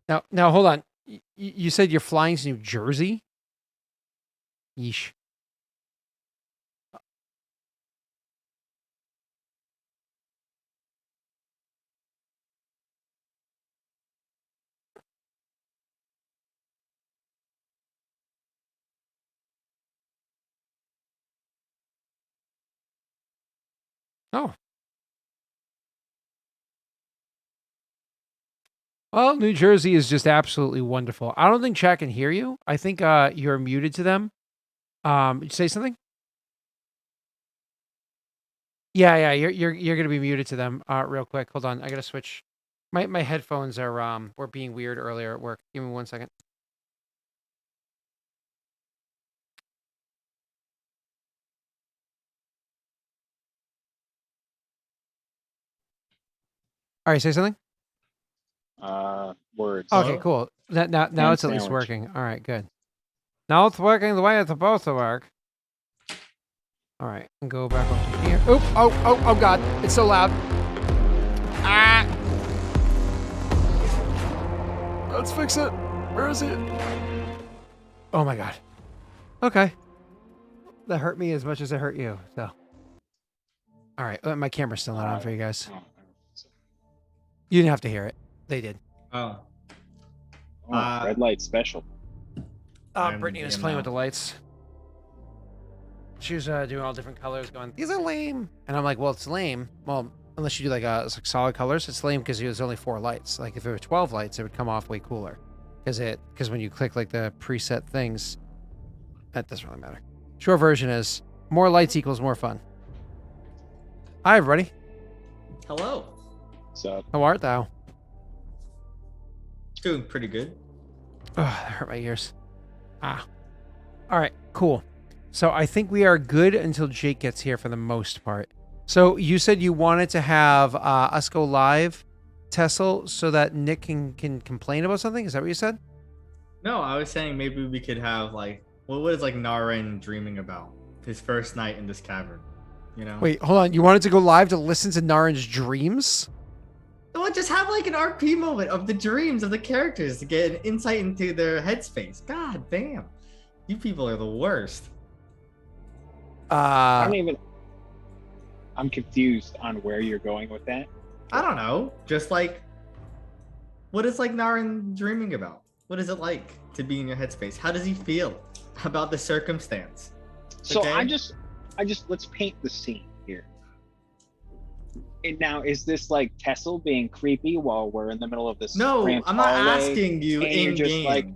Now, hold on. You said you're flying to New Jersey? Yeesh. Oh, well, New Jersey is just absolutely wonderful. I don't think chat can hear you. I think you're muted to them. Did you say something? Yeah, you're gonna be muted to them. Real quick. Hold on. I gotta switch. My headphones are were being weird earlier at work. Give me 1 second. All right, say something. Words. Okay, Hello? cool. Now Ham it's at least sandwich. working. All right, good. Now it's working the way it's supposed to work. All right, and go back up to here. Oh, God. It's so loud. Ah! Let's fix it. Where is it? Oh, my God. Okay. That hurt me as much as it hurt you, so. All right, my camera's still not on for you guys. You didn't have to hear it. They did. Oh. Red light special. Brittany was playing with the lights. She was doing all different colors, going, these are lame. And I'm like, well, it's lame. Well, unless you do like solid colors, it's lame because there's only 4 lights. Like if there were 12 lights, it would come off way cooler. Because when you click like the preset things, that doesn't really matter. Short version is more lights equals more fun. Hi, everybody. Hello. So How art thou? Doing pretty good. Oh, that hurt my ears. All right, cool. So I think we are good until Jake gets here for the most part. So you said you wanted to have us go live, Tessel, so that Nick can complain about something? Is that what you said? No, I was saying maybe we could have like, what is like Naren dreaming about? His first night in this cavern, you know? Wait, hold on. You wanted to go live to listen to Naren's dreams? Well, just have like an RP moment of the dreams of the characters to get an insight into their headspace. God damn. You people are the worst. I don't even. I'm confused on where you're going with that. I don't know. Just like, what is like Naren dreaming about? What is it like to be in your headspace? How does he feel about the circumstance? So Okay. I just let's paint the scene here. And now, is this like Tessel being creepy while we're in the middle of this? No, cramped I'm not hallway, asking you and in you're just game. like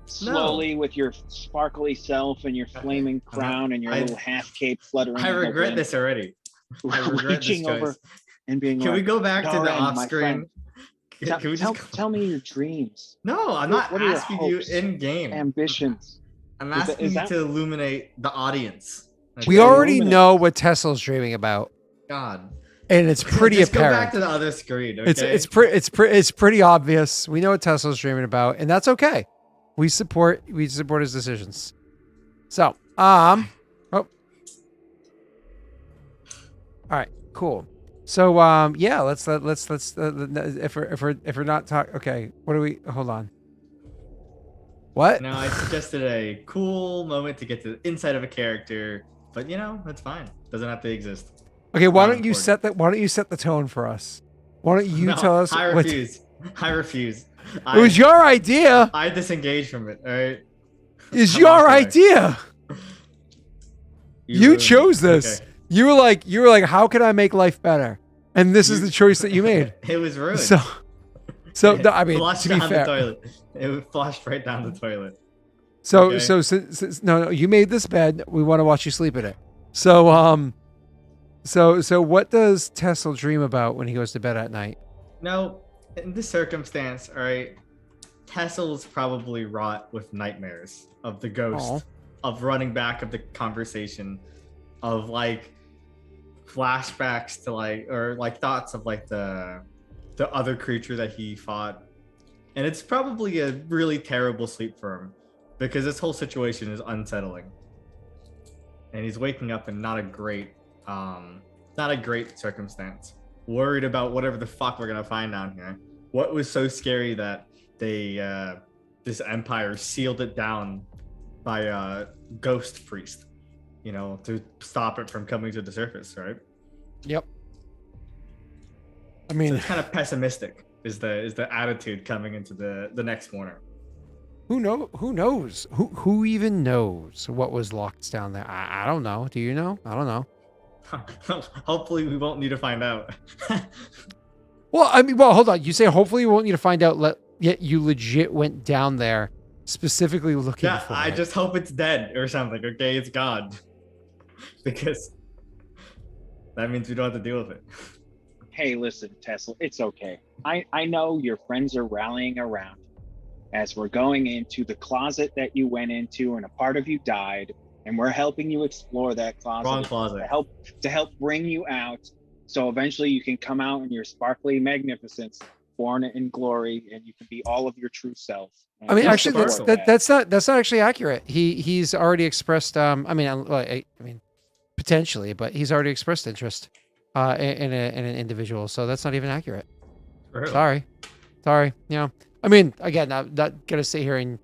slowly with your sparkly self and your flaming crown and your little half cape fluttering. I in the regret wind, this already. I regret this reaching over choice. and being Can like, we go back to the "Darren, off my screen? friend, Can we just tell me your dreams. No, I'm not What are your asking you hopes, in game. ambitions." I'm Is asking you that- to illuminate the audience. We okay? already Illuminate. know what Tessel's dreaming about, God. and it's pretty Just apparent. go back to the other screen. Okay? It's pretty obvious. We know what Tesla's dreaming about, and that's okay. We support his decisions. So, all right, cool. So, yeah, let's if we're not talking, okay, what do we? Hold on. What? No, I suggested a cool moment to get to the inside of a character, but you know, that's fine. Doesn't have to exist. Okay, why Not don't you important. set that? Why don't you set the tone for us? Why don't you No, tell us? I what- refuse. I refuse. It was your idea. I disengage from it. All right. It's I your walk away. idea. You ruined chose it. this. Okay. You were like, how can I make life better? And this is the choice that you made. It was ruined. So no, I mean, flushed to be down fair, the toilet. It flushed right down the toilet. so okay. since no, you made this bed. We want to watch you sleep in it. So so what does Tessel dream about when he goes to bed at night? No, in this circumstance, all right, Tessel's probably wrought with nightmares of the ghost, Aw. of running back of the conversation, of like flashbacks to like, or like thoughts of like the other creature that he fought. And it's probably a really terrible sleep for him because this whole situation is unsettling. And he's waking up in not a great circumstance. Worried about whatever the fuck we're gonna find down here. What was so scary that this empire sealed it down by a ghost priest, to stop it from coming to the surface, right? Yep. I mean, so it's kind of pessimistic is the attitude coming into the next corner. Who knows? Who even knows what was locked down there? I don't know. Do you know? I don't know. Hopefully we won't need to find out. Well, hold on. You say hopefully you won't need to find out, yet you legit went down there specifically looking for it. I just hope it's dead or something, okay? It's gone. Because that means we don't have to deal with it. Hey, listen, Tesla, it's okay. I know your friends are rallying around as we're going into the closet that you went into and a part of you died, and we're helping you explore that closet. Wrong closet. To help bring you out, so eventually you can come out in your sparkly magnificence, born in glory, and you can be all of your true self. I mean, actually, that's not actually accurate. He's already expressed. Potentially, but he's already expressed interest in an individual, so that's not even accurate. Really? Sorry. I mean, again, I'm not gonna sit here and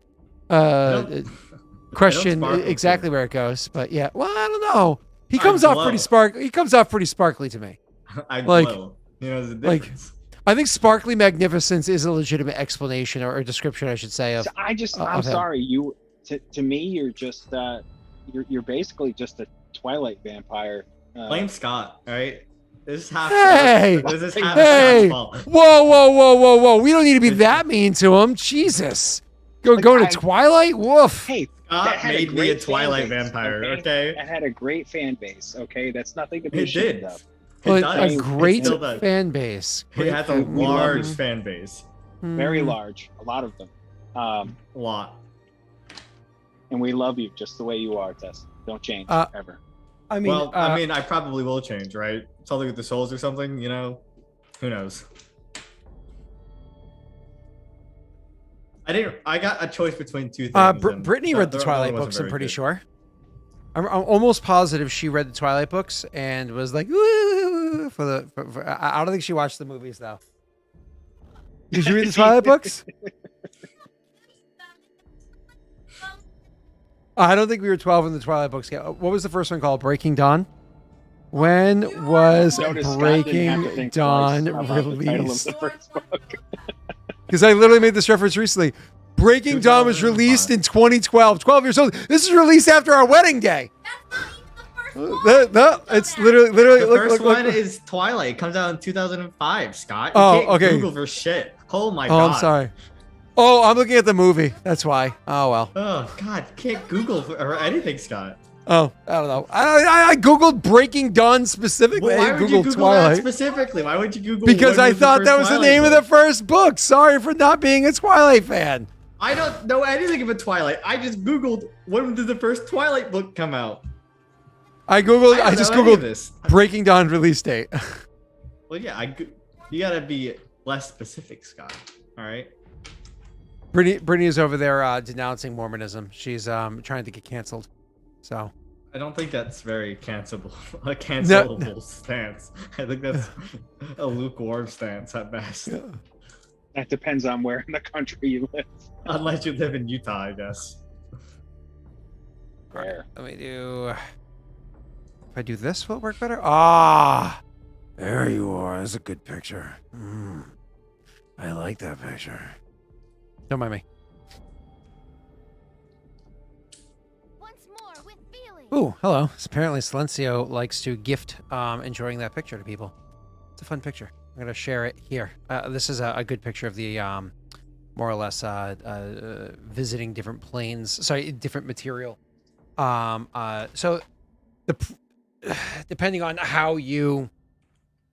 question exactly where it goes, but yeah. Well, I don't know. He comes off pretty sparkly to me. I glow. There's a difference. I think sparkly magnificence is a legitimate explanation or description, I should say. Of I'm sorry. To me, you're just you're basically just a Twilight vampire. Blame Scott, all right? This is half. Hey! Whoa! We don't need to be that mean to him. Jesus. Going to Twilight? Woof. Hey, Scott made me a Twilight vampire, okay? That had a great fan base, okay? That's nothing to be ashamed of. A great fan base. It has a large fan base. Very large. A lot of them. A lot. And we love you just the way you are, Tess. Don't change ever. I mean, I probably will change, right? Something with the souls or something, Who knows? I got a choice between two things. Brittany read the Twilight books, I'm pretty sure. I'm almost positive she read the Twilight books and was like, "Woo!" I don't think she watched the movies though. Did you read the Twilight books? I don't think we were 12 in the Twilight books yet. What was the first one called? Breaking Dawn? When was Breaking Dawn released? Because I literally made this reference recently. Breaking Dawn was released in 2012. 12 years old. This is released after our wedding day. No, it's literally. The first one is Twilight. It comes out in 2005, Scott. You can't okay. Google for shit. Oh my god. I'm sorry. Oh, I'm looking at the movie. That's why. Oh well. Oh god, can't Google or anything, Scott. Oh, I don't know. I googled Breaking Dawn specifically. Well, why would you Google Twilight that specifically? Why would you Google? Because I thought that was the name of the first book. Sorry for not being a Twilight fan. I don't know anything about Twilight. I just Googled when did the first Twilight book come out. I just googled this Breaking Dawn release date. Well, yeah, you gotta be less specific, Scott. All right. Brittany is over there denouncing Mormonism. She's trying to get canceled. So I don't think that's very cancelable stance. I think that's a lukewarm stance at best. Yeah. That depends on where in the country you live. Unless you live in Utah, I guess. Where? Let me do. If I do this, will it work better? Ah, there you are. That's a good picture. I like that picture. Don't mind me. Ooh, hello. Apparently Silencio likes to gift enjoying that picture to people. It's a fun picture. I'm going to share it here. This is a good picture of the more or less visiting different planes. Sorry, different material. So depending on how you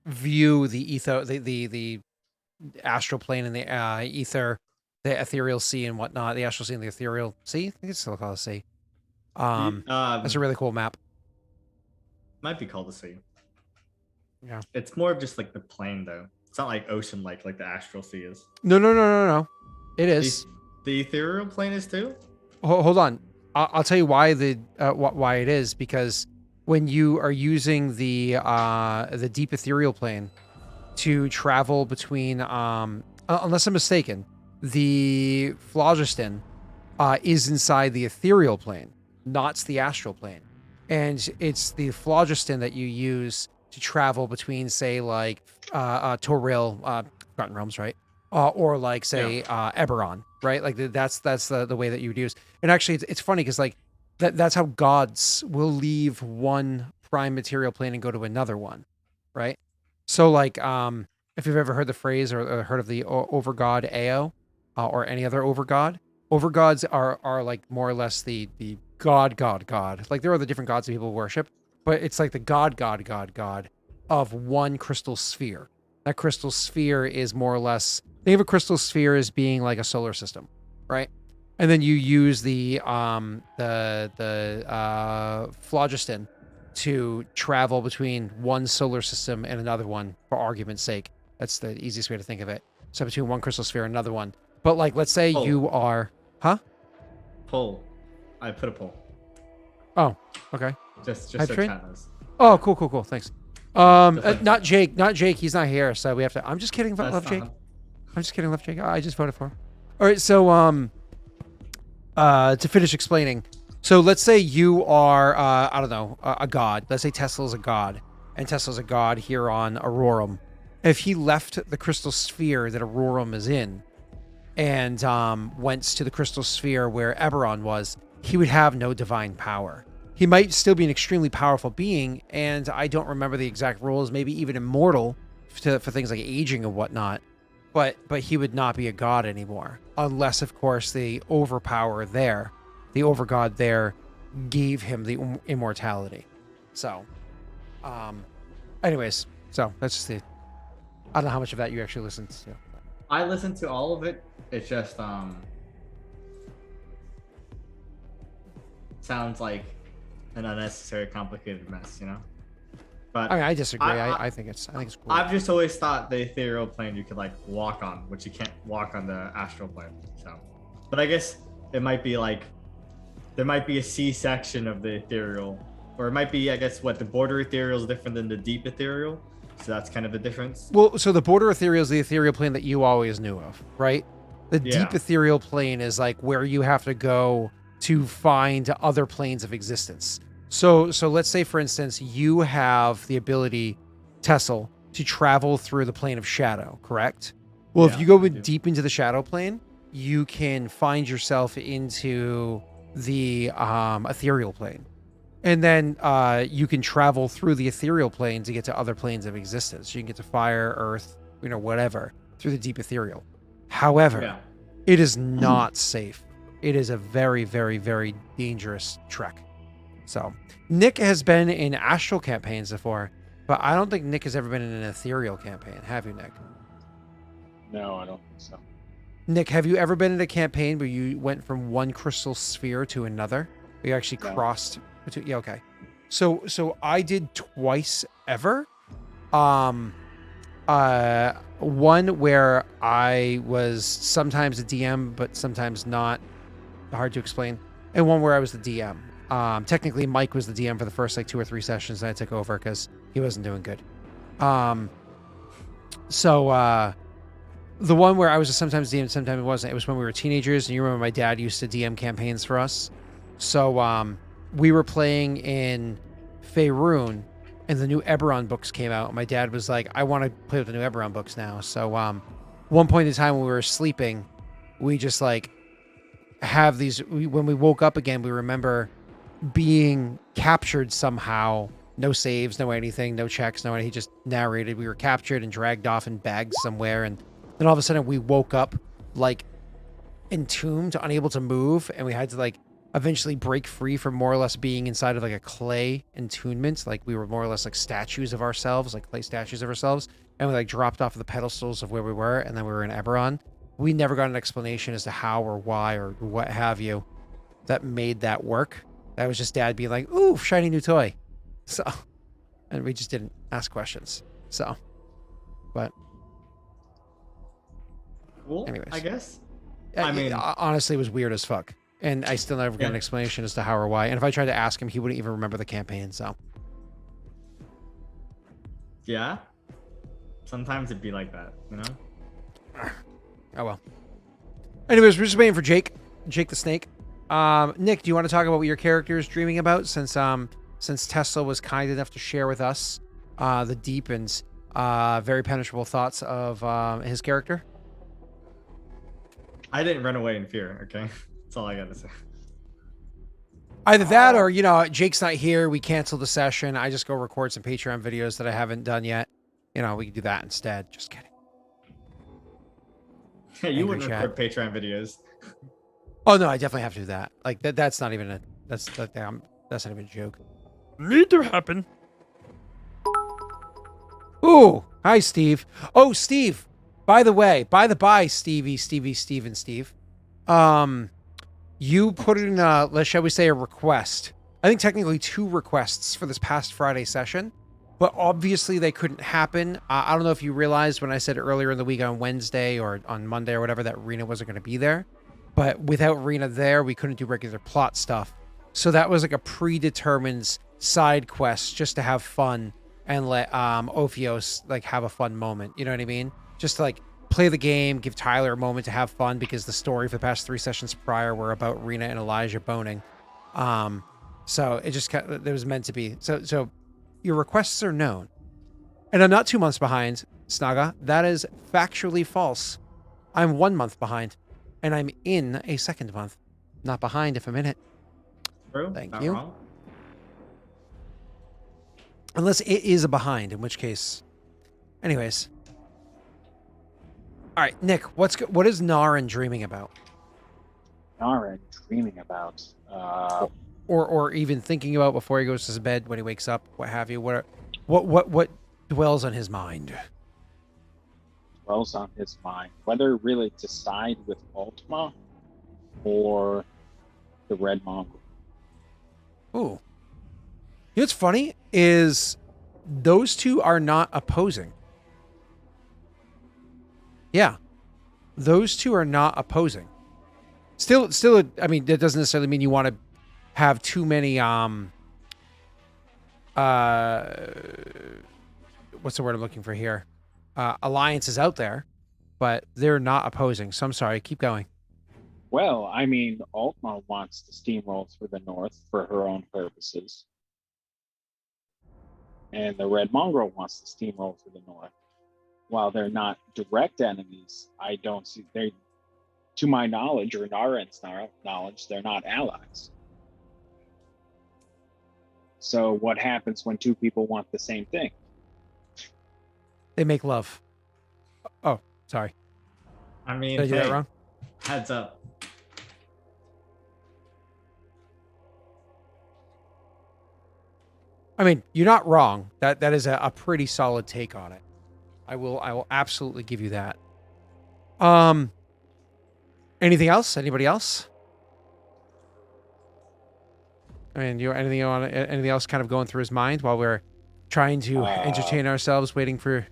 view the astral plane and the ether, the ethereal sea and whatnot, the astral sea and the ethereal sea, I think it's still called a sea. That's a really cool map. Might be called a sea. Yeah. It's more of just like the plane though. It's not like ocean like the astral sea is. No. It is. The ethereal plane is too? Hold on. I'll tell you why why it is, because when you are using the deep ethereal plane to travel between unless I'm mistaken, the phlogiston is inside the ethereal plane, not the astral plane. And it's the phlogiston that you use to travel between, say, like Toril, Forgotten Realms, right? Or like, say, Eberron, right? Like that's the way that you would use. And actually, it's funny because like that's how gods will leave one prime material plane and go to another one, right? So like, if you've ever heard the phrase or heard of the overgod Ao, or any other overgod, overgods are like more or less the god. Like there are the different gods that people worship, but it's like the god of one crystal sphere. That crystal sphere is more or less, think of a crystal sphere as being like a solar system, right? And then you use the phlogiston to travel between one solar system and another one, for argument's sake. That's the easiest way to think of it. So between one crystal sphere and another one. But like, let's say you are, Poll. I put a poll. Oh, okay. Just Hype so train? chat knows. Oh, cool. Thanks. Not Jake. Not Jake. He's not here, so we have to. I'm just kidding. Love Jake. I'm just kidding. Love Jake. I just voted for him. All right. So to finish explaining, so let's say you are I don't know, a god. Let's say Tesla's a god, and Tesla's a god here on Aurorum. If he left the crystal sphere that Aurorum is in, and went to the crystal sphere where Eberron was, he would have no divine power. He might still be an extremely powerful being, and I don't remember the exact rules, maybe even immortal for things like aging and whatnot, but he would not be a god anymore, unless, of course, the overgod there, gave him the immortality. So, anyways, so that's just I don't know how much of that you actually listened to. I listened to all of it. It just sounds like an unnecessary, complicated mess, you know. But I mean, I disagree. I think it's cool. I've just always thought the ethereal plane you could like walk on, which you can't walk on the astral plane. So, but I guess it might be like there might be a C-section of the ethereal, or it might be, I guess, what the border ethereal is different than the deep ethereal. So that's kind of the difference. Well, so the border ethereal is the ethereal plane that you always knew of, right? The deep ethereal plane is like where you have to go to find other planes of existence. So let's say, for instance, you have the ability, Tessel, to travel through the plane of shadow, correct? Well, if you go deep into the shadow plane, you can find yourself into the ethereal plane. And then you can travel through the ethereal plane to get to other planes of existence. You can get to fire, earth, whatever, through the deep ethereal. However, it is not safe. It is a very, very, very dangerous trek. So, Nick has been in astral campaigns before, but I don't think Nick has ever been in an ethereal campaign. Have you, Nick? No, I don't think so. Nick, have you ever been in a campaign where you went from one crystal sphere to another? Where you actually crossed? Yeah, okay. So I did twice ever. One where I was sometimes a DM, but sometimes not. Hard to explain. And one where I was the DM. Technically, Mike was the DM for the first like 2 or 3 sessions, and I took over because he wasn't doing good. So the one where I was sometimes DM, sometimes it wasn't. It was when we were teenagers, and you remember my dad used to DM campaigns for us. So we were playing in Faerun, and the new Eberron books came out. My dad was like, I want to play with the new Eberron books now. So one point in time when we were sleeping, we just like have these, when we woke up again, we remember being captured somehow. No saves, no anything, no checks, no anything. He just narrated we were captured and dragged off in bags somewhere, and then all of a sudden we woke up like entombed, unable to move, and we had to like eventually break free from more or less being inside of like a clay entombment. Like we were more or less like statues of ourselves, like clay statues of ourselves, and we like dropped off of the pedestals of where we were, and then we were in Eberron. We never got an explanation as to how or why or what have you that made that work. That was just Dad being like, ooh, shiny new toy. So, and we just didn't ask questions. So, but cool, anyways, I guess. I mean, honestly, it was weird as fuck. And I still never got an explanation as to how or why. And if I tried to ask him, he wouldn't even remember the campaign. So, yeah, sometimes it'd be like that, you know. Oh well. Anyways, we're just waiting for Jake the Snake. Nick, do you want to talk about what your character is dreaming about? Since Tesla was kind enough to share with us the deep and very penetrable thoughts of his character. I didn't run away in fear. Okay, that's all I gotta say. Either that, or Jake's not here. We cancel the session. I just go record some Patreon videos that I haven't done yet. We can do that instead. Just kidding. You wouldn't record Patreon videos. Oh no, I definitely have to do that. Like that's not even that's not even a joke. Need to happen. Ooh, hi Steve. Oh, Steve. By the by, Stevie, Steve, and Steve. You put in shall we say a request? I think technically 2 requests for this past Friday session, but obviously they couldn't happen. I don't know if you realized when I said earlier in the week on Wednesday or on Monday or whatever that Rena wasn't going to be there, but without Rena there, we couldn't do regular plot stuff. So that was like a predetermined side quest just to have fun and let Ophios like have a fun moment. You know what I mean? Just to, like, play the game, give Tyler a moment to have fun because the story for the past 3 sessions prior were about Rena and Elijah boning. So it just it was meant to be. So your requests are known. And I'm not 2 months behind, Snaga. That is factually false. I'm 1 month behind. And I'm in a second month. Not behind if a minute. True. Thank Not you. Wrong. Unless it is a behind, in which case. Anyways. All right, Nick, what is Naren dreaming about? Naren dreaming about. Or even thinking about before he goes to his bed, when he wakes up, what have you? What dwells on his mind? Dwells on his mind. Whether really to side with Ultima or the Red Mongrel. Ooh. You know what's funny is those two are not opposing. Yeah. Those two are not opposing. Still, I mean, that doesn't necessarily mean you want to have too many, what's the word I'm looking for here? Alliances out there, but they're not opposing. So I'm sorry. Keep going. Well, I mean, Ultima wants to steamroll through the North for her own purposes. And the Red Mongrel wants to steamroll through the North. While they're not direct enemies, I don't see they, to my knowledge or Naren's knowledge, they're not allies. So what happens when 2 people want the same thing? They make love. Oh, sorry. I mean, Did I do that wrong? Heads up. I mean, you're not wrong. That is a pretty solid take on it. I will absolutely give you that. Anything else? Anybody else? I mean, anything else kind of going through his mind while we're trying to entertain ourselves, waiting for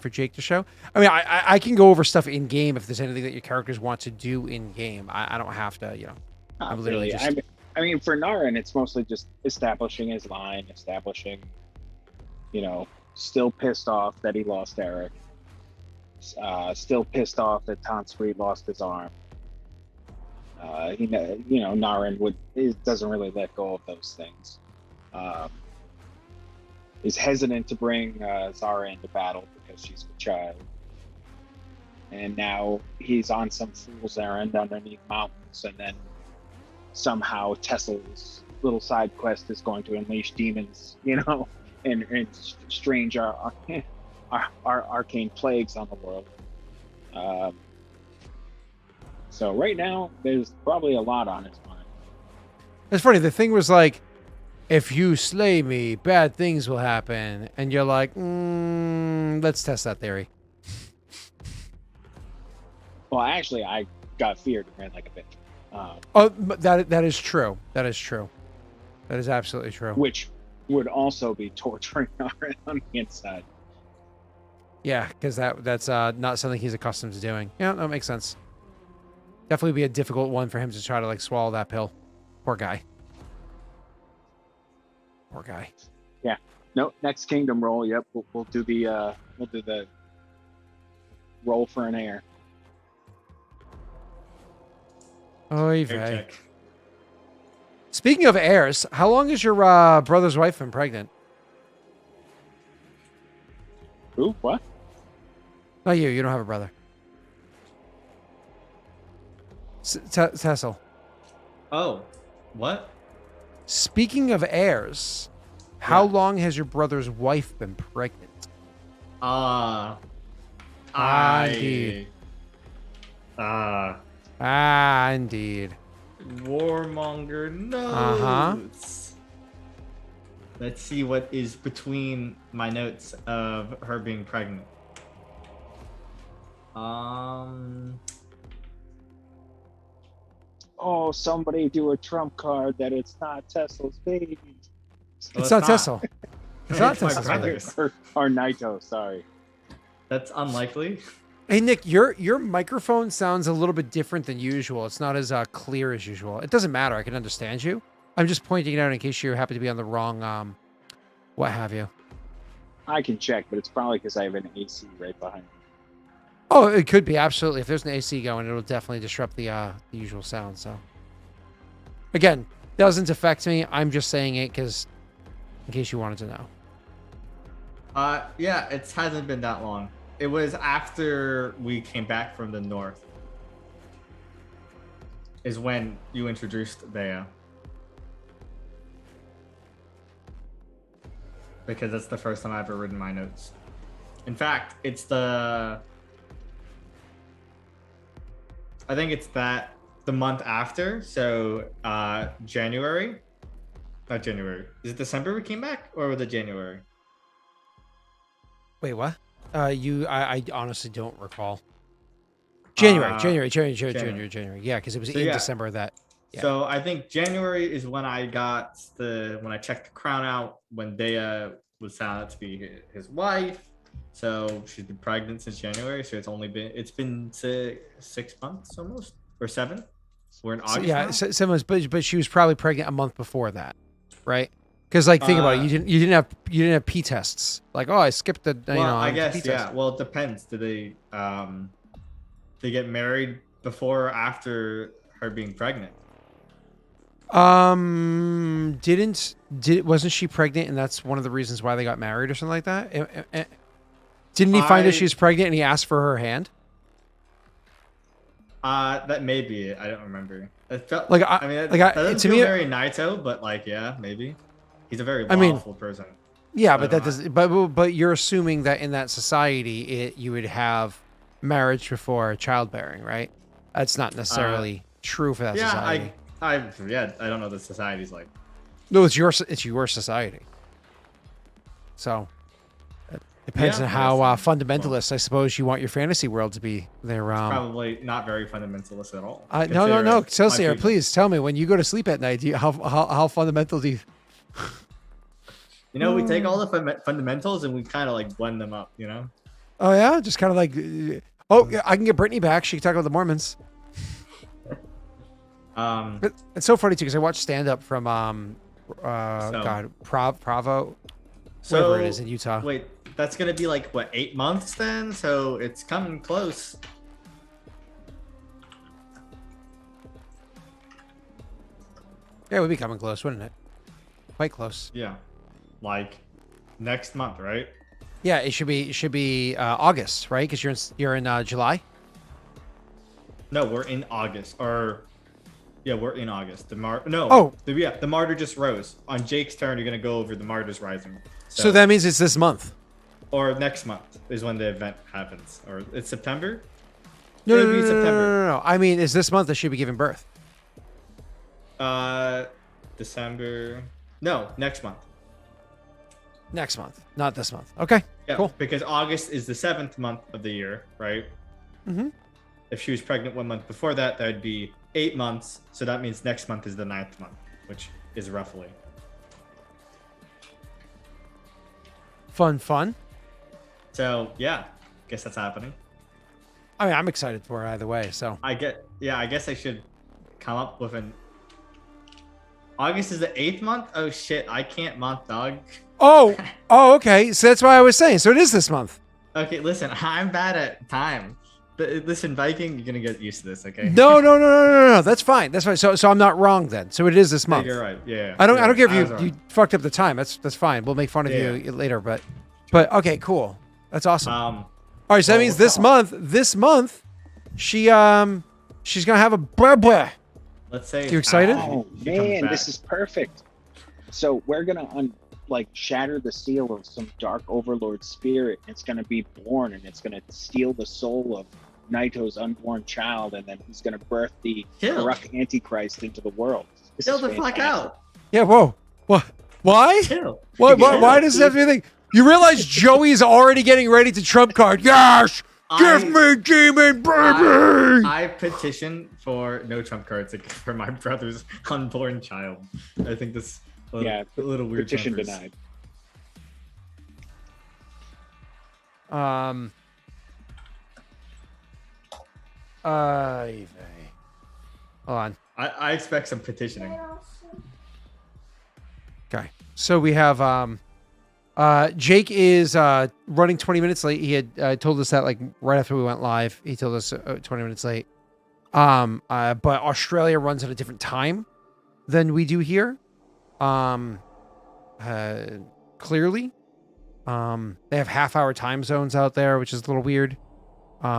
Jake to show? I mean, I can go over stuff in game if there's anything that your characters want to do in game. I don't have to, I'm literally really. just. I mean, for Naren, it's mostly just establishing his line, still pissed off that he lost Eric. Still pissed off that Tansri lost his arm. Naren doesn't really let go of those things. He's hesitant to bring Zara into battle because she's a child. And now he's on some fool's errand underneath mountains, and then somehow Tesla's little side quest is going to unleash demons, and strange arcane plagues on the world. So right now, there's probably a lot on his mind. It's funny. The thing was like, if you slay me, bad things will happen. And you're like, let's test that theory. Well, actually, I got feared and ran like a bitch. But that is true. That is true. That is absolutely true. Which would also be torturing Naren on the inside. Yeah, because that's not something he's accustomed to doing. Yeah, that makes sense. Definitely be a difficult one for him to try to like swallow that pill. Poor guy. Poor guy. Yeah. No, next kingdom roll. Yep, we'll do the roll for an heir. Oy Air vey. check. Speaking of heirs, how long has your brother's wife been pregnant? Who? What? Not you. You don't have a brother. Tessel. Oh, what? Speaking of heirs, how long has your brother's wife been pregnant? Indeed. Indeed. Warmonger notes. Uh-huh. Let's see what is between my notes of her being pregnant. Oh, somebody do a trump card that it's not Tesla's baby. It's not Tessel. It's not my Tessel's baby. brother's. Or Naito, sorry. That's unlikely. Hey Nick, your microphone sounds a little bit different than usual. It's not as clear as usual. It doesn't matter. I can understand you. I'm just pointing it out in case you happen to be on the wrong what have you. I can check, but it's probably because I have an AC right behind me. Oh, it could be, absolutely. If there's an AC going, it'll definitely disrupt the usual sound. So, again, doesn't affect me. I'm just saying it because, in case you wanted to know. Yeah, it hasn't been that long. It was after we came back from the north. Is when you introduced Bea. Because that's the first time I've ever written my notes. In fact, it's I think it's the month after. So January. Not January. Is it December we came back? Or was it January? Wait, what? I honestly don't recall. January. Yeah, because it was in December of that. Yeah. So I think January is when I got when I checked the crown out, when Bea was found out to be his wife. So she's been pregnant since January. So it's been 6 months almost, or 7. We're in August. Yeah, now? 7 months, but she was probably pregnant a month before that, right? Because think about it, you didn't have P tests. Like, oh, I skipped the I guess P test. Well, it depends. Do they get married before or after her being pregnant? Wasn't she pregnant, and that's one of the reasons why they got married or something like that? Didn't he find out she was pregnant and he asked for her hand? That may be it. I don't remember. It felt like that doesn't feel very Naito, but yeah, maybe. He's a very lawful person. Yeah, but that does. But you're assuming that in that society, you would have marriage before childbearing, right? That's not necessarily true for that society. I don't know what the society's like. No, it's your society. So it depends on how fundamentalist, I suppose, you want your fantasy world to be. They're probably not very fundamentalist at all. No. Celsius, please tell me when you go to sleep at night. How fundamental do you? We take all the fundamentals and we kind of like blend them up. Oh yeah, just kind of like. I can get Brittany back. She can talk about the Mormons. But it's so funny too because I watched stand up from Provo, wherever it is in Utah. Wait, that's gonna be like what, 8 months then? So it's coming close. Yeah, it would be coming close, wouldn't it? Quite close. Yeah, like next month, right? Yeah, it should be August, right? Because you're in July. No, we're in August, or yeah, we're in August. The Martyr just rose. On Jake's turn, you're gonna go over the Martyr's rising. So that means it's this month. Or next month is when the event happens, or it's September. No. I mean, it's this month that should be giving birth. December. No, next month. Next month, not this month. Okay, yeah, cool. Because August is the 7th month of the year, right? Mm-hmm. If she was pregnant 1 month before that, that would be 8 months. So that means next month is the 9th month, which is roughly. Fun. So yeah, guess that's happening. I mean, I'm excited for it either way. So I guess I should come up with an. August is the 8th month. Oh shit, I can't month, dog. Oh, okay. So that's why I was saying. So it is this month. Okay, listen, I'm bad at time. But listen, Viking, you're gonna get used to this, okay? No. That's fine. That's fine. So I'm not wrong then. So it is this month. You're right. Yeah. I don't care I if you fucked up the time. That's fine. We'll make fun of you later. But okay, cool. That's awesome. All right, so that means this month, she's gonna have a baby. Let's say. You excited? Oh man, this is perfect. So we're gonna shatter the seal of some dark overlord spirit. It's gonna be born, and it's gonna steal the soul of Naito's unborn child, and then he's gonna birth the corrupt Antichrist into the world. Chill the fuck out. Yeah. Whoa. What? Why? Chill. Why does it have to be anything? You realize Joey's already getting ready to trump card. Yes. Give me demon baby. I petition for no trump cards for my brother's unborn child. I think this. A little weird. Petition denied. Hold on. I expect some petitioning. Okay. So we have Jake is running 20 minutes late. He had told us that right after we went live. He told us 20 minutes late. But Australia runs at a different time than we do here. Clearly. They have half-hour time zones out there, which is a little weird. They're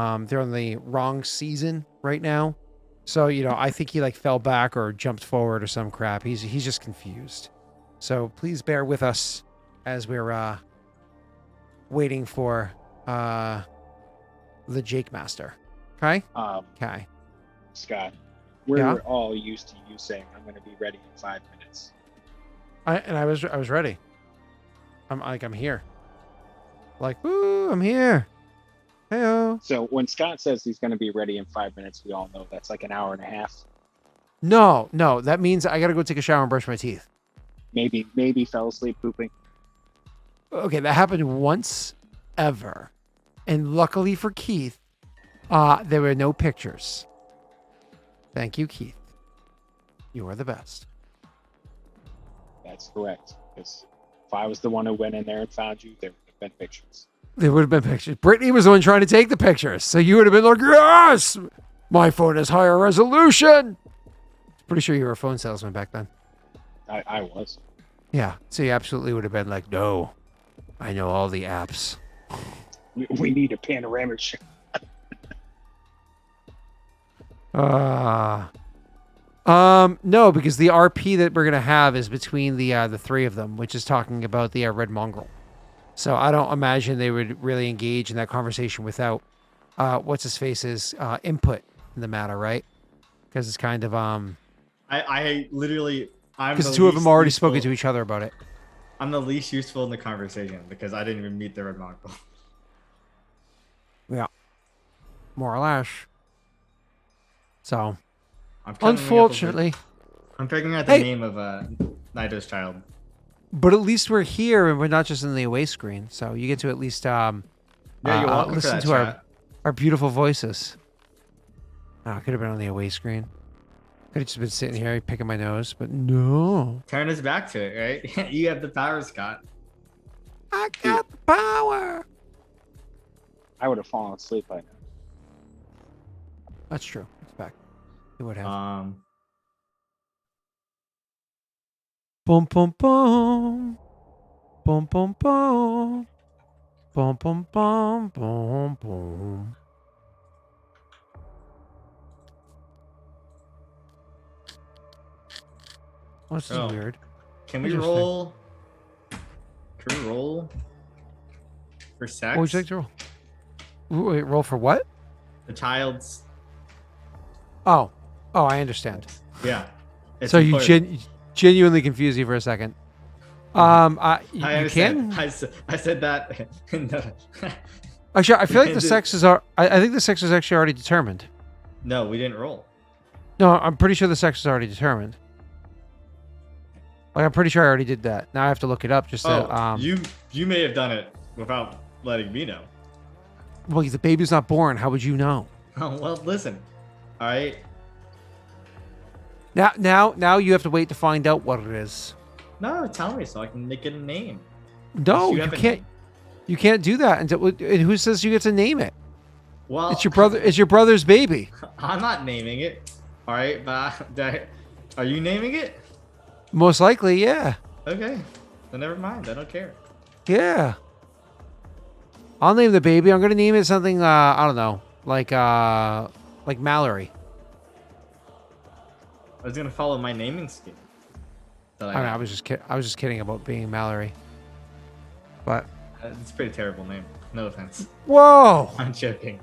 on the wrong season right now. So, I think he fell back or jumped forward or some crap. He's just confused. So please bear with us as we're waiting for the Jake Master. Okay? Okay. Scott, we're all used to you saying, I'm going to be ready in 5 minutes. I was ready. I'm here. Woo, I'm here. Hey-o. So when Scott says he's going to be ready in 5 minutes, we all know that's an hour and a half. No, that means I got to go take a shower and brush my teeth. Maybe fell asleep pooping. Okay, that happened once ever. And luckily for Keith, there were no pictures. Thank you, Keith. You are the best. That's correct. Because if I was the one who went in there and found you, there would have been pictures. There would have been pictures. Brittany was the one trying to take the pictures. So you would have been like, yes! My phone has higher resolution. Pretty sure you were a phone salesman back then. I was. Yeah. So you absolutely would have been like, no, I know all the apps. We need a panoramic shot. No, because the RP that we're gonna have is between the three of them, which is talking about the red mongrel. So I don't imagine they would really engage in that conversation without what's his face's input in the matter, right? Because it's kind of I literally because the two of them already spoken to each other about it. I'm the least useful in the conversation because I didn't even meet the red mongrel. Yeah, more or less. So, unfortunately, I'm figuring out the name of Naito's child. But at least we're here and we're not just in the away screen. So you get to at least listen to our beautiful voices. Oh, I could have been on the away screen. Could have just been sitting here picking my nose, but no. Turn us back to it, right? You have the power, Scott. I got the power. I would have fallen asleep by now. That's true. It's back. It would have. Boom, boom, boom. Boom, boom, boom. Boom, boom, boom, boom, boom. Oh, this is weird. Can we roll? Can we roll for sex? What would you like to roll? Wait, roll for what? The child's. Oh, I understand. Yeah. So you genuinely confused you for a second. I understand. I said that. Actually, I feel like the sexes are. I think the sex is actually already determined. No, we didn't roll. No, I'm pretty sure the sex is already determined. I'm pretty sure I already did that. Now I have to look it up. Just you may have done it without letting me know. Well, the baby's not born. How would you know? Oh well, listen. All right. Now you have to wait to find out what it is. No, tell me so I can make it a name. No, you can't. You can't do that until. And who says you get to name it? Well, It's your brother. It's your brother's baby. I'm not naming it. All right, but are you naming it? Most likely, yeah. Okay, then never mind. I don't care. Yeah. I'll name the baby. I'm gonna name it something. I don't know, like Mallory. I was gonna follow my naming scheme. I was just kidding about being Mallory. But It's a pretty terrible name. No offense. whoa, I'm joking.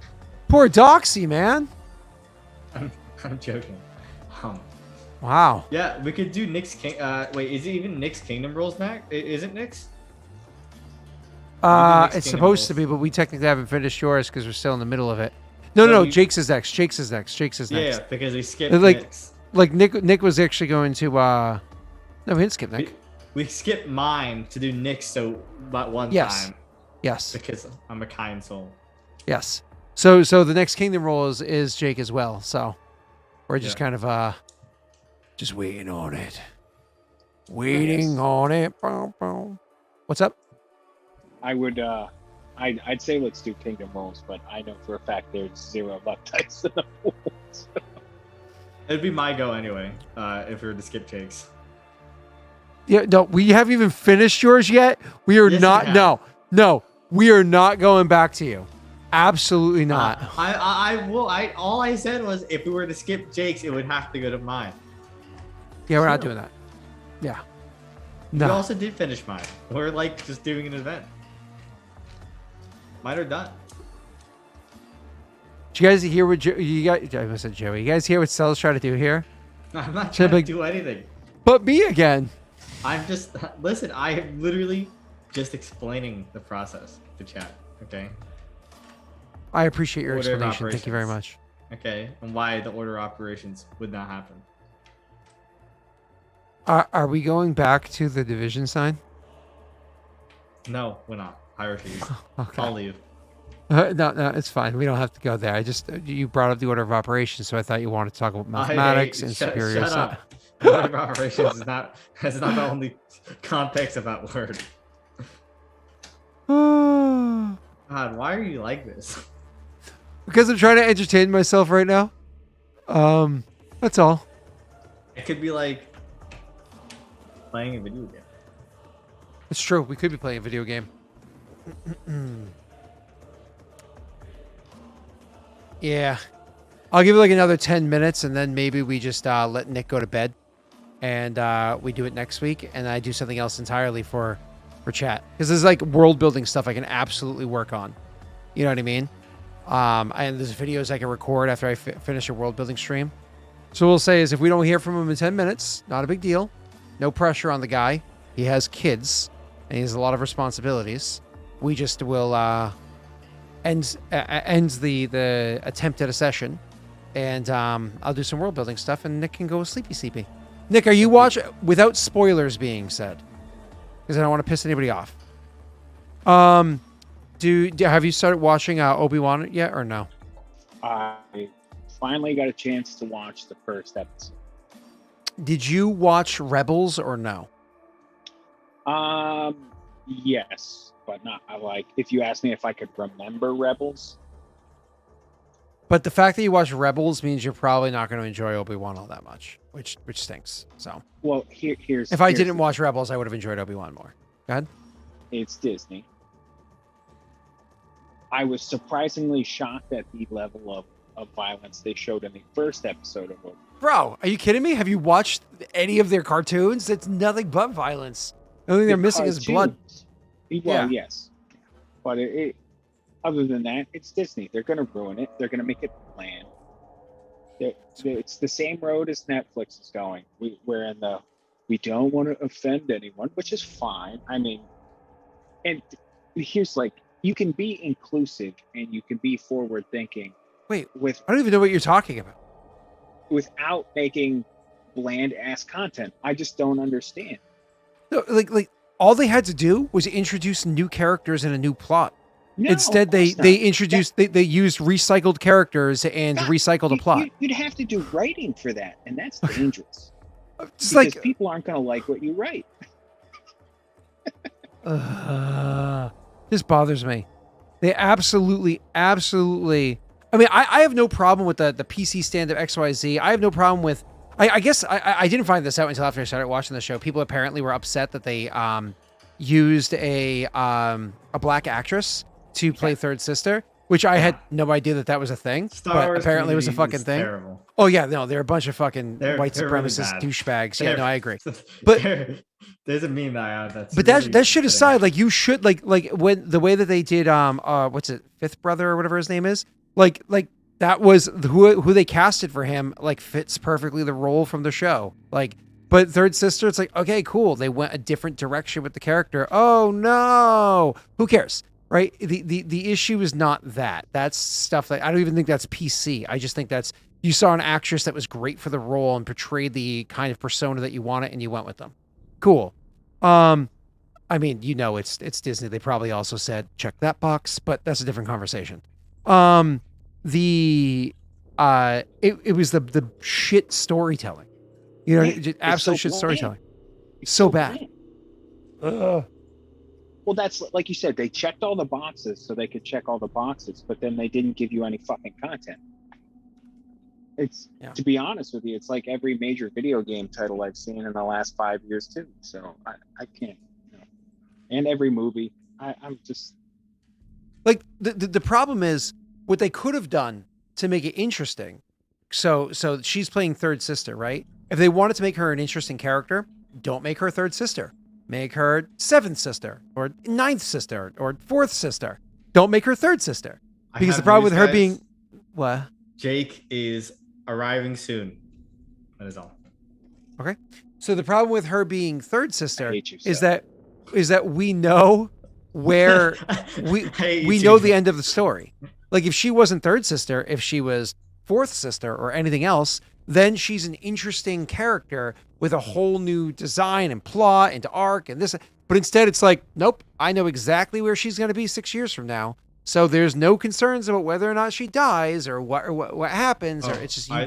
poor Doxy, man. I'm joking. Wow. Yeah, we could do Nick's King. Wait, is it even Nick's Kingdom Rules, Mac? Is it Nick's? It's supposed to be, but we technically haven't finished yours because we're still in the middle of it. No, Jake's is next. Jake's is next. Yeah, because we skipped Nick's. Like Nick was actually going to. No, we didn't skip Nick. We skipped mine to do Nick's but one time. Yes. Because I'm a kind soul. Yes. So the next Kingdom Roll is Jake as well. So we're just kind of just waiting on it. Waiting on it. What's up? I would I'd say let's do Kingdom Rolls, but I know for a fact there's 0 luck dice in the rules. It'd be my go anyway, if we were to skip Jake's. Yeah, no, we haven't even finished yours yet. We are not. No, we are not going back to you. Absolutely not. All I said was if we were to skip Jake's, it would have to go to mine. Yeah, we're not doing that. Yeah. We No. also did finish mine. We're like just doing an event. Mine are done. Did you guys hear what you guys? I said Joey. You guys hear what Stella's trying to do here? I'm not trying to do anything. But me again. I'm just listen. I am literally just explaining the process to chat. Okay. I appreciate your Order of explanation. Thank you very operations. much. Okay, and why the order of operations would not happen. Are we going back to the division sign? No, we're not. I refuse. Okay. I'll leave. No, it's fine. We don't have to go there. I just you brought up the order of operations, so I thought you wanted to talk about mathematics and superior. Shut up. Order of operations is not the only context of that word. God, why are you like this? Because I'm trying to entertain myself right now. That's all. It could be like playing a video game. It's true. We could be playing a video game. Yeah. I'll give it like another 10 minutes and then maybe we just let Nick go to bed and we do it next week and I do something else entirely for chat. Because there's like world building stuff I can absolutely work on. You know what I mean? And there's videos I can record after I finish a world building stream. So we'll say is if we don't hear from him in 10 minutes, not a big deal. No pressure on the guy. He has kids and he has a lot of responsibilities. We just will ends the attempt at a session, and I'll do some world building stuff, and Nick can go sleepy. Nick, are you watching without spoilers being said? Because I don't want to piss anybody off. Have you started watching Obi-Wan yet, or no? I finally got a chance to watch the first episode. Did you watch Rebels or no? Yes, but not like if you ask me if I could remember Rebels. But the fact that you watch Rebels means you're probably not going to enjoy Obi-Wan all that much, which stinks. So, well, here's if I didn't watch Rebels, I would have enjoyed Obi-Wan more. Go ahead. It's Disney. I was surprisingly shocked at the level of violence they showed in the first episode of Obi-Wan. Bro, are you kidding me? Have you watched any of their cartoons? It's nothing but violence. The only thing they're missing is blood. Well, yes. But other than that, it's Disney. They're going to ruin it. They're going to make it bland. It's the same road as Netflix is going. We're in the, we don't want to offend anyone, which is fine. I mean, and here's like, you can be inclusive and you can be forward thinking. Wait, I don't even know what you're talking about. Without making bland ass content. I just don't understand. No, like all they had to do was introduce new characters and a new plot. No, instead, they introduced they used recycled characters and recycled a plot. You'd have to do writing for that, and that's dangerous. Just because like people aren't going to like what you write. This bothers me. They absolutely I mean, I have no problem with the PC stand of XYZ. I have no problem with. I guess I didn't find this out until after I started watching the show. People apparently were upset that they used a black actress to play third sister, which I had no idea that was a thing. But apparently it was a fucking thing. Terrible. Oh yeah, no, they're a bunch of fucking white supremacist really douchebags. Yeah, no, I agree. But there's a meme that's. But really that shit aside, like you should like when the way that they did what's it, Fifth Brother or whatever his name is, like that was who they casted for him, like fits perfectly the role from the show. Like, but third sister, it's like, okay, cool. They went a different direction with the character. Oh no, who cares? Right? The issue is not that. That's stuff that I don't even think that's PC. I just think that's you saw an actress that was great for the role and portrayed the kind of persona that you wanted, and you went with them. Cool. I mean, it's Disney. They probably also said check that box, but that's a different conversation. It was the shit storytelling. Absolute shit storytelling. So bad. Well, that's like you said, they checked all the boxes so they could check all the boxes, but then they didn't give you any fucking content. To be honest with you, it's like every major video game title I've seen in the last 5 years too. So I can't, and every movie, I'm just like the problem is what they could have done to make it interesting. So she's playing third sister, right? If they wanted to make her an interesting character, don't make her third sister. Make her seventh sister or ninth sister or fourth sister. Don't make her third sister. Because the problem with her being what? Jake is arriving soon. That is all. Okay. So the problem with her being third sister is that we know where we know the end of the story. Like if she wasn't third sister, if she was fourth sister or anything else, then she's an interesting character with a whole new design and plot and arc and this. But instead it's like, nope, I know exactly where she's going to be 6 years from now. So there's no concerns about whether or not she dies or what happens, or it's just I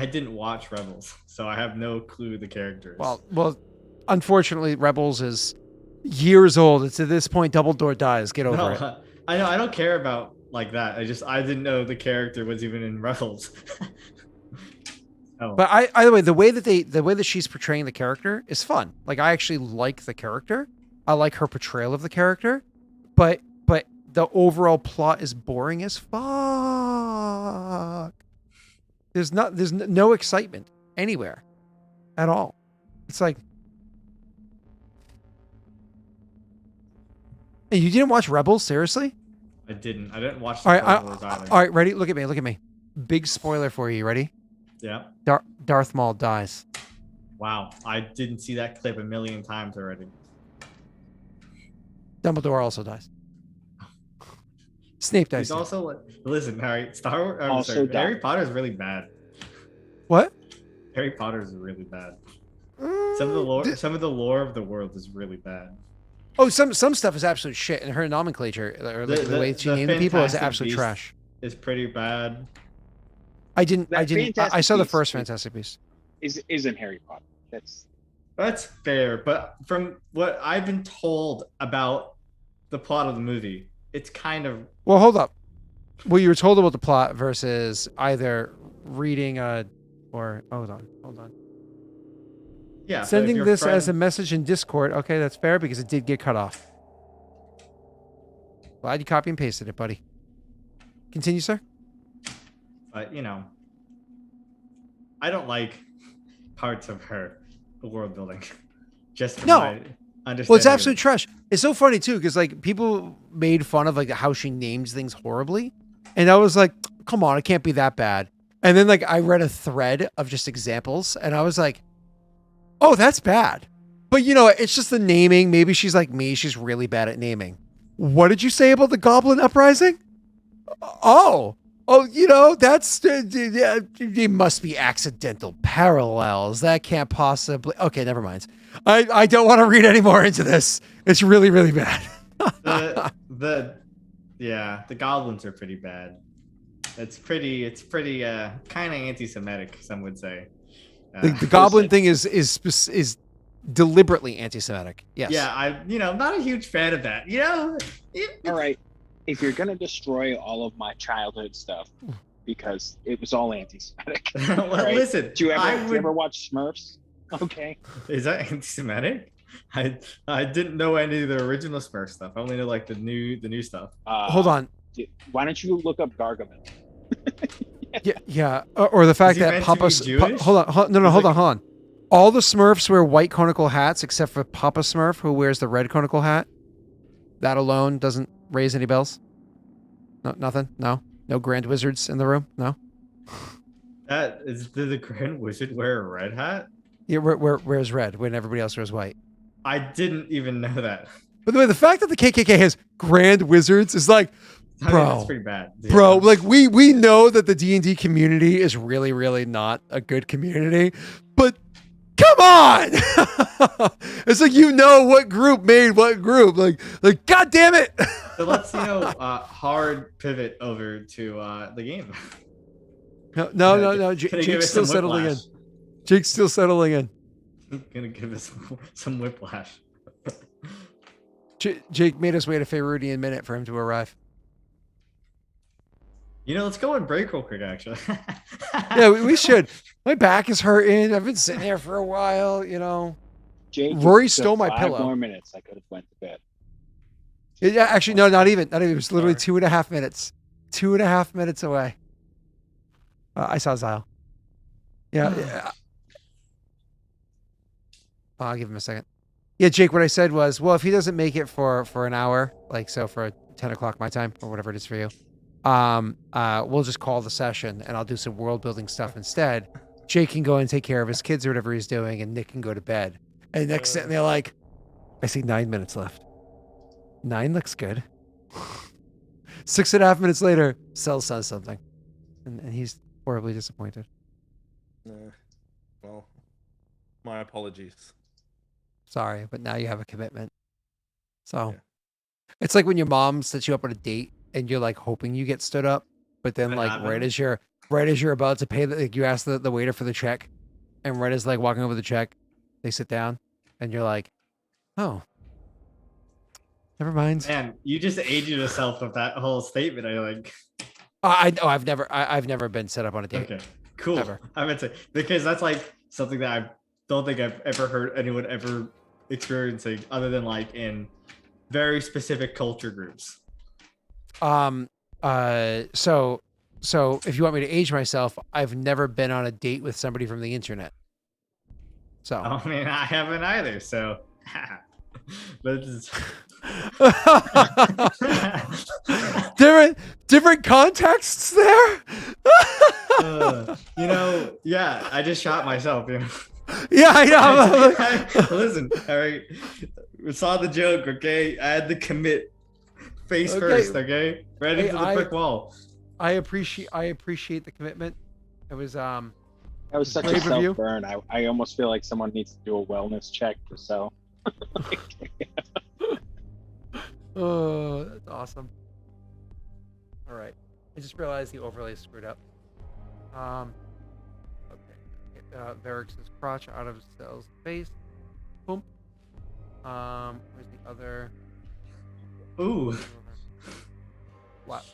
didn't watch Rebels, so I have no clue the characters. Well, unfortunately, Rebels is years old. It's at this point, Dumbledore dies. Get over it. I know. I don't care about like that. I didn't know the character was even in Rebels. But either way, the way that she's portraying the character is fun. Like I actually like the character. I like her portrayal of the character, but the overall plot is boring as fuck. There's no excitement anywhere at all. It's like, hey, you didn't watch Rebels? Seriously? I didn't watch the Rebels either. All right, ready? Look at me. Big spoiler for you. Ready? Yeah. Darth Maul dies. Wow, I didn't see that clip a million times already. Dumbledore also dies. Snape dies. He's also listen, Harry. Harry Potter is really bad. What? Harry Potter is really bad. Some of the lore of the world is really bad. Oh, some stuff is absolute shit, and her nomenclature, or the way she named the people, is absolute trash. It's pretty bad. I saw the first Fantastic Beasts. Isn't Harry Potter? That's fair, but from what I've been told about the plot of the movie, it's kind of... Well, hold up. Well, you were told about the plot versus either reading or... Hold on. Yeah. Sending this as a message in Discord. Okay, that's fair because it did get cut off. Glad you copy and pasted it, buddy. Continue, sir. But, I don't like parts of her world building. Just from my understanding. Well, it's absolute trash. It's so funny too, because like people made fun of like how she names things horribly, and I was like, "Come on, it can't be that bad." And then like I read a thread of just examples, and I was like, "Oh, that's bad." But it's just the naming. Maybe she's like me; she's really bad at naming. What did you say about the Goblin Uprising? Oh, that's it must be accidental parallels. That can't possibly. Okay, never mind. I don't want to read any more into this. It's really, really bad. the goblins are pretty bad. It's pretty kind of anti-Semitic, some would say. The goblin thing is deliberately anti-Semitic. Yes. Yeah, I'm not a huge fan of that. All right. if you're gonna destroy all of my childhood stuff because it was all anti-Semitic, Well, right? listen, Do you ever watch Smurfs? Okay. Is that anti-Semitic? I didn't know any of the original Smurf stuff. I only know like the new stuff. Hold on. Why don't you look up Gargamel? Yeah. Or the fact he that meant to Papa. be Jewish? Hold on. Hold on. All the Smurfs wear white conical hats except for Papa Smurf, who wears the red conical hat. That alone doesn't raise any bells. No, nothing. No Grand Wizards in the room. No. That is, did the Grand Wizard wear a red hat? Yeah, wears red when everybody else wears white. I didn't even know that. By the way, the fact that the KKK has Grand Wizards is like, I mean, that's pretty bad. Bro, like we know that the D&D community is really, really not a good community, but come on! It's like, you know what group made what group. Like God damn it! So let's, hard pivot over to the game. No. Jake's still settling in. Jake's still settling in. I'm gonna give us some whiplash. Jake made us wait a Farudian minute for him to arrive. Let's go on break real quick, actually. Yeah, we should. My back is hurting. I've been sitting here for a while, Jake, Rory stole my pillow. 5 more minutes, I could have went to bed. Yeah, actually, no, not even. It was literally 2.5 minutes. 2.5 minutes away. I saw Zyle. Yeah. I'll give him a second. Yeah, Jake, what I said was, well, if he doesn't make it for an hour, like so for 10 o'clock my time or whatever it is for you, we'll just call the session and I'll do some world building stuff instead. Jake can go and take care of his kids or whatever he's doing, and Nick can go to bed. And next thing they're like, I see 9 minutes left. 9 looks good. 6.5 minutes later, Cell says something. And he's horribly disappointed. Well, my apologies. Sorry, but now you have a commitment. So It's like when your mom sets you up on a date and you're like hoping you get stood up, but then right as you're about to pay, you ask the waiter for the check, and right as walking over the check, they sit down, and you're like, oh, never mind. Man, you just aged yourself with that whole statement. I've never been set up on a date. Okay, cool. Ever. I meant to, because that's something that I don't think I've ever heard anyone ever experiencing, other than in very specific culture groups. So if you want me to age myself, I've never been on a date with somebody from the internet. So I mean, I haven't either. So, but different contexts there. Yeah, I just shot myself. Yeah, I know. Listen, all right, we saw the joke. Okay, I had to commit face first. Okay, right into the brick wall. I appreciate the commitment. It was That was such a self burn. I almost feel like someone needs to do a wellness check for Cell. Oh, that's awesome. All right, I just realized the overlay is screwed up. Okay, Varric's crotch out of Cell's face. Boom. Where's the other? Ooh. What?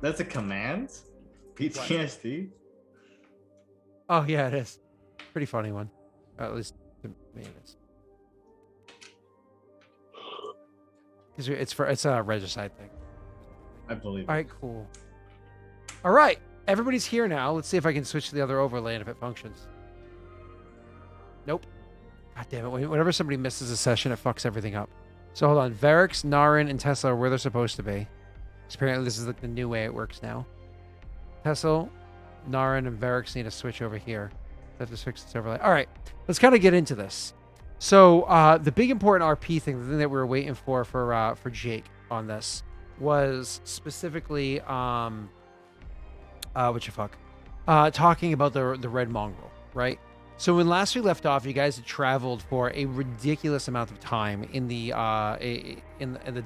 That's a command? PTSD? Oh yeah, it is. Pretty funny one. At least to me it is. It's a regicide thing. I believe it. All right, cool. All right, everybody's here now. Let's see if I can switch to the other overlay and if it functions. Nope. God damn it. Whenever somebody misses a session, it fucks everything up. So hold on. Varric's, Naren, and Tesla are where they're supposed to be. Apparently this is the new way it works now. Tesla, Naren, and Varric's need to switch over here. Have to fix this overlay. All right, let's kind of get into this. So the big important RP thing, the thing that we were waiting for Jake on this, was specifically talking about the red mongrel, right? So when last we left off, you guys had traveled for a ridiculous amount of time in the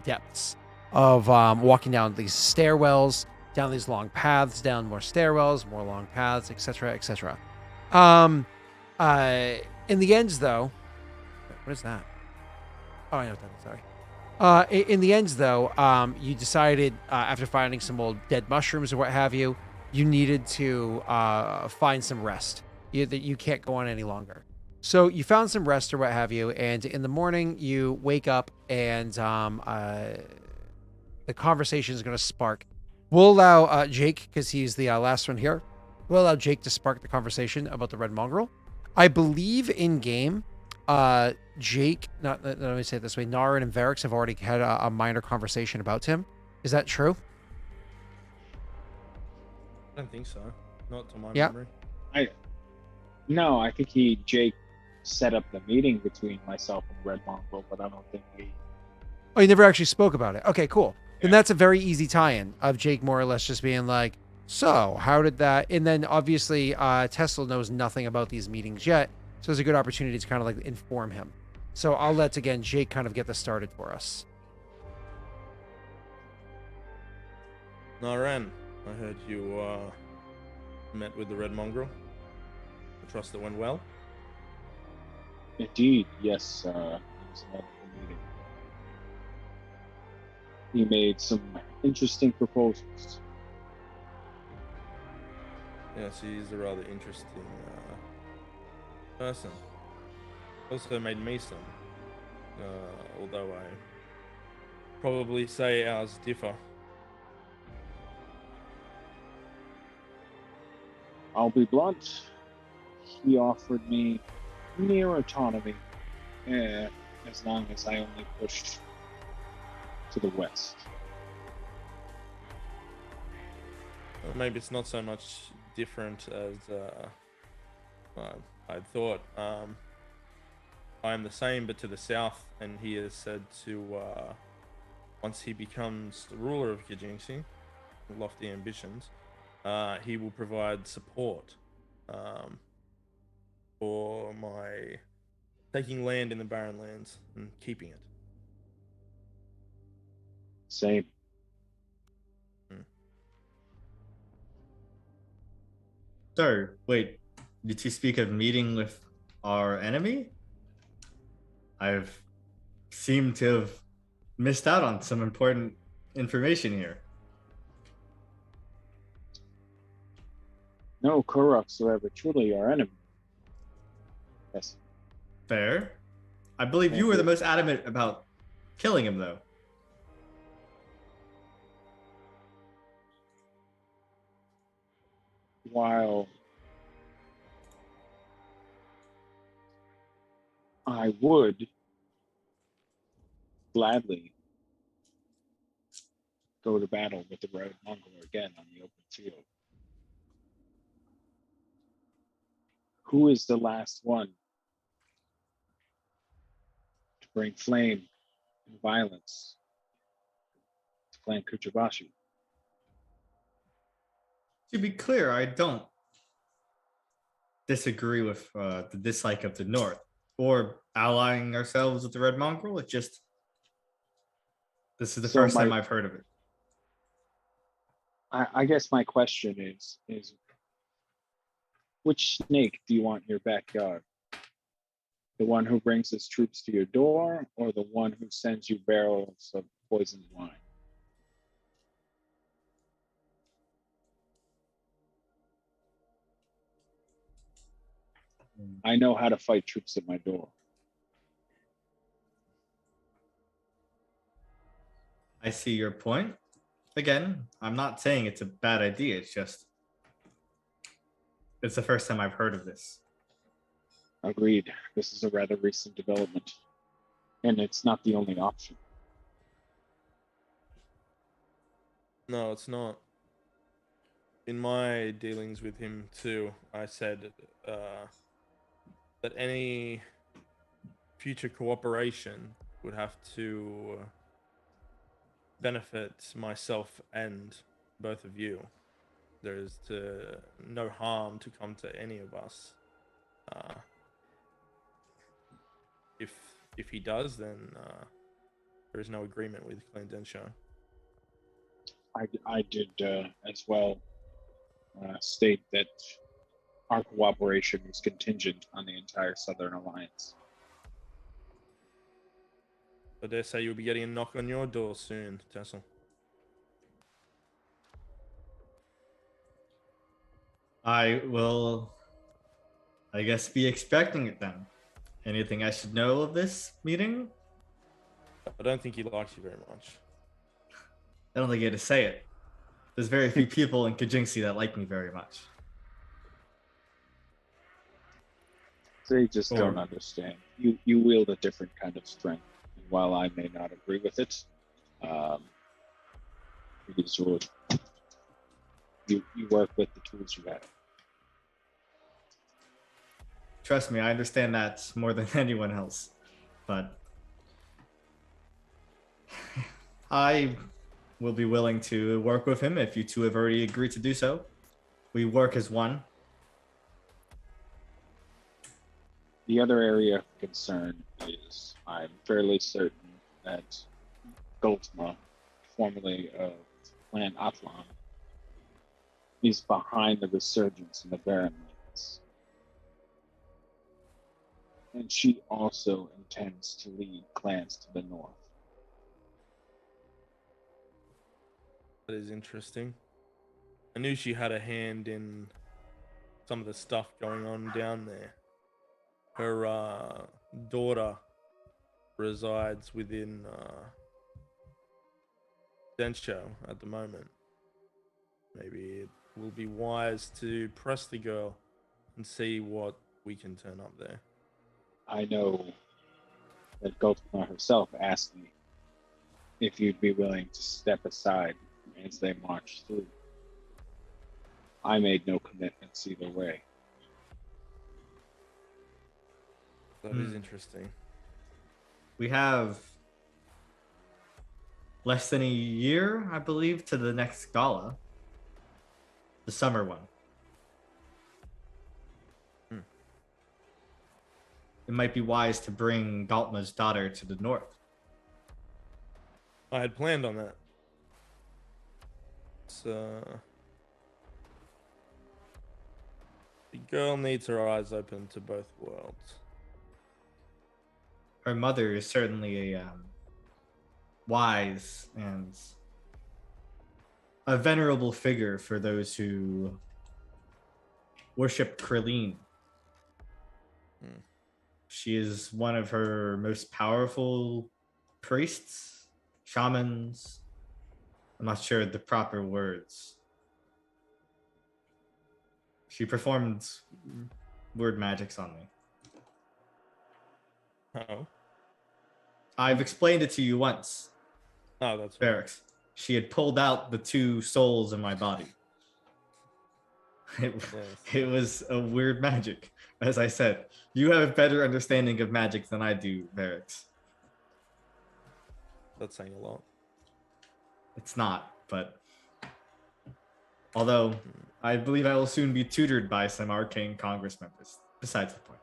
depths of walking down these stairwells, down these long paths, down more stairwells, more long paths, etc., etc. In the ends, though, what is that? Oh, I know what that is. Sorry. In the end, though, you decided after finding some old dead mushrooms or what have you, you needed to find some rest. That you can't go on any longer. So you found some rest or what have you, and in the morning you wake up and the conversation is going to spark. We'll allow Jake, because he's the last one here. We'll allow Jake to spark the conversation about the red mongrel. I believe in game, Jake, not let me say it this way, Naren and Varix have already had a minor conversation about him. Is that true? I don't think so. Not to my Yeah. memory. No, I think Jake set up the meeting between myself and Red Mongrel, but I don't think we. Oh, you never actually spoke about it. Okay, cool. Then that's a very easy tie-in of Jake more or less just being like, so how did that? And then obviously Tesla knows nothing about these meetings yet, so there's a good opportunity to kind of like inform him. So I'll let again Jake kind of get this started for us. Naran, I heard you met with the Red Mongrel. I trust it went well. Indeed, yes. It was another meeting. He made some interesting proposals. Yes, he's a rather interesting person. Also made me some, although I probably say ours differ. I'll be blunt. He offered me near autonomy, as long as I only pushed to the west. Well, maybe it's not so much different as I thought. I am the same, but to the south, and he has said to once he becomes the ruler of Kijinxi, lofty ambitions, he will provide support for my taking land in the Barren Lands and keeping it. Same. So, wait, did you speak of meeting with our enemy? I've seemed to have missed out on some important information here. No Kuruks are ever truly our enemy. Yes. Fair. I believe you were the most adamant about killing him, though. While I would gladly go to battle with the Red Mongol again on the open field, who is the last one to bring flame and violence to Clan Kuchabashi? To be clear, I don't disagree with the dislike of the North or allying ourselves with the Red Mongrel. It's just this is the first time I've heard of it. I guess my question is which snake do you want in your backyard? The one who brings his troops to your door, or the one who sends you barrels of poisoned wine? I know how to fight troops at my door. I see your point. Again, I'm not saying it's a bad idea. It's just it's the first time I've heard of this. Agreed. This is a rather recent development, and it's not the only option. No, it's not. In my dealings with him too, I said that any future cooperation would have to benefit myself and both of you. There is no harm to come to any of us. If he does, then there is no agreement with Clan Densho. I did as well state that our cooperation was contingent on the entire Southern Alliance. I dare say you'll be getting a knock on your door soon, Tassel. I will, I guess, be expecting it then. Anything I should know of this meeting? I don't think he likes you very much. I don't think I get to say it. There's very few people in Kajinksi that like me very much. They just Or- don't understand. You wield a different kind of strength. And while I may not agree with it, it is your you work with the tools you have. Trust me, I understand that more than anyone else. But I will be willing to work with him if you two have already agreed to do so. We work as one. The other area of concern is I'm fairly certain that Goltma, formerly of Clan Atlan, is behind the resurgence in the Barren Lands. And she also intends to lead clans to the north. That is interesting. I knew she had a hand in some of the stuff going on down there. Her daughter resides within Densho at the moment. Maybe it will be wise to press the girl and see what we can turn up there. I know that Goltma herself asked me if you'd be willing to step aside as they march through. I made no commitments either way. That is interesting. We have less than a year, I believe, to the next gala. The summer one. It might be wise to bring Galtma's daughter to the north. I had planned on that. The girl needs her eyes open to both worlds. Her mother is certainly a wise and a venerable figure for those who worship Krillin. She is one of her most powerful priests, shamans. I'm not sure the proper words. She performed word magics on me. Oh. I've explained it to you once, Oh, that's right. Barracks. She had pulled out the two souls in my body. It was a weird magic. As I said, you have a better understanding of magic than I do, Barracks. That's saying a lot. It's not, but although I believe I will soon be tutored by some arcane Congress members. Besides the point.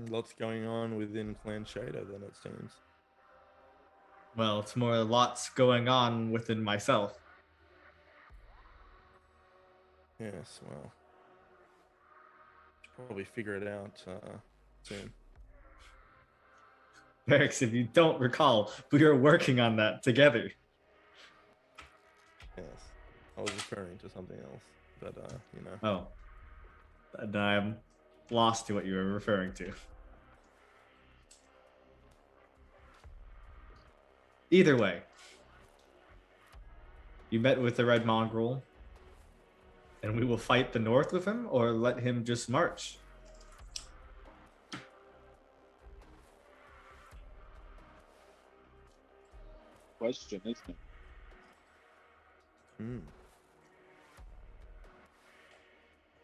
Lots going on within Clan Shader, then it seems. Well, it's more lots going on within myself. Yes, well, should probably figure it out soon. Barracks, if you don't recall, we are working on that together. Yes, I was referring to something else, but you know. Oh. And I'm lost to what you were referring to. Either way, you met with the Red Mongrel, and we will fight the North with him, or let him just march. Question, isn't it?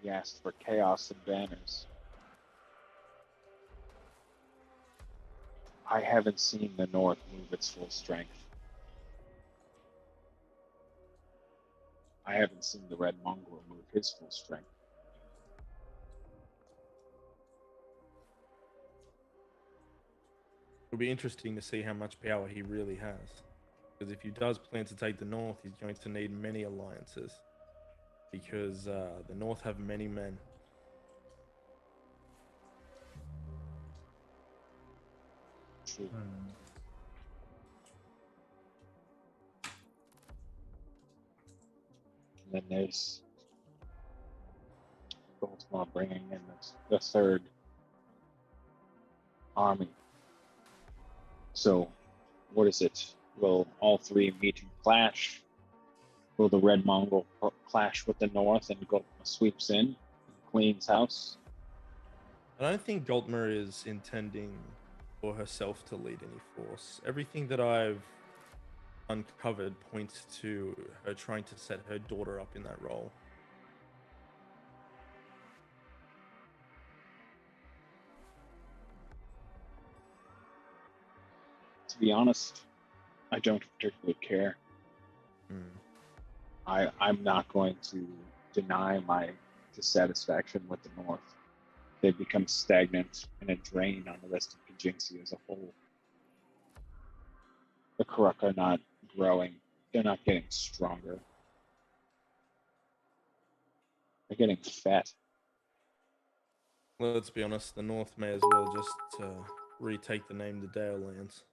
He asked for chaos and banners. I haven't seen the North move its full strength. I haven't seen the Red Mongrel move his full strength. It'll be interesting to see how much power he really has. Because if he does plan to take the North, he's going to need many alliances. Because the North have many men. True. And then there's Baltimore bringing in the third army. So, what is it? Will all three meet and clash? Will the Red Mongol clash with the North and go sweeps in Queen's house? I don't think Galtmer is intending for herself to lead any force. Everything that I've uncovered points to her trying to set her daughter up in that role. To be honest, I don't particularly care. I'm not going to deny my dissatisfaction with the North. They've become stagnant and a drain on the rest of Kajinxi as a whole. The Karuk are not growing. They're not getting stronger. They're getting fat. Let's be honest, the North may as well just retake the name the Dale lands.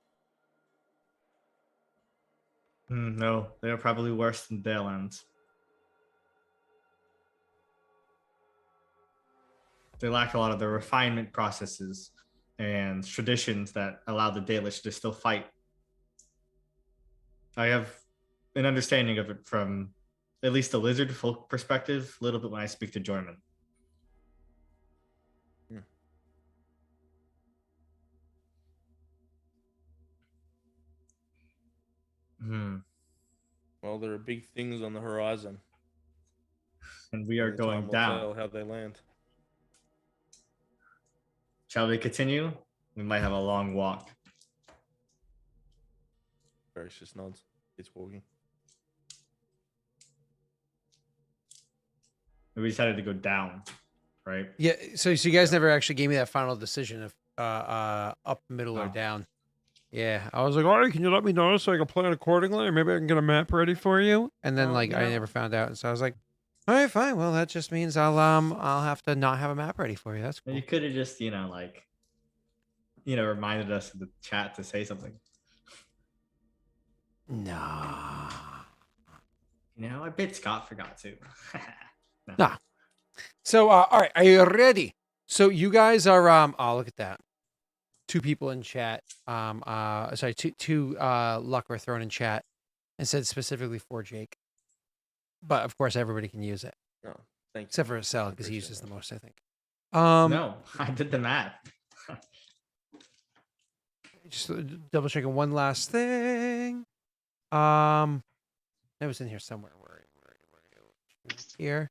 No, they're probably worse than Dalelands. They lack a lot of the refinement processes and traditions that allow the Dalish to still fight. I have an understanding of it from at least the lizard folk perspective, a little bit when I speak to Jorman. Well, there are big things on the horizon. And we are Only going time will down. tell how they land. Shall we continue? We might have a long walk. Varys just nods. It's walking. We decided to go down, right? Yeah. So you guys never actually gave me that final decision of up, middle, or Oh. down. Yeah, I was like, all right, can you let me know so I can plan accordingly, or maybe I can get a map ready for you? And then I never found out, and so I was like, all right, fine. Well, that just means I'll have to not have a map ready for you. That's cool. You could have just reminded us in the chat to say something. Nah. I bet Scott forgot to. No. Nah. So, all right, are you ready? So you guys are oh, look at that. 2 people in chat. Sorry, two luck were thrown in chat and said specifically for Jake. But of course, everybody can use it. No, thank you. Except for Sal, because he uses that. the most, I think. No, I did the math. Just double checking one last thing. It was in here somewhere. Where are you? Here.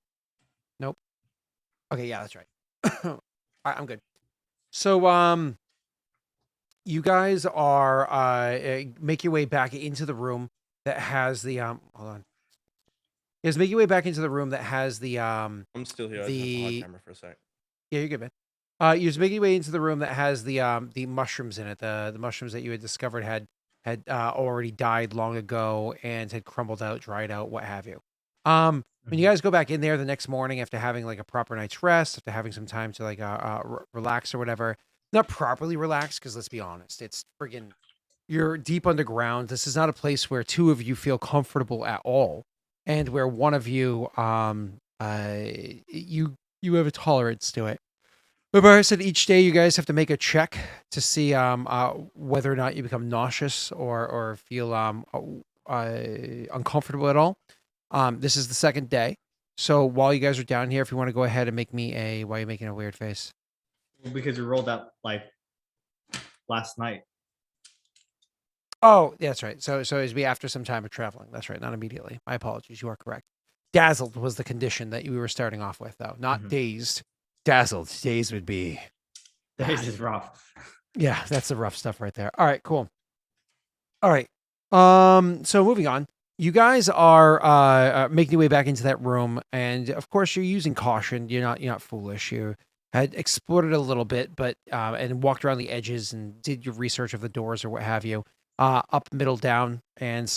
Nope. Okay, yeah, that's right. All right, I'm good. So, you guys are make your way back into the room that has the hold on. You guys make your way back into the room that has the I'm still here. I just have a hard camera for a sec. Yeah, you're good, man. You just make your way into the room that has the mushrooms in it. The mushrooms that you had discovered had already died long ago and had crumbled out, dried out, what have you. When you guys go back in there the next morning after having like a proper night's rest, after having some time to relax or whatever, not properly relax, because let's be honest, it's friggin' you're deep underground. This is not a place where 2 of you feel comfortable at all, and where one of you you have a tolerance to it. But I said each day you guys have to make a check to see whether or not you become nauseous or feel uncomfortable at all. This is the 2nd day. So while you guys are down here, if you want to go ahead and make me why are you making a weird face? Because we rolled out last night. Oh, that's right. So it'd be after some time of traveling. That's right. Not immediately. My apologies. You are correct. Dazzled was the condition that you were starting off with, though. Not dazed. Dazzled. Dazed would be... Days is rough. Yeah, that's the rough stuff right there. All right, cool. All right. So moving on. You guys are making your way back into that room, and of course you're using caution. You're not foolish. You had explored it a little bit, but and walked around the edges and did your research of the doors or what have you. Up, middle, down, and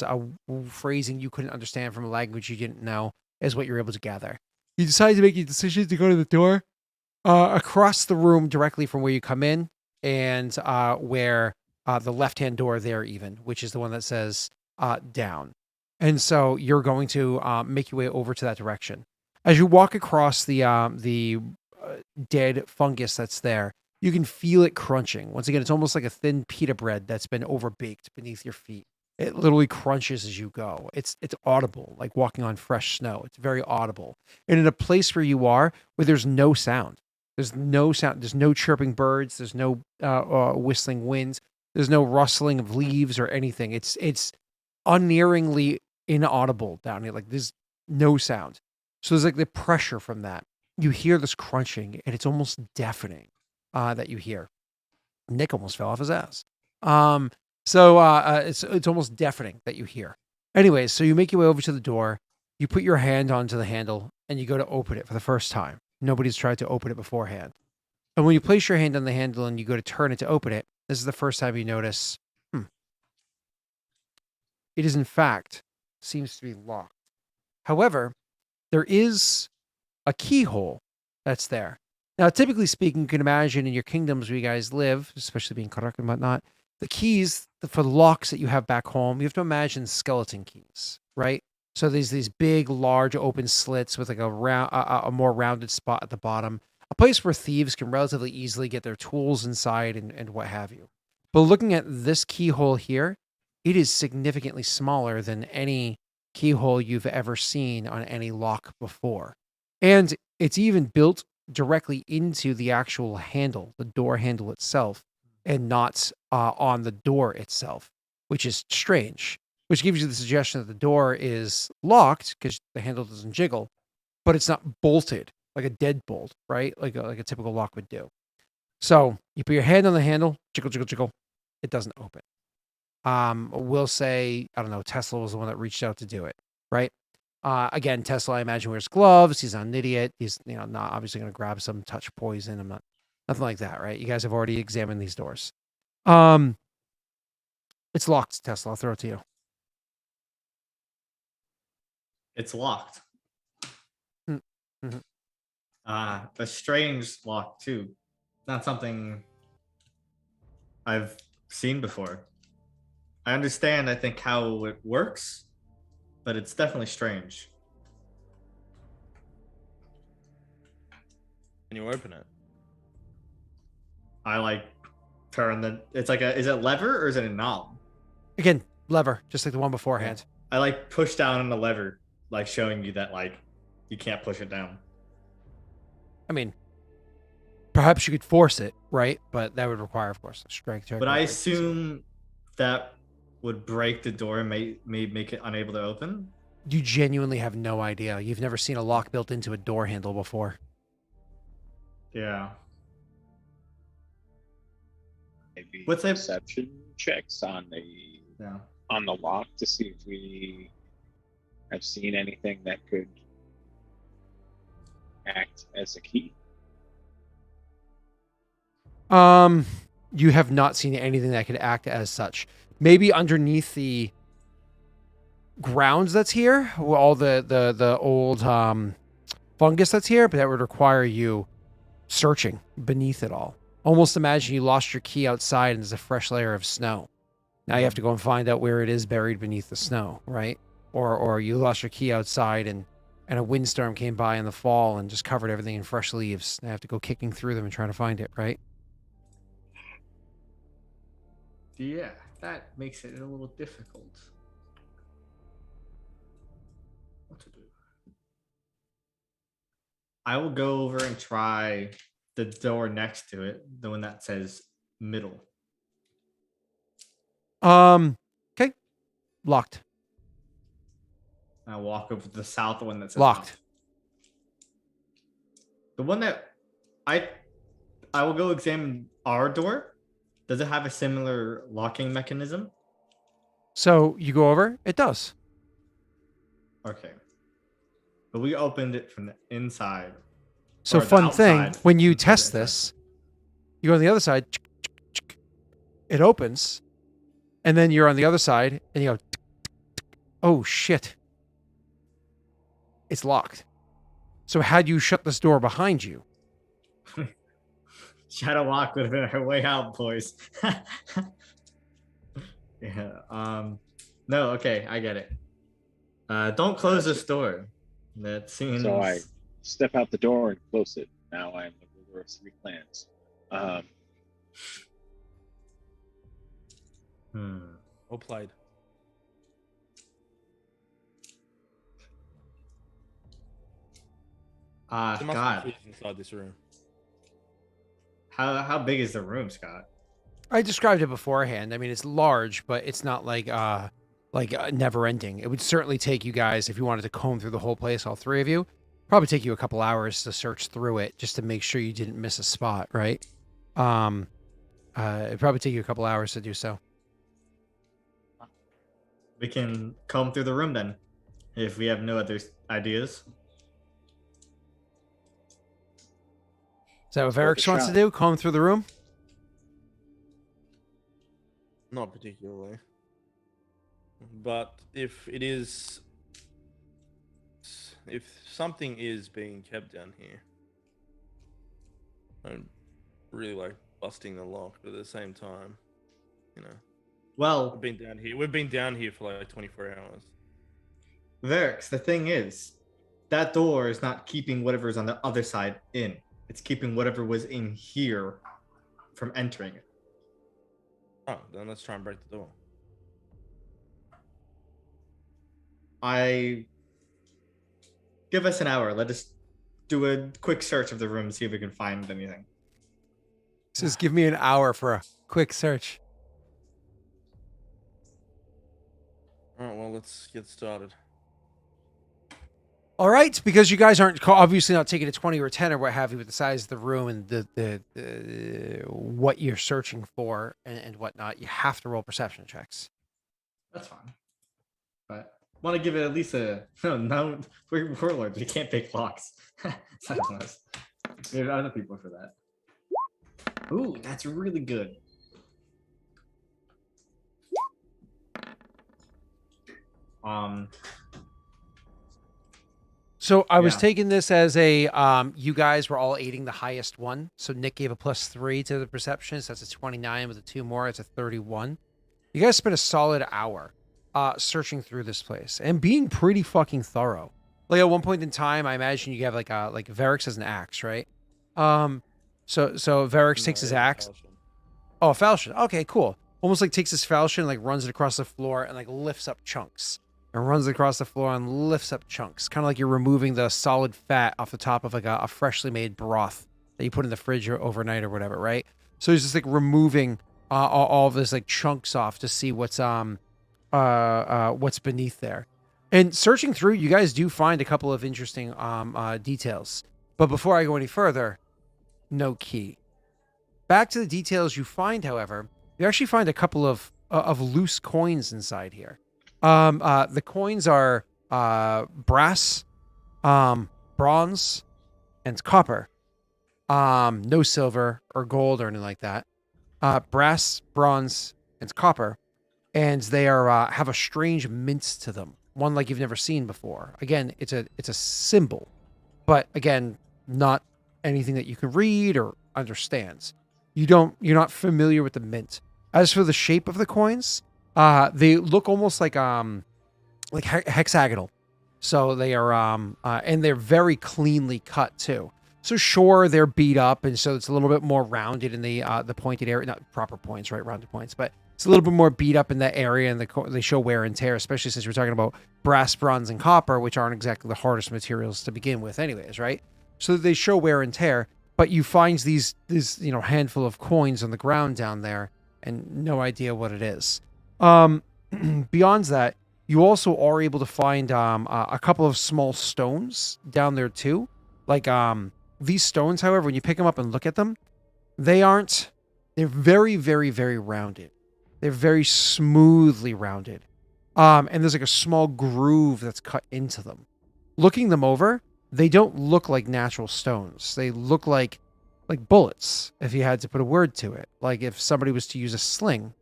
phrasing you couldn't understand from a language you didn't know is what you're able to gather. You decide to make a decision to go to the door across the room directly from where you come in, and where the left-hand door there even, which is the one that says down. And so you're going to make your way over to that direction. As you walk across the dead fungus that's there, you can feel it crunching. Once again, it's almost like a thin pita bread that's been overbaked beneath your feet. It literally crunches as you go. It's audible, like walking on fresh snow. It's very audible. And in a place where you are, where there's no sound. There's no sound. There's no chirping birds. There's no whistling winds. There's no rustling of leaves or anything. It's unerringly inaudible down here. Like there's no sound. So there's like the pressure from that. You hear this crunching, and it's almost deafening that you hear. Nick almost fell off his ass. It's almost deafening that you hear. Anyways, so you make your way over to the door. You put your hand onto the handle, and you go to open it for the first time. Nobody's tried to open it beforehand. And when you place your hand on the handle and you go to turn it to open it, this is the first time you notice, it is in fact seems to be locked. However, there is a keyhole that's there. Now, typically speaking, you can imagine in your kingdoms where you guys live, especially being Karak and whatnot, the keys for the locks that you have back home, you have to imagine skeleton keys, right? So there's these big, large, open slits with like a more rounded spot at the bottom, a place where thieves can relatively easily get their tools inside and what have you. But looking at this keyhole here, it is significantly smaller than any keyhole you've ever seen on any lock before. And it's even built directly into the actual handle, the door handle itself, and not on the door itself, which is strange, which gives you the suggestion that the door is locked because the handle doesn't jiggle, but it's not bolted like a deadbolt, right? Like a typical lock would do. So you put your hand on the handle, jiggle, jiggle, jiggle. It doesn't open. We'll say, I don't know, Tesla was the one that reached out to do it, right? Again, Tesla, I imagine, wears gloves. He's not an idiot. He's, not obviously going to grab some touch poison. Nothing like that, right? You guys have already examined these doors. It's locked, Tesla. I'll throw it to you. It's locked. Mm-hmm. A strange lock too. Not something I've seen before. I understand, I think, how it works, but it's definitely strange. Can you open it? I turn it's like is it lever or is it a knob? Again, lever, just like the one beforehand. I push down on the lever, showing you that you can't push it down. I mean, perhaps you could force it, right? But that would require, of course, a strength check. But I assume that would break the door and may make it unable to open. You genuinely have no idea. You've never seen a lock built into a door handle before. Yeah. Maybe What's perception checks on the lock to see if we have seen anything that could act as a key. You have not seen anything that could act as such. Maybe underneath the grounds that's here, all the old fungus that's here, but that would require you searching beneath it all. Almost imagine you lost your key outside and there's a fresh layer of snow. Now you have to go and find out where it is buried beneath the snow, right? Or you lost your key outside and a windstorm came by in the fall and just covered everything in fresh leaves. Now you have to go kicking through them and trying to find it, right? Yeah, that makes it a little difficult. What to do? I will go over and try the door next to it, the one that says middle. Okay. Locked. I walk over to the south one that says locked. Up. The one that I will go examine our door. Does it have a similar locking mechanism? So you go over, it does. Okay. But we opened it from the inside. So fun thing, when you test this, you go on the other side, it opens, and then you're on the other side, and you go, oh shit. It's locked. So had you shut this door behind you? Shadow lock would have been our way out, boys. Yeah. No. Okay, I get it. Don't close this door. That seems. So I step out the door and close it. Now I'm the ruler of 3 clans. Well played. There must God. be things inside this room. How big is the room, Scott? I described it beforehand. I mean, it's large, but it's not like never ending. It would certainly take you guys, if you wanted to comb through the whole place, all 3 of you, probably take you a couple hours to search through it just to make sure you didn't miss a spot, right? It'd probably take you a couple hours to do so. We can comb through the room then, if we have no other ideas. Is that what Varix wants to do? Comb through the room? Not particularly. But if it is... If something is being kept down here, I'm really like busting the lock, but at the same time, you know. Well, we've been down here for like 24 hours. Varix, the thing is, that door is not keeping whatever's on the other side in. It's keeping whatever was in here from entering it. Oh, then let's try and break the door. Give us an hour. Let us do a quick search of the room, see if we can find anything. Just give me an hour for a quick search. All right, well, let's get started. All right, because you guys aren't obviously not taking a 20 or a 10 or what have you with the size of the room and the what you're searching for and whatnot, you have to roll perception checks. That's fine. But want to give it at least a no. We're warlords. We can't pick locks. There's other people for that. Ooh, that's really good. So I was taking this as a you guys were all aiding the highest one. So Nick gave a +3 to the perception. So that's a 29 with a 2 more. It's a 31. You guys spent a solid hour searching through this place and being pretty fucking thorough. Like at one point in time, I imagine you have like Varix has an axe, right? So Varix takes his axe. Oh, a falchion. Okay, cool. Almost like takes his falchion, like runs it across the floor and like lifts up chunks. And runs across the floor and lifts up chunks. Kind of like you're removing the solid fat off the top of like a freshly made broth that you put in the fridge or overnight or whatever, right? So he's just like removing all of this like chunks off to see what's beneath there. And searching through, you guys do find a couple of interesting details. But before I go any further, no key. Back to the details you find, however, you actually find a couple of loose coins inside here. The coins are brass, bronze, and copper. No silver or gold or anything like that. Brass, bronze, and copper, and they are have a strange mint to them. One like you've never seen before. Again, it's a symbol, but again, not anything that you can read or understand. You're not familiar with the mint. As for the shape of the coins, they look almost like hexagonal. So they are and they're very cleanly cut too. So sure, they're beat up, and so it's a little bit more rounded in the pointed area, not proper points, right? Rounded points, but it's a little bit more beat up in that area, and they show wear and tear, especially since we're talking about brass, bronze, and copper, which aren't exactly the hardest materials to begin with, anyways, right? So they show wear and tear, but you find this handful of coins on the ground down there, and no idea what it is. Beyond that, you also are able to find a couple of small stones down there too. Like these stones, however, when you pick them up and look at them, they're very, very, very rounded. They're very smoothly rounded. And there's like a small groove that's cut into them. Looking them over, they don't look like natural stones. They look like bullets, if you had to put a word to it. Like if somebody was to use a sling,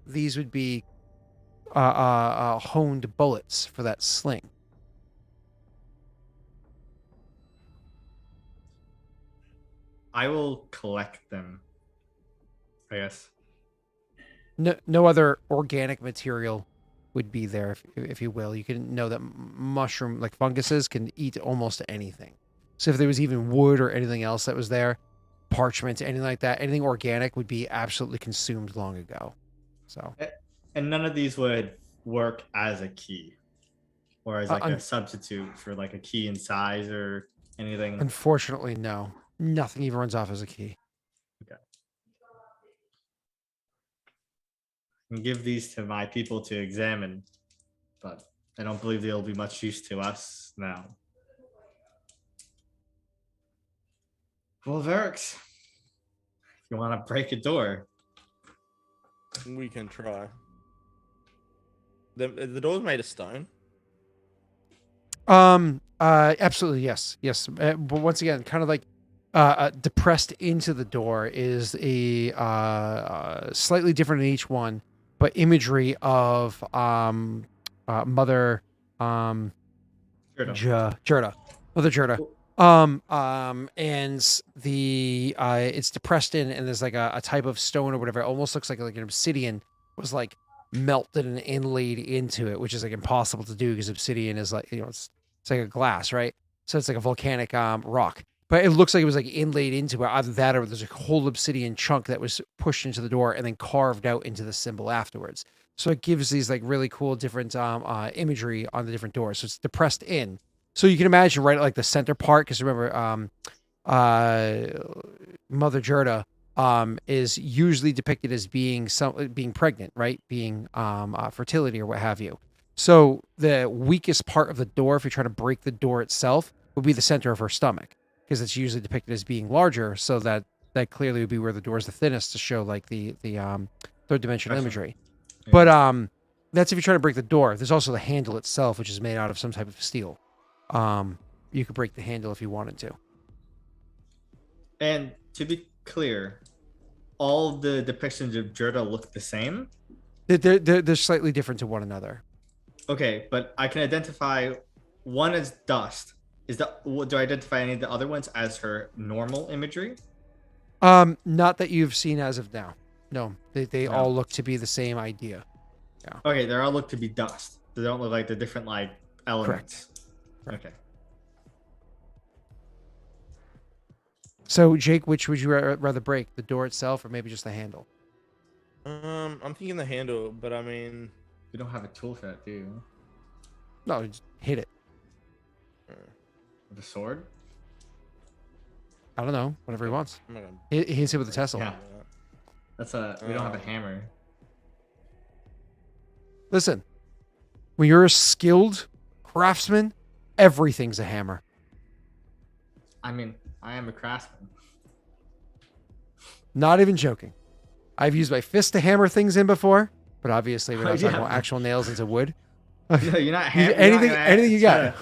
these would be honed bullets for that sling. I will collect them, I guess. no other organic material would be there, if you will. You can know that mushroom, like funguses, can eat almost anything. So if there was even wood or anything else that was there, parchment, anything like that, anything organic would be absolutely consumed long ago. So, And none of these would work as a key or as like a un- substitute for like a key in size or anything. unfortunately, no. Nothing even runs off as a key. Okay. I can give these to my people to examine, but I don't believe they'll be much use to us now. Well, Verix, if you want to break a door, We can try. The door's made of stone. Absolutely, yes. But once again, kind of like depressed into the door is a slightly different in each one, but imagery of Mother Gerda. Mother Gerda. And the it's depressed in, and there's like a type of stone or whatever. It almost looks like an obsidian was like melted and inlaid into it, which is like impossible to do because obsidian is like, it's like a glass, right? So it's like a volcanic rock. But it looks like it was like inlaid into it. Either that or there's a whole obsidian chunk that was pushed into the door and then carved out into the symbol afterwards. So it gives these like really cool different imagery on the different doors. So it's depressed in. So you can imagine right at like the center part, because remember, Mother Gerda is usually depicted as being being pregnant, right? Being fertility or what have you. So the weakest part of the door, if you're trying to break the door itself, would be the center of her stomach, because it's usually depicted as being larger. So that clearly would be where the door is the thinnest to show like the third dimensional imagery. Yeah. But that's if you're trying to break the door. There's also the handle itself, which is made out of some type of steel. You could break the handle if you wanted to. And to be clear, all the depictions of Gerda look the same. They're slightly different to one another. Okay, but I can identify one as dust. Do I identify any of the other ones as her normal imagery? Not that you've seen as of now. No, they No. all look to be the same idea. Okay, they all look to be dust. They don't look like the different like elements. Correct. Okay. So, Jake, which would you rather break, the door itself or maybe just the handle? I'm thinking the handle, but I mean, You don't have a tool for that, do you? No, just hit it. With a sword? I don't know, whatever he wants. I'm not gonna He hits it with a Tesla. Yeah. We don't have a hammer. Listen, when you're a skilled craftsman, everything's a hammer. I mean, I am a craftsman. Not even joking. I've used my fist to hammer things in before, but obviously we're not talking Yeah. about actual nails into wood. No, you're not Anything you got.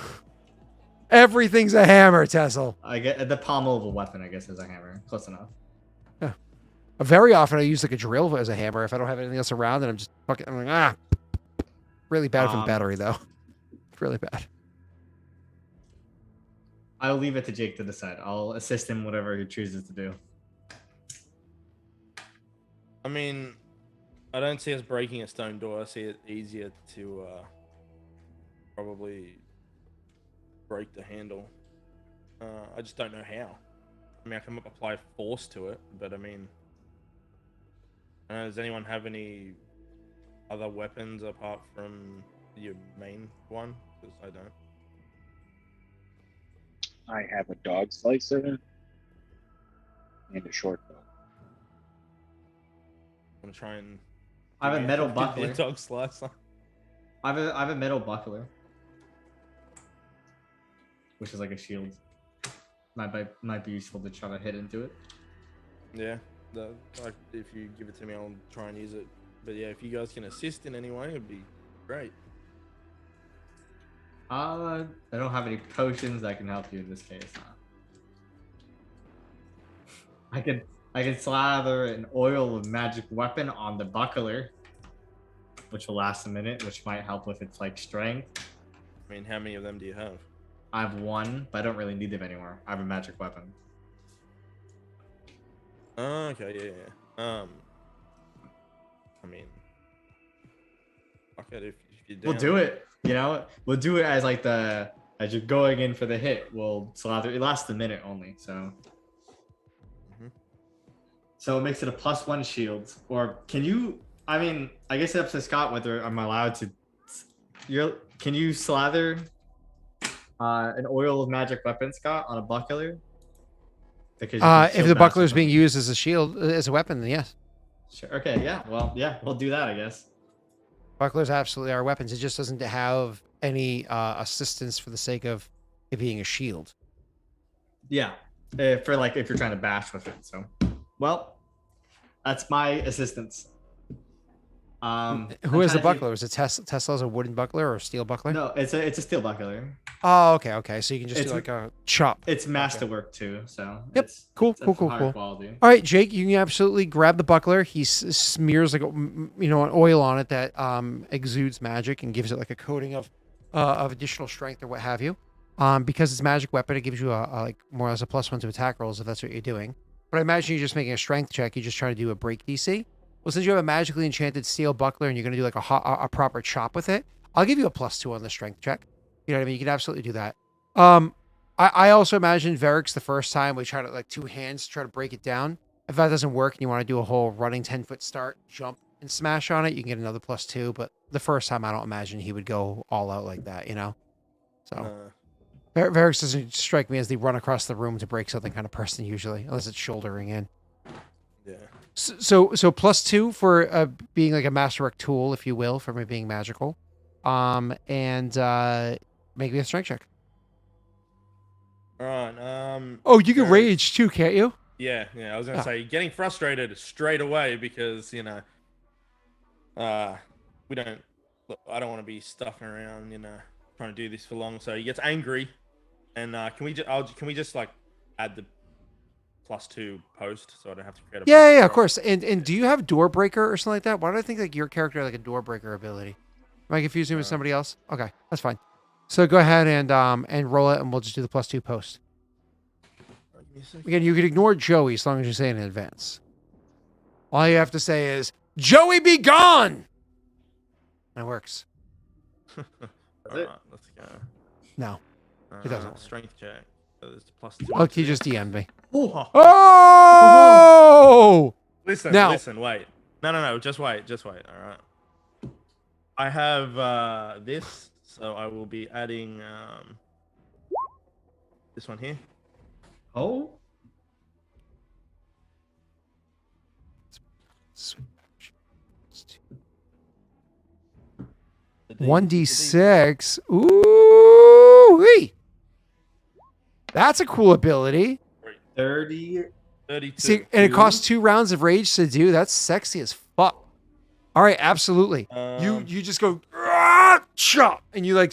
Everything's a hammer, Tessel. I get the pommel of a weapon, I guess, is a hammer. Close enough. Very often I use like a drill as a hammer if I don't have anything else around, and I'm like, really bad for the battery though. Really bad. I'll leave it to Jake to decide. I'll assist him whatever he chooses to do. I mean, I don't see us breaking a stone door. I see it easier to probably break the handle. I just don't know how. I mean, I can apply force to it, but I mean, does anyone have any other weapons apart from your main one? Because I don't. I have a dog slicer and a short bow. I'm gonna try and. I have a metal give me a buckler. dog slicer. I have a metal buckler, which is like a shield. Might be useful to try to hit into it. Yeah, if you give it to me, I'll try and use it. But yeah, if you guys can assist in any way, it'd be great. I don't have any potions that can help you in this case. I can slather an oil of magic weapon on the buckler, which will last a minute, which might help with its like strength. I mean, how many of them do you have? I have one, but I don't really need them anymore. I have a magic weapon. Oh, okay, yeah. I mean, fuck it, if you're down. We'll do it. You know, we'll do it as like as you're going in for the hit. We'll slather. It lasts a minute only, so. So it makes it a +1 shield. Or can you? I mean, I guess it's up to Scott whether I'm allowed to. Can you slather an oil of magic weapon, Scott, on a buckler? If the buckler is being used as a shield, as a weapon, then yes. Sure. Okay. Yeah. Well. Yeah. We'll do that. I guess. Bucklers absolutely are weapons. It just doesn't have any assistance for the sake of it being a shield. Yeah. For like if you're trying to bash with it. So, well, that's my assistance. Who has the buckler? Is it Tesla's a wooden buckler or a steel buckler? No, it's a steel buckler. Oh, okay. So you can just do like a chop. It's masterwork too. So yep. Cool. Quality. All right, Jake, you can absolutely grab the buckler. He smears like an oil on it that exudes magic and gives it like a coating of additional strength or what have you. Because it's a magic weapon, it gives you a like more or less a +1 to attack rolls if that's what you're doing. But I imagine you're just making a strength check. You're just trying to do a break DC. Well, since you have a magically enchanted steel buckler and you're going to do like a proper chop with it, I'll give you a +2 on the strength check. You know what I mean? You can absolutely do that. I also imagine Varric's the first time we try to like 2 hands try to break it down. If that doesn't work and you want to do a whole running 10-foot start, jump and smash on it, you can get another +2. But the first time, I don't imagine he would go all out like that, you know? So Varric's doesn't strike me as the run across the room to break something kind of person usually, unless it's shouldering in. Yeah. So +2 for being like a masterwork tool, if you will, from it being magical. And make me a strength check. All right. Oh, you can rage too, can't you? Yeah. I was gonna say getting frustrated straight away because we don't. Look, I don't want to be stuffing around, trying to do this for long. So he gets angry, and can we just like add the +2 post so I don't have to create a yeah, of course. And do you have door breaker or something like that? Why do I think like your character had like a door breaker ability? Am I confusing with somebody else? Okay, that's fine. So go ahead and roll it, and we'll just do the +2 post. Again, you can ignore Joey as long as you say it in advance. All you have to say is, "Joey, be gone!" That works. Let's go. No, it doesn't. Strength check. It's +2. Look, he just DM'd me. Oh! Oh! Listen, wait. No, just wait. All right. I have this, so I will be adding this one here. Oh. 1d6. Ooh-wee. That's a cool ability. 30. 32. See, and it costs 2 rounds of rage to do. That's sexy as fuck. All right, absolutely. You just go chop, and you like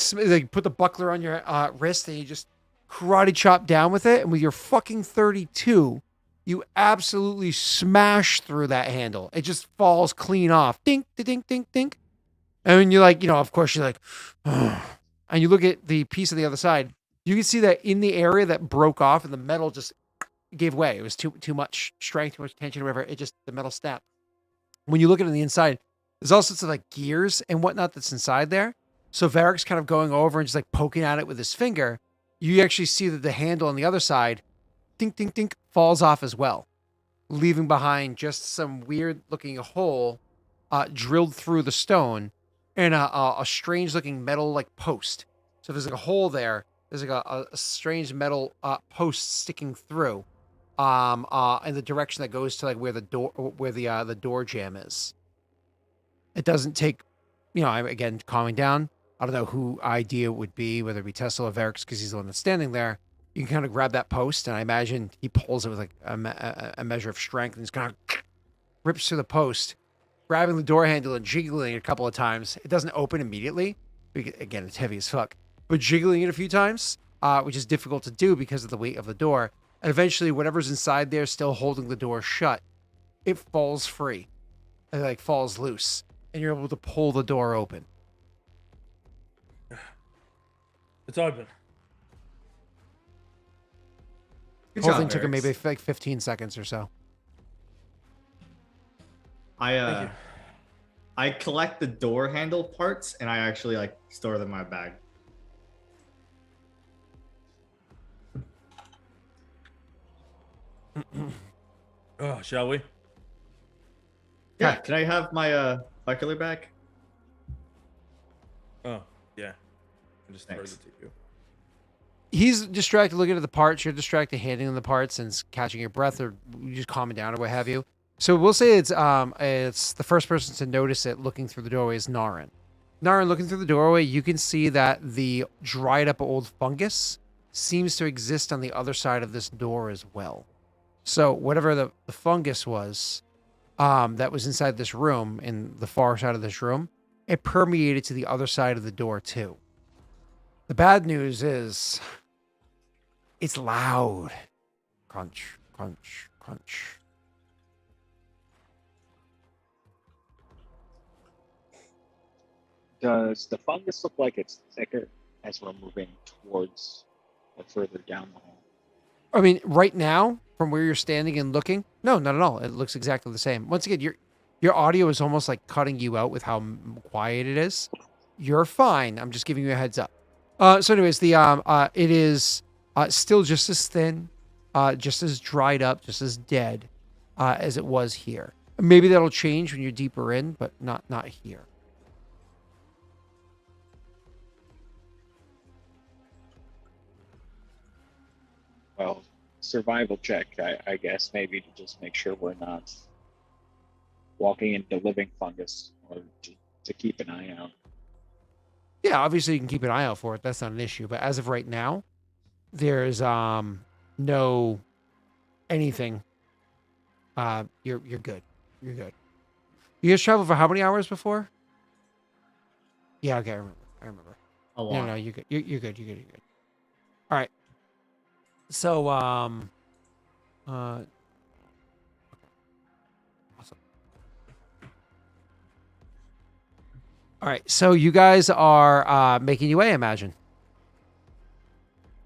put the buckler on your wrist, and you just karate chop down with it, and with your fucking 32, you absolutely smash through that handle. It just falls clean off. Dink, dink, dink, dink. And when you're like, of course you're like, and you look at the piece of the other side, you can see that in the area that broke off and the metal just gave way. It was too much strength, too much tension, whatever. The metal snapped. When you look at it on the inside, there's all sorts of like gears and whatnot that's inside there. So Varric's kind of going over and just like poking at it with his finger. You actually see that the handle on the other side, dink, dink, dink, falls off as well, leaving behind just some weird looking hole drilled through the stone and a strange looking metal like post. So there's like a hole there. There's like a strange metal post sticking through in the direction that goes to like where the door jamb is. It doesn't take, again, calming down. I don't know who idea would be, whether it be Tesla or Varric's, because he's the one that's standing there. You can kind of grab that post, and I imagine he pulls it with like a measure of strength, and just kind of rips through the post, grabbing the door handle and jiggling it a couple of times. It doesn't open immediately. Again, it's heavy as fuck. But jiggling it a few times, which is difficult to do because of the weight of the door. And eventually, whatever's inside there, still holding the door shut, it falls free. It like falls loose. And you're able to pull the door open. It's open. The whole thing took him maybe like 15 seconds or so. I I collect the door handle parts and I actually like store them in my bag. Oh, shall we? Yeah, can I have my buckler back? Oh, yeah. I just throw it Thanks. to you. He's distracted looking at the parts. You're distracted handling the parts and catching your breath, or you just calming down or what have you. So we'll say it's the first person to notice it looking through the doorway is Narin. Narin, looking through the doorway, you can see that the dried up old fungus seems to exist on the other side of this door as well. So whatever the fungus was that was inside this room, in the far side of this room, it permeated to the other side of the door too. The bad news is it's loud. Crunch, crunch, crunch. Does the fungus look like it's thicker as we're moving towards or further down the hall? I mean, right now, from where you're standing and looking, no, not at all. It looks exactly the same. Once again, your audio is almost like cutting you out with how quiet it is. You're fine. I'm just giving you a heads up. So anyways, it is still just as thin, just as dried up, just as dead as it was here. Maybe that'll change when you're deeper in, but not here. Well, survival check, I guess, maybe to just make sure we're not walking into living fungus, or to keep an eye out. Yeah, obviously you can keep an eye out for it. That's not an issue. But as of right now, there's no anything. You're good. You're good. You guys traveled for how many hours before? Yeah, okay, I remember. A lot. No, you're good. You're good. You're good. You're good. All right. So awesome. All right. So you guys are making your way, I imagine.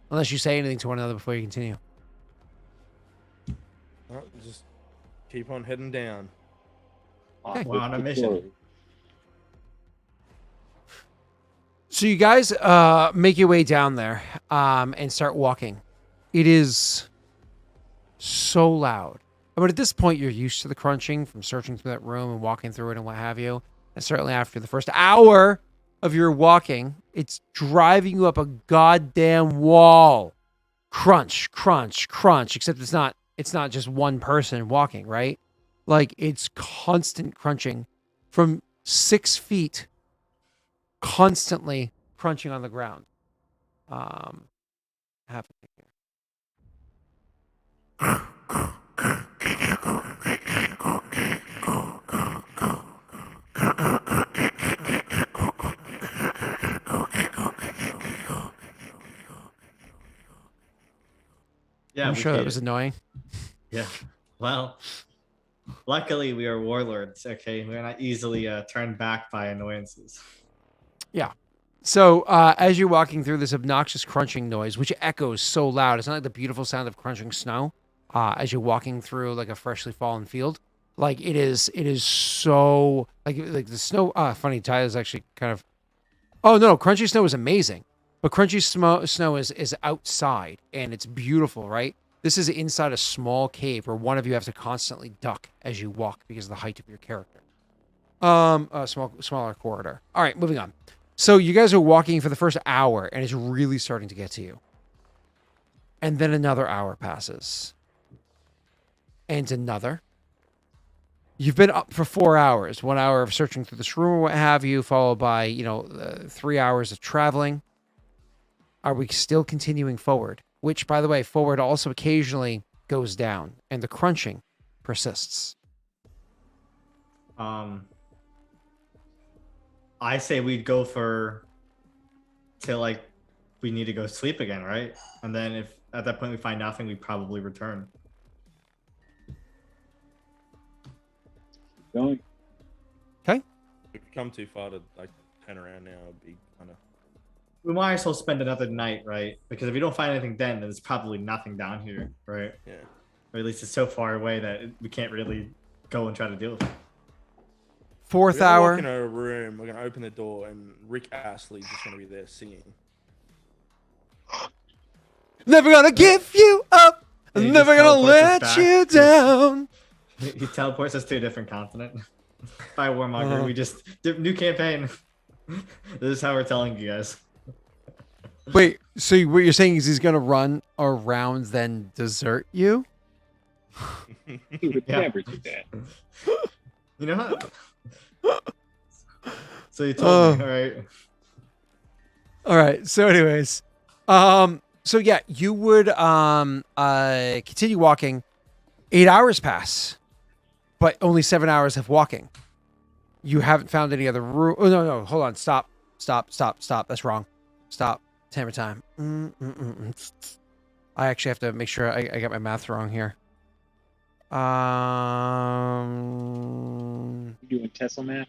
Unless you say anything to one another before you continue. Oh, just keep on heading down. Okay. We're on a mission. So you guys make your way down there and start walking. It is so loud. But at this point, you're used to the crunching from searching through that room and walking through it and what have you. And certainly after the first hour of your walking, it's driving you up a goddamn wall. Crunch, crunch, crunch. Except it's not just one person walking, right? Like, it's constant crunching from 6 feet, constantly crunching on the ground. Have to take Yeah, I'm we sure that hate was it. annoying. Yeah. Well, luckily we are warlords. Okay, we're not easily turned back by annoyances. Yeah. So as you're walking through this obnoxious crunching noise, which echoes so loud, it's not like the beautiful sound of crunching snow. As you're walking through like a freshly fallen field, like it is so like the snow. Funny, Tyler's actually kind of. Oh no, crunchy snow is amazing, but crunchy snow is outside and it's beautiful, right? This is inside a small cave where one of you has to constantly duck as you walk because of the height of your character. A smaller corridor. All right, moving on. So you guys are walking for the first hour, and it's really starting to get to you. And then another hour passes. And another. You've been up for 4 hours. 1 hour of searching through this room or what have you, followed by, 3 hours of traveling. Are we still continuing forward? Which, by the way, forward also occasionally goes down, and the crunching persists. I say we'd go till like we need to go sleep again, right? And then if at that point we find nothing, we probably return. Going. Okay. If we come too far to like turn around now, it'd be kind of. We might as well spend another night, right? Because if we don't find anything then there's probably nothing down here, right? Yeah. Or at least it's so far away that we can't really go and try to deal with it. Fourth We're gonna walk hour. in a room. We're gonna open the door, and Rick Astley's just gonna be there singing. Never gonna give you up. And he I'm never just gonna teleports us let back you to a- down. He teleports us to a different continent. By Warmonger, we just new campaign. This is how we're telling you guys. Wait, so what you're saying is he's gonna run around, then desert you? He would Yeah. never do that. You know what? So you told me, all right. All right. So, anyways, so yeah, you would continue walking. 8 hours pass, but only 7 hours of walking. You haven't found any other room. Oh no, hold on, stop. That's wrong. Stop. Hammer time. I actually have to make sure I got my math wrong here. You doing Tesla math?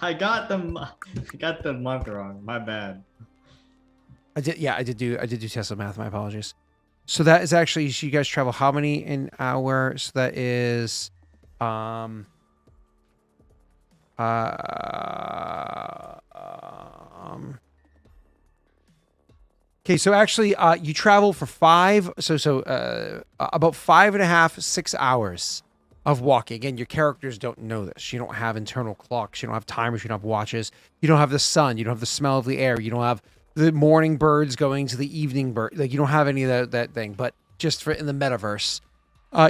I got the month wrong. My bad. I did do Tesla math. My apologies. So that is actually, so you guys travel how many an hour? So that is, okay, so actually, you travel for about 5.5, 6 hours of walking. Again, your characters don't know this. You don't have internal clocks. You don't have timers. You don't have watches. You don't have the sun. You don't have the smell of the air. You don't have the morning birds going to the evening bird. Like, you don't have any of that thing. But just for in the metaverse,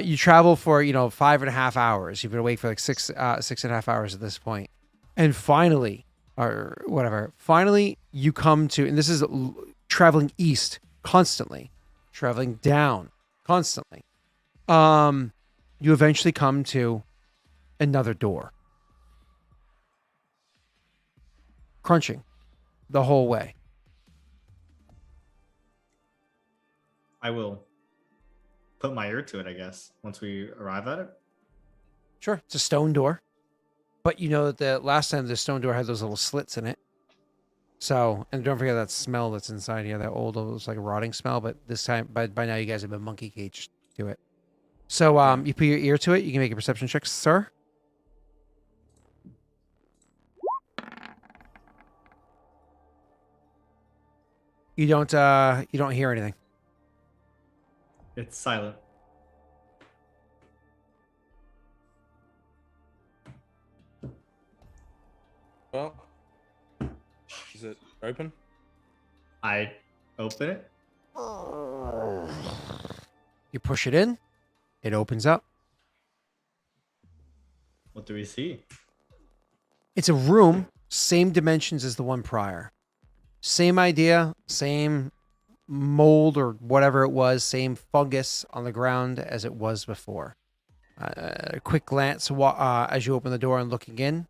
you travel for 5.5 hours. You've been awake for like 6.5 hours at this point, and finally, or whatever, finally you come to, and this is traveling east constantly, traveling down constantly. You eventually come to another door, crunching the whole way. I will put my ear to it, I guess, once we arrive at it. Sure, it's a stone door, but you know that the last time the stone door had those little slits in it. So, and don't forget that smell that's inside here, that old, almost like a rotting smell. But this time, by now, you guys have been monkey caged to it. So, you put your ear to it. You can make a perception check, sir. You don't hear anything. It's silent. Well, is it open? I open it. You push it in. It opens up. What do we see? It's a room, same dimensions as the one prior. Same idea, same mold or whatever it was, same fungus on the ground as it was before. A quick glance as you open the door and looking in,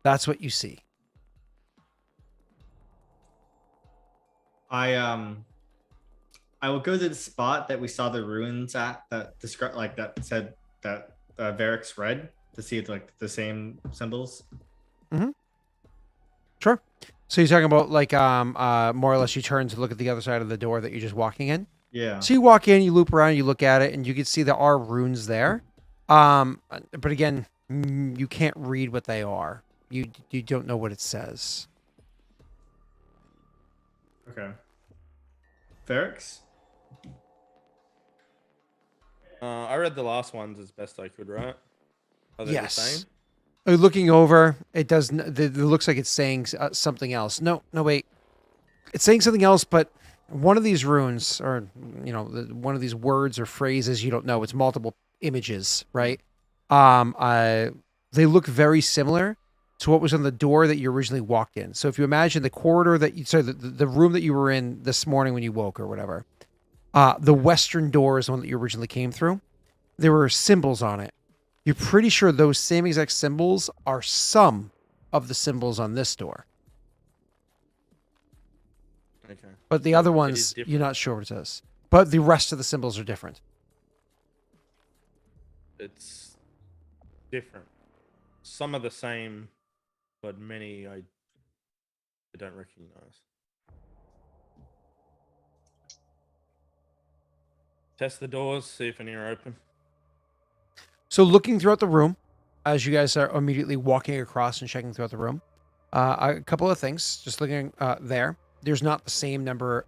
that's what you see. I will go to the spot that we saw the ruins at, that describe like that said that Varric's read, to see like the same symbols. Mm-hmm. Sure. So you're talking about like more or less you turn to look at the other side of the door that you're just walking in. Yeah. So you walk in, you loop around, you look at it, and you can see there are runes there. But again, you can't read what they are. You don't know what it says. Okay. Varric's? I read the last ones as best I could, right? Are they the Yes. same? Looking over, it does. It looks like it's saying something else. No, wait. It's saying something else, but one of these runes, or one of these words or phrases, you don't know. It's multiple images, right? They look very similar to what was on the door that you originally walked in. So if you imagine the corridor that the room that you were in this morning when you woke or whatever, the western door is the one that you originally came through. There were symbols on it. You're pretty sure those same exact symbols are some of the symbols on this door. Okay. But the other It is ones, different. you're not sure what it says. But the rest of the symbols are different. It's different. Some are the same, but many I don't recognize. Test the doors, see if any are open. So looking throughout the room, as you guys are immediately walking across and checking throughout the room. A couple of things, just looking there. There's not the same number,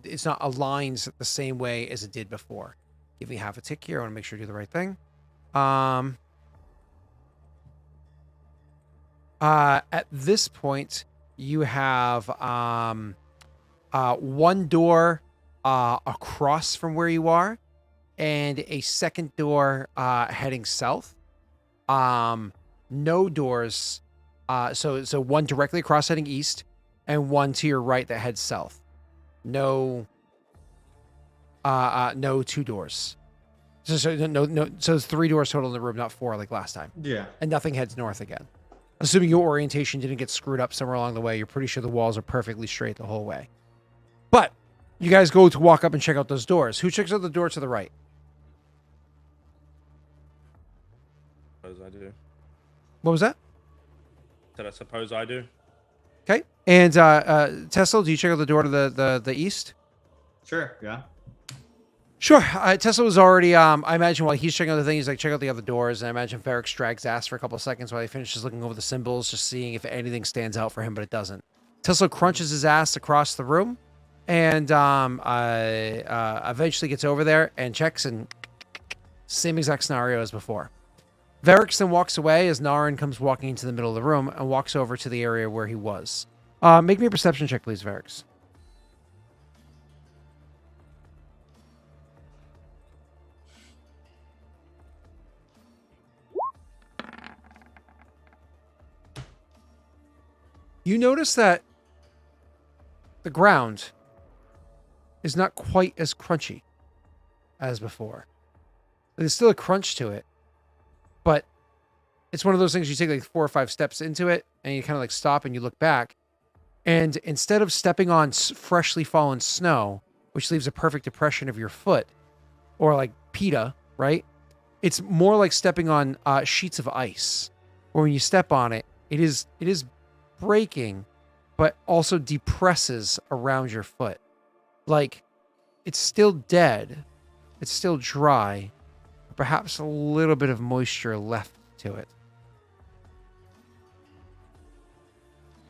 it's not aligned the same way as it did before. Give me half a tick here. I want to make sure I do the right thing. At this point, you have one door across from where you are, and a second door heading south. No doors. So one directly across heading east, and one to your right that heads south. No 2 doors. So it's 3 doors total in the room, not 4 like last time. Yeah. And nothing heads north again. Assuming your orientation didn't get screwed up somewhere along the way, you're pretty sure the walls are perfectly straight the whole way. But you guys go to walk up and check out those doors. Who checks out the door to the right? Suppose I do. What was that? Said I suppose I do. Okay. And Tesla, do you check out the door to the east? Sure. Yeah. Sure. Tesla was already, I imagine while he's checking out the thing, he's like, check out the other doors. And I imagine Varric drags ass for a couple of seconds while he finishes looking over the symbols, just seeing if anything stands out for him, but it doesn't. Tesla crunches his ass across the room and eventually gets over there and checks, and same exact scenario as before. Varric then walks away as Naren comes walking into the middle of the room and walks over to the area where he was. Make me a perception check, please, Varric. You notice that the ground is not quite as crunchy as before. There's still a crunch to it, but it's one of those things you take like 4 or 5 steps into it and you kind of like stop and you look back, and instead of stepping on freshly fallen snow, which leaves a perfect depression of your foot, or like pita, right? It's more like stepping on sheets of ice, where when you step on it, it is breaking, but also depresses around your foot. Like, it's still dead, it's still dry, perhaps a little bit of moisture left to it.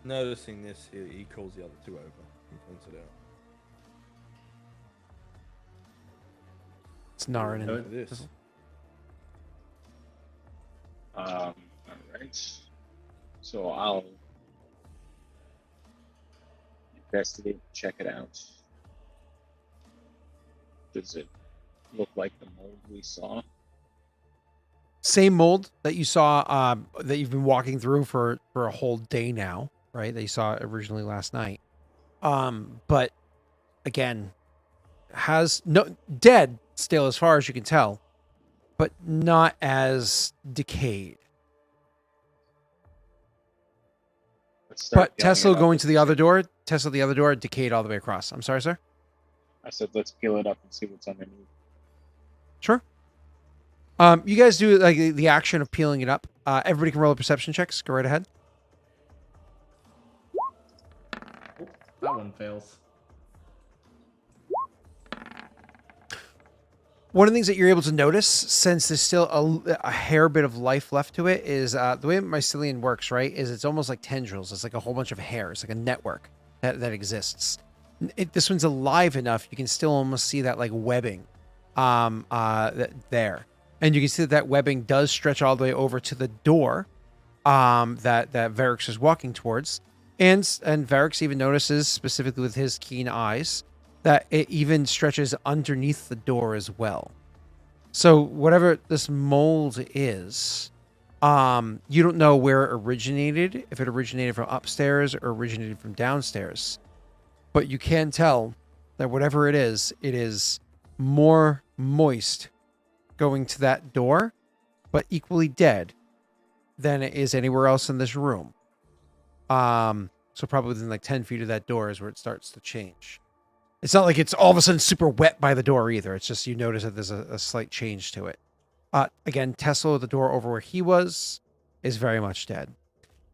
Noticing this, he calls the other 2 over and points it out. It's Naren. Look at this. All right. So I'll investigate, check it out. Does it look like the mold we saw? Same mold that you saw, that you've been walking through for a whole day now, right? That you saw originally last night. But again, has no dead still as far as you can tell, but not as decayed. But Tesla going to the other door, decayed all the way across. I'm sorry, sir? I said, let's peel it up and see what's underneath. Sure. You guys do like the action of peeling it up. Everybody can roll a perception checks. Go right ahead. That one fails. One of the things that you're able to notice, since there's still a hair bit of life left to it, is the way mycelium works, right? Is it's almost like tendrils. It's like a whole bunch of hairs, like a network that exists. This one's alive enough, you can still almost see that like webbing there. And you can see that webbing does stretch all the way over to the door that Varric is walking towards. And Varric even notices, specifically with his keen eyes, that it even stretches underneath the door as well. So whatever this mold is, you don't know where it originated, if it originated from upstairs or originated from downstairs. But you can tell that whatever it is more moist going to that door, but equally dead than it is anywhere else in this room. So probably within like 10 feet of that door is where it starts to change. It's not like it's all of a sudden super wet by the door either. It's just you notice that there's a slight change to it. Again, Tesla, the door over where he was, is very much dead.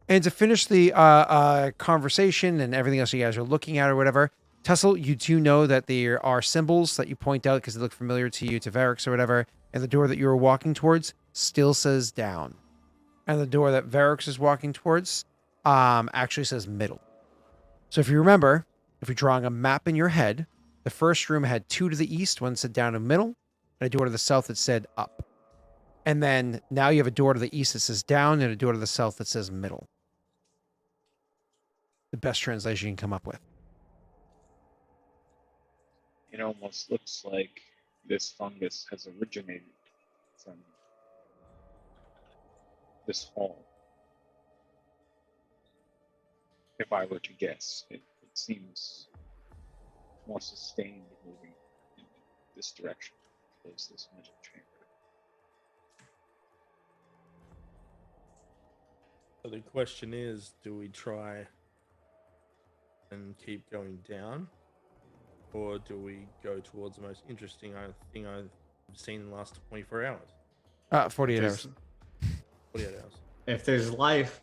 And to finish the conversation and everything else you guys are looking at or whatever, Tesla, you do know that there are symbols that you point out because they look familiar to you, to Varric or whatever, and the door that you were walking towards, still says down. And the door that Varix is walking towards actually says middle. So if you remember, if you're drawing a map in your head, the first room had 2 to the east, one said down and middle, and a door to the south that said up. And then now you have a door to the east that says down and a door to the south that says middle. The best translation you can come up with. It almost looks like this fungus has originated from this hall. If I were to guess, it seems more sustained moving in this direction towards this middle chamber. So the question is, do we try and keep going down, or do we go towards the most interesting thing I've seen in the last 24 hours? 48 hours. 48 hours. If there's life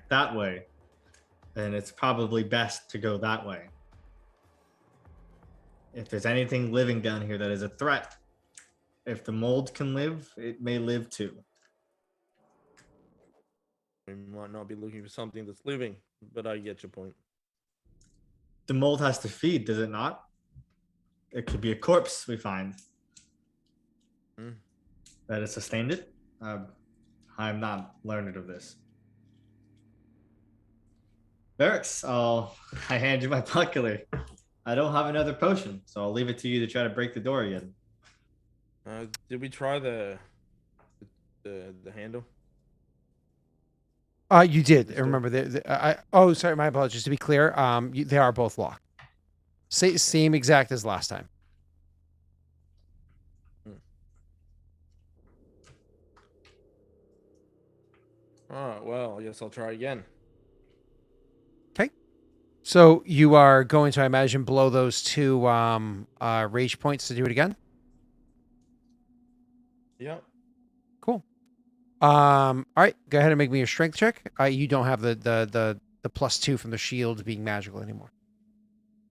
that way, then it's probably best to go that way. If there's anything living down here that is a threat, if the mold can live, it may live too. We might not be looking for something that's living, but I get your point. The mold has to feed, does it not? It could be a corpse we find that has sustained it. I'm not learned of this. Varix, I hand you my buckler. I don't have another potion, so I'll leave it to you to try to break the door again. Did we try the handle? You did. Remember, oh, sorry, my apologies. To be clear, they are both locked. Same exact as last time. Oh, well, I guess I'll try again. Okay. So you are going to, I imagine, blow those 2 rage points to do it again? Yep. Cool. All right, go ahead and make me a strength check. You don't have the +2 from the shield being magical anymore.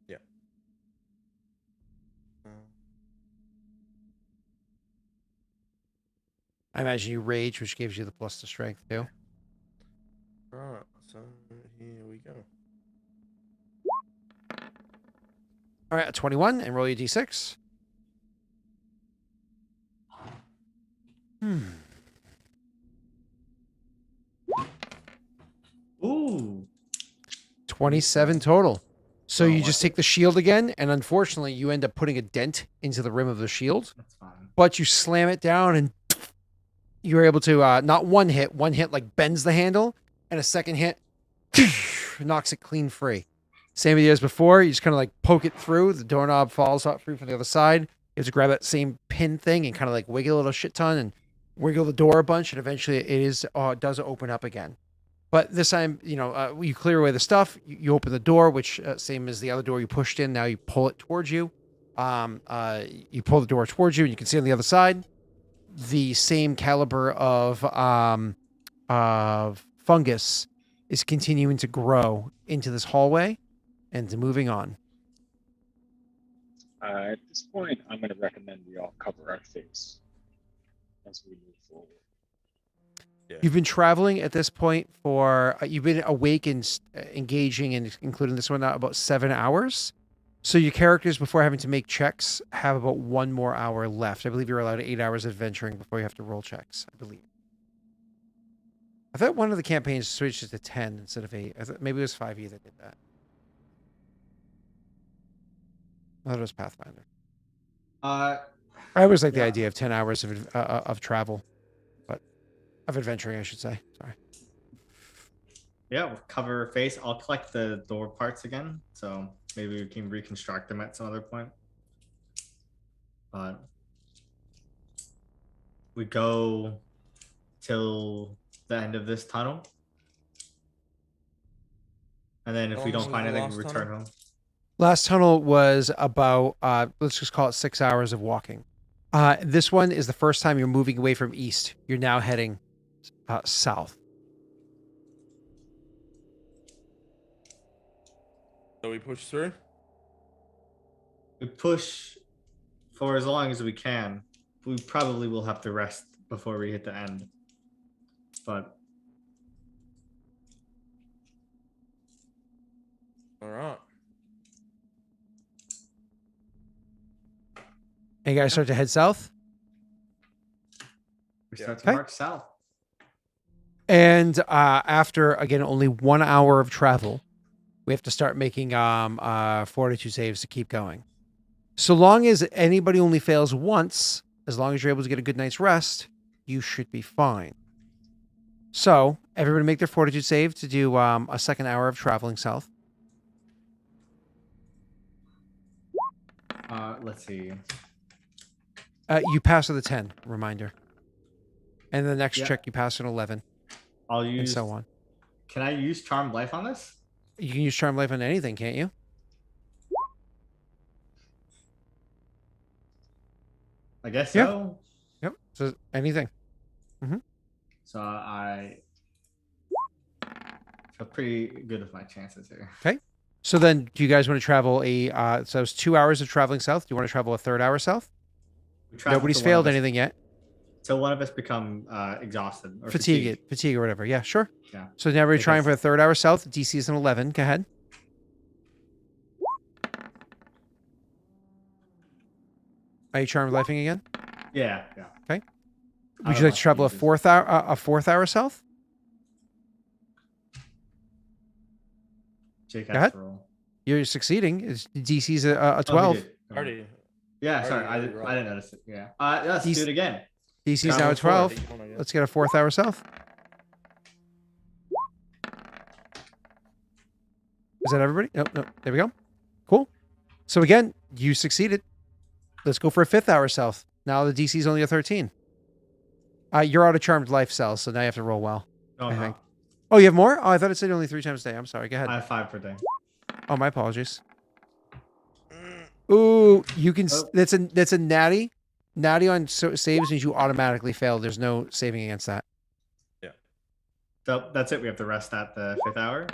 Yeah. I imagine you rage, which gives you the + to strength too. Alright, so here we go. All right, 21, and roll your d6. Ooh. 27 total. So you just take the shield again, and unfortunately, you end up putting a dent into the rim of the shield. That's fine. But you slam it down, and you're able to, not one hit like bends the handle, and a second hit knocks it clean free. Same idea as before. You just kind of like poke it through. The doorknob falls out free from the other side. You have to grab that same pin thing and kind of like wiggle it a shit ton and wiggle the door a bunch, and eventually it does open up again. But this time, you clear away the stuff. You open the door, which same as the other door you pushed in. Now you pull it towards you. You pull the door towards you, and you can see on the other side the same caliber of fungus is continuing to grow into this hallway and moving on. At this point, I'm going to recommend we all cover our face as we move forward. Yeah. You've been traveling at this point for, you've been awake and engaging, and including this one, about 7 hours. So your characters, before having to make checks, have about 1 more hour left. I believe you're allowed 8 hours adventuring before you have to roll checks, I believe. I thought one of the campaigns switched it to 10 instead of 8. I thought maybe it was 5e that did that. I thought it was Pathfinder. I always like the idea of 10 hours of travel. Of adventuring, I should say. Sorry. Yeah, we'll cover face. I'll collect the door parts again, so maybe we can reconstruct them at some other point. But we go till the end of this tunnel, and then if we don't find anything, we return home. Last tunnel was about, let's just call it 6 hours of walking. This one is the first time you're moving away from east. You're now heading south. So we push through? We push for as long as we can. we probably will have to rest before we hit the end. But All right. And you guys start to head south. we start to Okay. march south. And after, again, only 1 hour of travel, we have to start making fortitude saves to keep going. So long as anybody only fails once, as long as you're able to get a good night's rest, you should be fine. So everybody make their fortitude save to do a second hour of traveling south. Let's see. You pass with a 10, reminder. And the next Yeah. check, you pass an 11, I'll and use. so on. Can I use Charmed Life on this? You can use Charm Life on anything, can't you? I guess Yeah. so. Yep. So anything. So I feel pretty good with my chances here. Okay. So then, do you guys want to travel so it's 2 hours of traveling south? Do you want to travel a third hour south? We travel Nobody's till one of failed us- anything yet. Till one of us become exhausted or Fatigue or whatever. Yeah, sure. Yeah. So now we're Because- trying for a third hour south. DC is an 11. Go ahead. Are you charmed lifing again? Yeah. Okay. I Would don't you like want to travel a to use fourth hour south? Jake Go has ahead. to roll. You're succeeding. DC's a Oh, he 12. did. Already. Yeah, Already sorry. I rolled. didn't notice it. Yeah. Let's He's- do it again. DC's Yeah, now go at for it. 12. Let's get a fourth hour south. Is that everybody? Nope, nope. There we go. Cool. So again, you succeeded. Let's go for a fifth hour south. Now the DC is only a 13. You're out of charmed life cells, so now you have to roll well. Oh, I no. think. Oh, you have more? Oh, I thought it said only 3 times a day. I'm sorry. Go ahead. I have 5 per day. Oh, my apologies. Ooh, you can. Oh. That's a natty. Natty on saves means you automatically fail. There's no saving against that. So that's it. We have to rest at the 5th hour.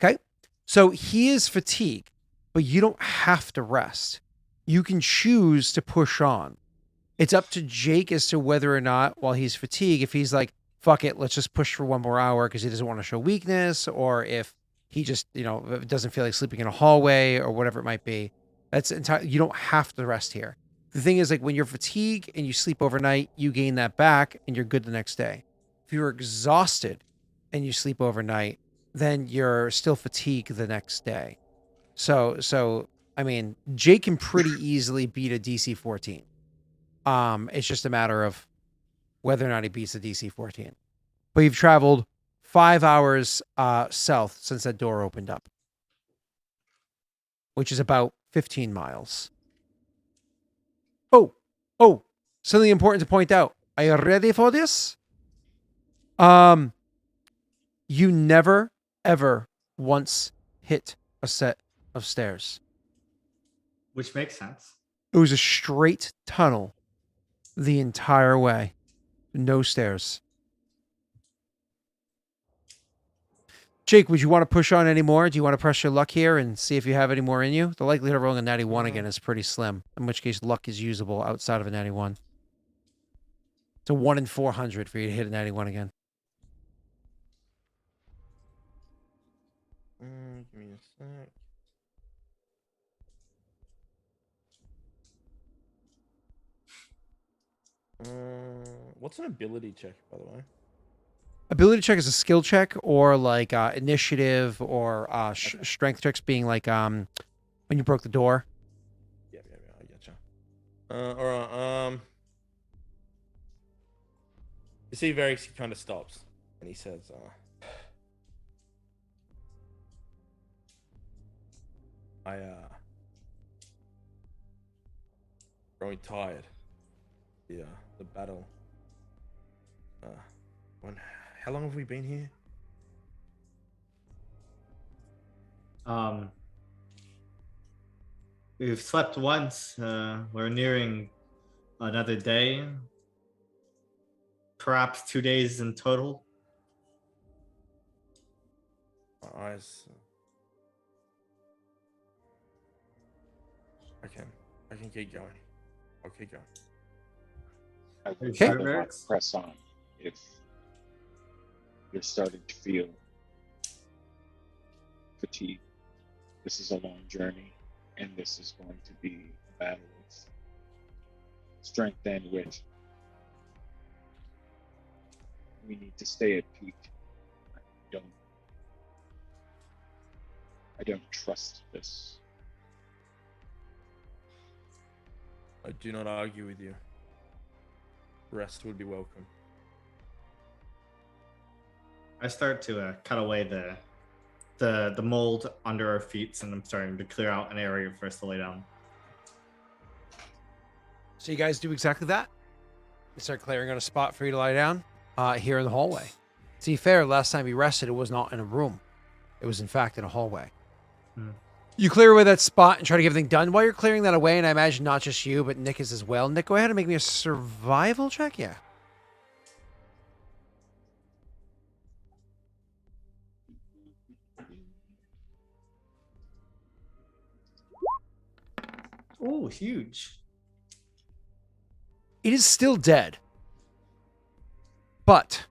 Okay. So he is fatigued, but you don't have to rest. You can choose to push on. It's up to Jake as to whether or not, while he's fatigued, if he's like, fuck it, let's just push for 1 more hour because he doesn't want to show weakness, or if he just, doesn't feel like sleeping in a hallway or whatever it might be. That's entirely, you don't have to rest here. The thing is, like, when you're fatigued and you sleep overnight, you gain that back and you're good the next day. If you're exhausted and you sleep overnight, then you're still fatigued the next day. So I mean, Jake can pretty easily beat a DC 14. It's just a matter of whether or not he beats the DC 14. But you've traveled 5 hours south since that door opened up, which is about 15 miles. Oh, something important to point out. Are you ready for this? You never, ever once hit a set of stairs. Which makes sense. It was a straight tunnel the entire way. No stairs. Jake, would you want to push on any more? Do you want to press your luck here and see if you have any more in you? The likelihood of rolling a natty 1 again is pretty slim, in which case luck is usable outside of a natty 1. It's a 1 in 400 for you to hit a natty 1 again. Give me a sec. What's an ability check, by the way? Ability check is a skill check, or like initiative, or strength checks being like when you broke the door. Yeah, I getcha. All right. You see, Varix, he kind of stops and he says, growing tired. The battle. How long have we been here? We've slept once. We're nearing another day. Perhaps 2 days in total. My eyes. I can keep going. Okay, go. I would sure, rather not Merrick's? press on if you're starting to feel fatigue. This is a long journey, and this is going to be a battle of strength and wit. We need to stay at peak. I don't I don't trust this. I do not argue with you. Rest would be welcome. I start to cut away the mold under our feet, and I'm starting to clear out an area for us to lay down. So you guys do exactly that. You start clearing out a spot for you to lie down here in the hallway. To be fair, last time you rested, it was not in a room. It was, in fact, in a hallway. You clear away that spot and try to get everything done. While you're clearing that away, and I imagine not just you, but Nick is as well. Nick, go ahead and make me a survival check. Yeah. Oh, huge. It is still dead. But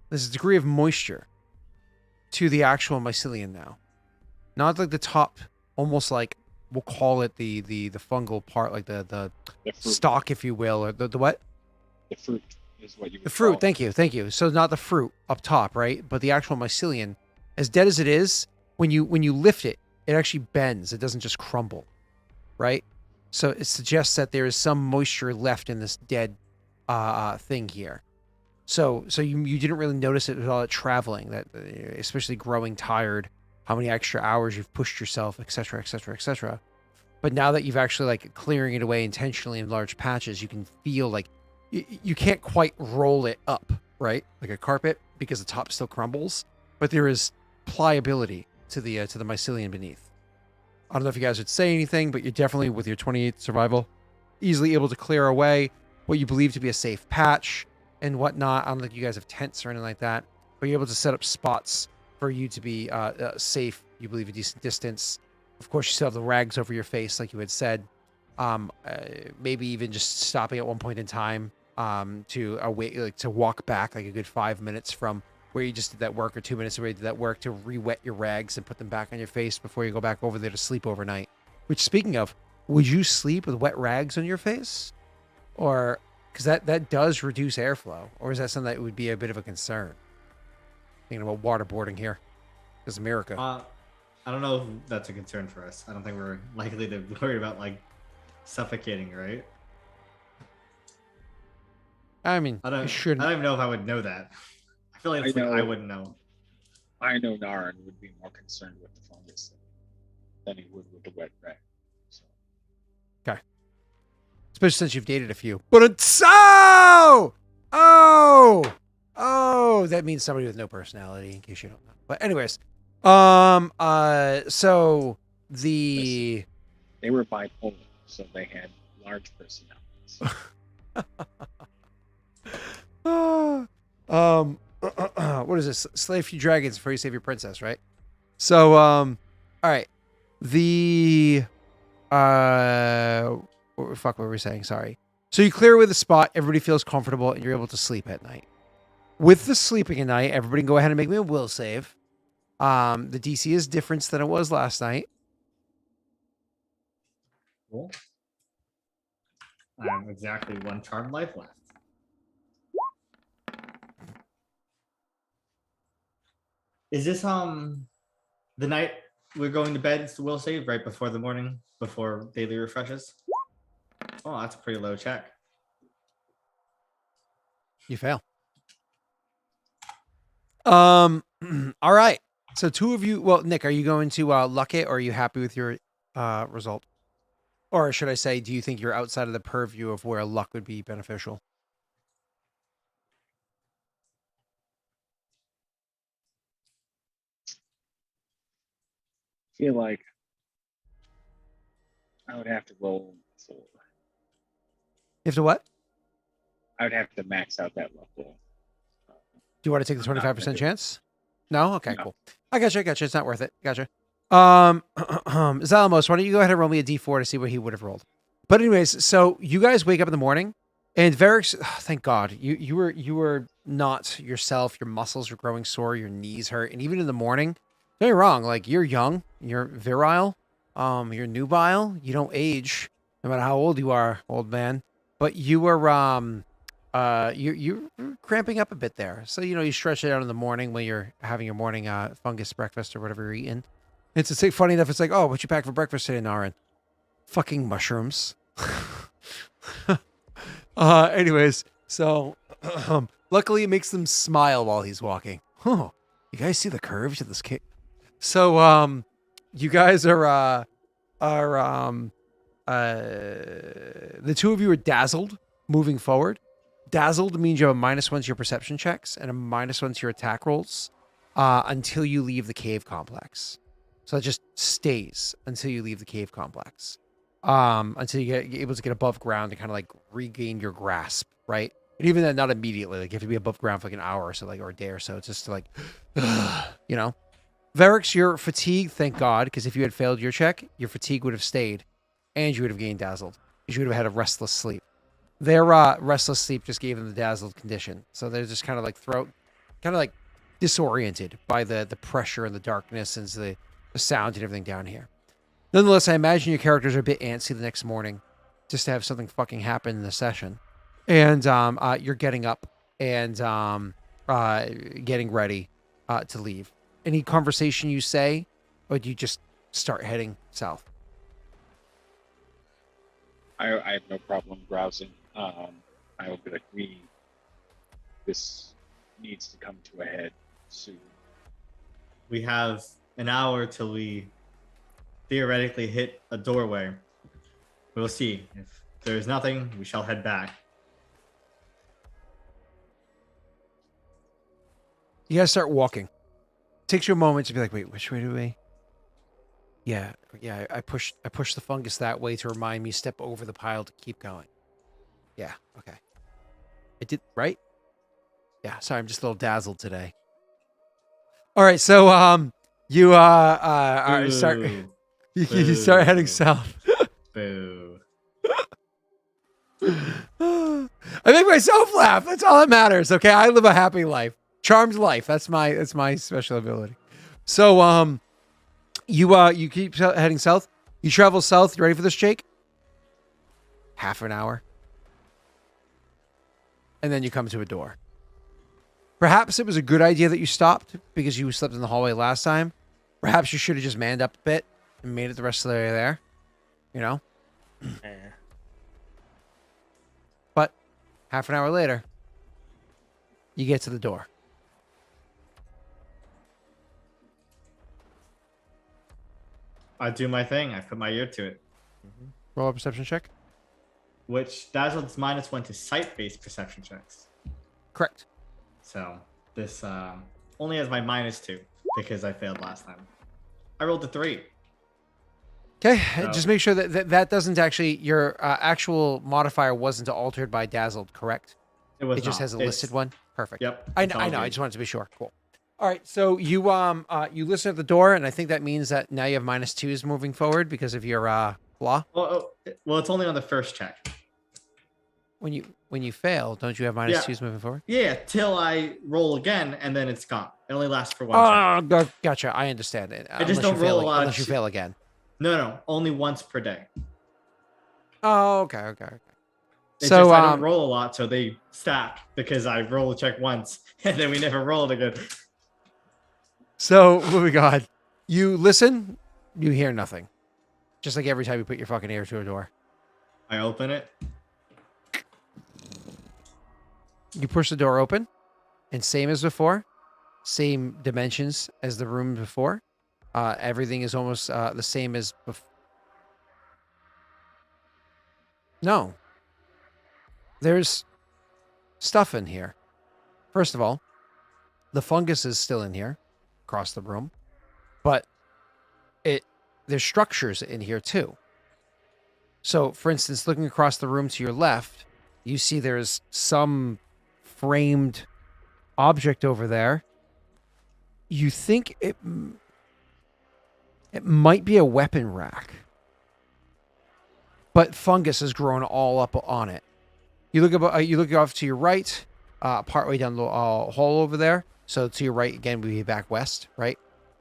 there's a degree of moisture to the actual mycelium now. Not like the top, almost like, we'll call it the fungal part, like the stalk, if you will, or the what? The fruit is what you would The fruit, call it. thank you. So not the fruit up top, right? But the actual mycelium, as dead as it is, when you lift it, it actually bends. It doesn't just crumble, right? So it suggests that there is some moisture left in this dead thing here. So you didn't really notice it with all that traveling, that especially growing tired, how many extra hours you've pushed yourself, etc., etc., etc. But now that you've actually like clearing it away intentionally in large patches, you can feel like you can't quite roll it up, right? Like a carpet, because the top still crumbles, but there is pliability to the mycelium beneath. I don't know if you guys would say anything, but you're definitely, with your 28th survival, easily able to clear away what you believe to be a safe patch and whatnot. I don't think you guys have tents or anything like that, but you're able to set up spots for you to be safe, you believe, a decent distance. Of course, you still have the rags over your face, like you had said. Maybe even just stopping at one point in time to await, like to walk back like a good 5 minutes from where you just did that work, or 2 minutes where you did that work, to re-wet your rags and put them back on your face before you go back over there to sleep overnight. Which, speaking of, would you sleep with wet rags on your face? Or, because that does reduce airflow. Or is that something that would be a bit of a concern? Thinking about waterboarding here. Because America. I don't know if that's a concern for us. I don't think we're likely to worry about like suffocating, right? I mean, I you don't shouldn't. even know if I would know that. I feel like I it's like I know. wouldn't know. I know Naran would be more concerned with the fungus than he would with the wet rag. So. Especially since you've dated a few. But it's that means somebody with no personality, in case you don't know. But anyways, so the They were bipolar, so they had large personalities. what is this? Slay a few dragons before you save your princess, right? So, all right. The what were we saying? Sorry. So you clear away the spot, everybody feels comfortable, and you're able to sleep at night. With the sleeping at night, everybody can go ahead and make me a will save. The DC is different than it was last night. Cool. I have exactly one charmed life left. Is this the night we're going to bed? It's the will save right before the morning, before daily refreshes. Oh, that's a pretty low check. You fail. All right. So two of you. Well, Nick, are you going to luck it, or are you happy with your result? Or should I say, do you think you're outside of the purview of where luck would be beneficial? I feel like I would have to roll 4. You have to what? I would have to max out that luck roll. Do you want to take the I'm not 25% gonna- chance? No? Okay, No. cool. I gotcha. It's not worth it. Gotcha. Zalamos, why don't you go ahead and roll me a d4 to see what he would have rolled? But anyways, so you guys wake up in the morning, and Varric's. Thank God, you were not yourself. Your muscles are growing sore. Your knees hurt, and even in the morning, don't get me wrong. Like you're young, you're virile, you're nubile. You don't age, no matter how old you are, old man. But you were you're cramping up a bit there. So you stretch it out in the morning when you're having your morning fungus breakfast or whatever you're eating. It's funny enough. It's like, oh, what you pack for breakfast today, Naren? Fucking mushrooms. Anyways, so luckily it makes them smile while he's walking. Oh, you guys see the curves of this cake? So you guys are the two of you are dazzled moving forward. Dazzled means you have a -1 to your perception checks and a -1 to your attack rolls until you leave the cave complex. So it just stays until you leave the cave complex. Until you get able to get above ground and kind of like regain your grasp, right? And even then, not immediately. Like you have to be above ground for like an hour or so, like or a day or so, just to like, Varric's, you're fatigued, thank God, because if you had failed your check, your fatigue would have stayed, and you would have gained dazzled. You would have had a restless sleep. Their restless sleep just gave them the dazzled condition, so they're just kind of like disoriented by the pressure and the darkness and the sound and everything down here. Nonetheless, I imagine your characters are a bit antsy the next morning just to have something fucking happen in the session. And you're getting up and getting ready to leave. Any conversation you say, or do you just start heading south? I have no problem browsing. I will be like, this needs to come to a head soon. We have an hour till we theoretically hit a doorway. We'll see. If there is nothing, we shall head back. You guys start walking. It takes you a moment to be like, wait, which way do we? Yeah. I push the fungus that way to remind me step over the pile to keep going. Yeah. Okay. I did right. Yeah. Sorry, I'm just a little dazzled today. All right. So you start. You start heading south. Boo. I make myself laugh. That's all that matters. Okay, I live a happy life, charmed life. That's my special ability. So you keep heading south. You travel south. You ready for this, Jake? Half an hour, and then you come to a door. Perhaps it was a good idea that you stopped because you slept in the hallway last time. Perhaps you should have just manned up a bit and made it the rest of the way there. But half an hour later, you get to the door. I do my thing. I put my ear to it. Roll a perception check. Which dazzled's -1 to sight-based perception checks. Correct. So this only has my -2 because I failed last time. I rolled a 3. Okay, just make sure that doesn't actually, your actual modifier wasn't altered by dazzled, correct? It was. It just has a listed one. Perfect. Yep. I know. I just wanted to be sure. Cool. All right. So you listen at the door, and I think that means that now you have -2s moving forward because of your flaw. Well, it's only on the first check. When you fail, don't you have -2s moving forward? Yeah, till I roll again, and then it's gone. It only lasts for one. Oh, gotcha. I understand it. I just don't roll a lot unless you fail again. No, only once per day. Oh, okay. It's So just I don't roll a lot, so they stack because I roll a check once and then we never roll it again. So what we got? You listen, you hear nothing. Just like every time you put your fucking ear to a door. I open it. You push the door open, and same as before, same dimensions as the room before. Everything is almost the same as before. No. There's stuff in here. First of all, the fungus is still in here, across the room, but there's structures in here too. So, for instance, looking across the room to your left, you see there's some framed object over there. You think it might be a weapon rack. but fungus has grown all up on it. You look off to your right, partway down the hole over there. So to your right again, we'd be back west, right?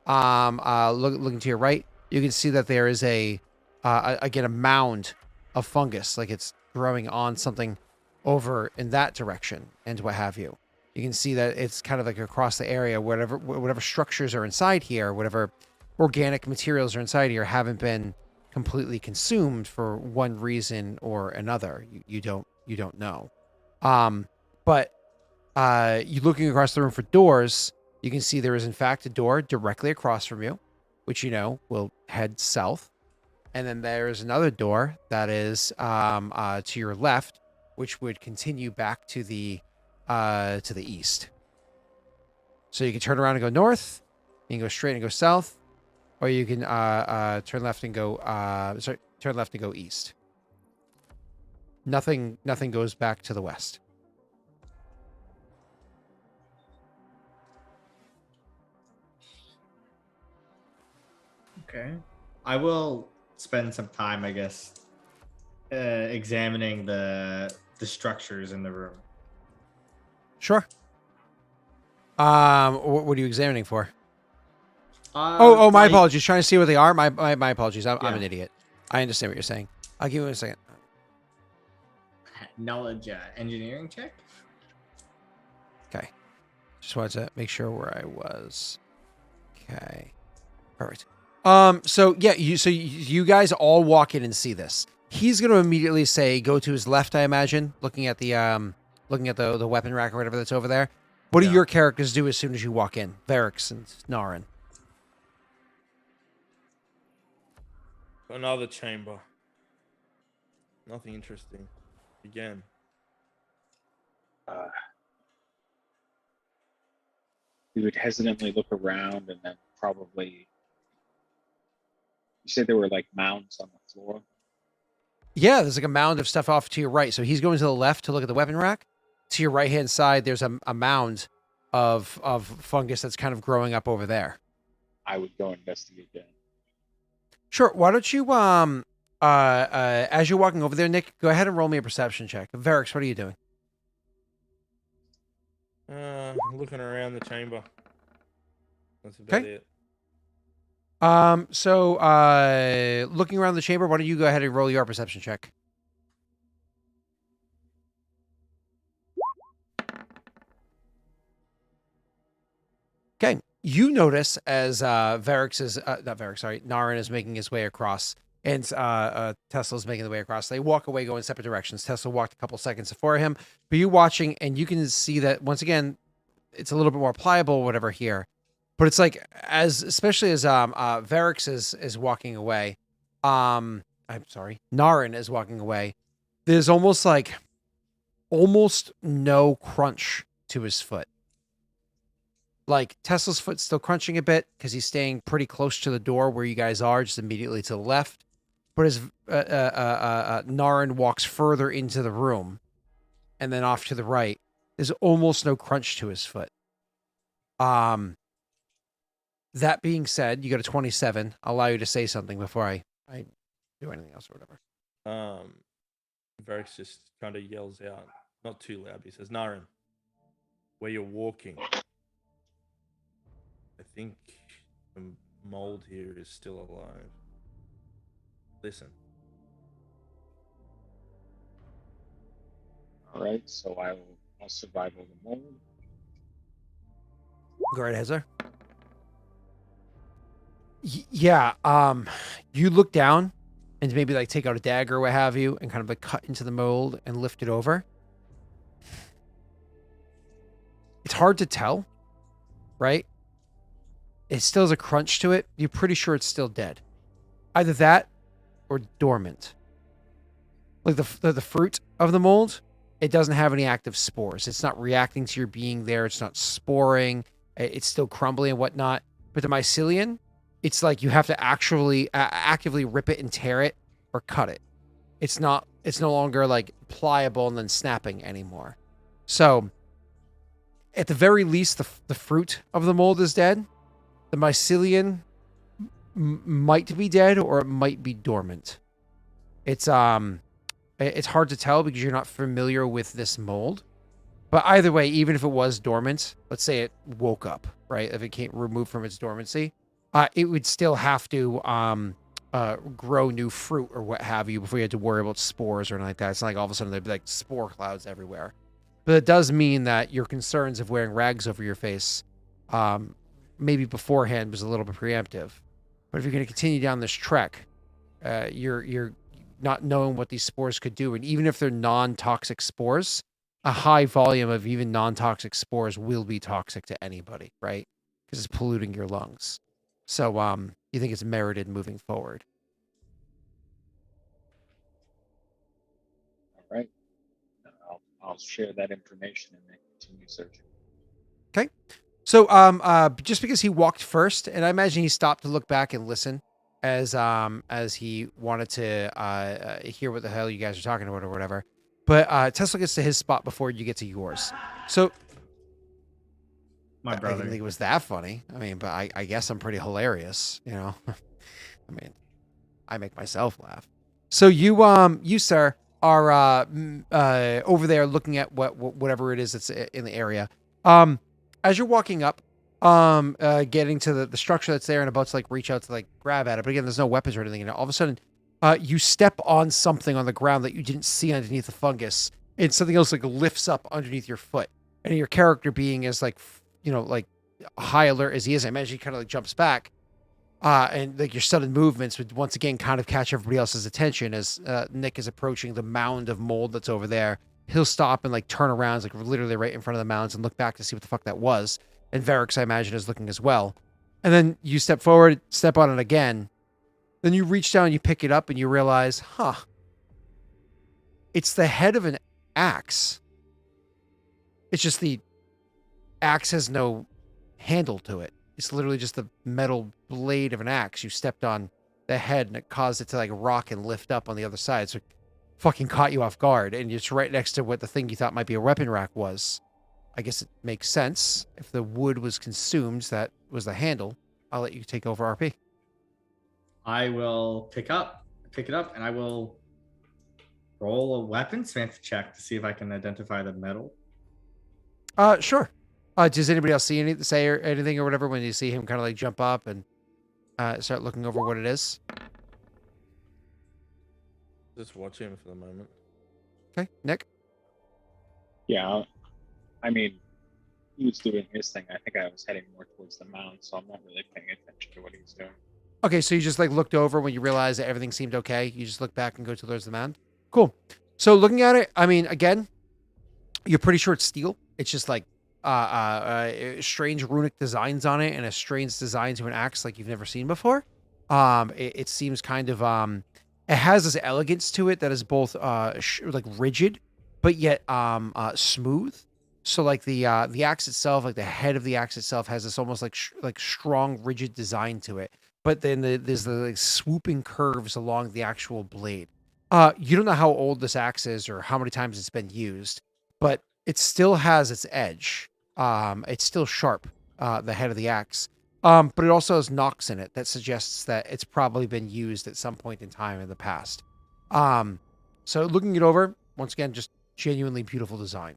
Looking to your right, you can see that there is again a mound of fungus, like it's growing on something over in that direction, and what have you. You can see that it's kind of like across the area. Whatever structures are inside here, whatever organic materials are inside here, haven't been completely consumed for one reason or another. You don't know. But you looking across the room for doors, you can see there is in fact a door directly across from you, which will head south. And then there is another door that is to your left, which would continue back to the east. So you can turn around and go north, you can go straight and go south, or you can turn left and go turn left and go east. Nothing goes back to the west. Okay. I will spend some time, I guess, examining the structures in the room. Sure. What are you examining for? My apologies. Trying to see what they are. My apologies. I'm an idiot. I understand what you're saying. I'll give you a second. Knowledge engineering check. Okay. Just wanted to make sure where I was. Okay. Perfect. So yeah, you guys all walk in and see this. He's going to immediately say, go to his left, I imagine, looking at the weapon rack or whatever that's over there. What do your characters do as soon as you walk in? Varix and Narin. Another chamber. Nothing interesting. Again. We would hesitantly look around and then probably. You said there were like mounds on the floor. Yeah, there's like a mound of stuff off to your right. So he's going to the left to look at the weapon rack. To your right hand side, there's a mound of fungus that's kind of growing up over there. I would go investigate that. Sure. Why don't you as you're walking over there, Nick, go ahead and roll me a perception check. Varix, what are you doing? Looking around the chamber. That's about it. So looking around the chamber, why don't you go ahead and roll your perception check? Okay. You notice as Narin is making his way across, and Tesla's making the way across. They walk away, go in separate directions. Tesla walked a couple seconds before him, but you watching, and you can see that once again, it's a little bit more pliable, whatever here. But it's like especially as Varix is walking away, Narin is walking away. There's almost no crunch to his foot. Like Tesla's foot's still crunching a bit because he's staying pretty close to the door where you guys are, just immediately to the left. But as Narin walks further into the room, and then off to the right, there's almost no crunch to his foot. That being said, you got a 27. I'll allow you to say something before I do anything else or whatever. Varix just kind of yells out, not too loud. He says, "Narin, where you're walking, I think the mold here is still alive. Listen." All right, so I'll survival the mold. Go right ahead, sir. Yeah. You look down and maybe like take out a dagger or what have you, and kind of like cut into the mold and lift it over. It's hard to tell, right? It still has a crunch to it. You're pretty sure it's still dead. Either that or dormant. Like the fruit of the mold, it doesn't have any active spores. It's not reacting to your being there. It's not sporing. It's still crumbling and whatnot. But the mycelium, it's like you have to actually actively rip it and tear it or cut it. It's no longer like pliable and then snapping anymore. So at the very least, the fruit of the mold is dead. The mycelium might be dead or it might be dormant. It's it's hard to tell because you're not familiar with this mold. But either way, even if it was dormant, let's say it woke up, right? If it can't remove from its dormancy, it would still have to grow new fruit or what have you before you had to worry about spores or anything like that. It's not like all of a sudden there'd be like spore clouds everywhere. But it does mean that your concerns of wearing rags over your face, maybe beforehand, was a little bit preemptive. But if you're going to continue down this trek, you're not knowing what these spores could do, and even if they're non-toxic spores, a high volume of even non-toxic spores will be toxic to anybody, right? Because it's polluting your lungs. So, you think it's merited moving forward? All right. I'll share that information and then continue searching. Okay. So, just because he walked first, and I imagine he stopped to look back and listen as he wanted to hear what the hell you guys are talking about or whatever. But Tesla gets to his spot before you get to yours. So, My I brother. didn't think it was that funny. I mean, but I guess I'm pretty hilarious, you know. I mean, I make myself laugh. So you sir are over there looking at whatever it is that's in the area. As you're walking up, getting to the structure that's there and about to like reach out to like grab at it, but again, there's no weapons or anything. And all of a sudden, you step on something on the ground that you didn't see underneath the fungus, and something else like lifts up underneath your foot. And your character being as like, like high alert as he is, I imagine he kind of like jumps back. And like your sudden movements would once again kind of catch everybody else's attention as Nick is approaching the mound of mold that's over there. He'll stop and like turn around, like literally right in front of the mounds, and look back to see what the fuck that was. And Varix, I imagine, is looking as well. And then you step forward, step on it again. Then you reach down, you pick it up, and you realize, it's the head of an axe. It's just the axe has no handle to it. It's literally just the metal blade of an axe. You stepped on the head and it caused it to like rock and lift up on the other side. So it fucking caught you off guard. And it's right next to what the thing you thought might be a weapon rack was. I guess it makes sense. If the wood was consumed, that was the handle. I'll let you take over RP. I will pick it up, and I will roll a weaponsmith check to see if I can identify the metal. Sure. Does anybody else see say or anything or whatever when you see him kind of like jump up and start looking over what it is? Just watch him for the moment. Okay, Nick. Yeah, I mean, he was doing his thing. I think I was heading more towards the mound, so I'm not really paying attention to what he was doing. Okay, so you just like looked over when you realized that everything seemed okay. You just look back and go towards the mound. Cool. So looking at it, I mean, again, you're pretty sure it's steel. It's just like strange runic designs on it and a strange design to an axe like you've never seen before. It seems kind of it has this elegance to it that is both like rigid but yet smooth. So like the axe itself, like the head of the axe itself, has this almost like like strong rigid design to it. But then there's the like swooping curves along the actual blade. You don't know how old this axe is or how many times it's been used, but it still has its edge. It's still sharp, the head of the axe. But it also has knocks in it that suggests that it's probably been used at some point in time in the past. So looking it over, once again, just genuinely beautiful design.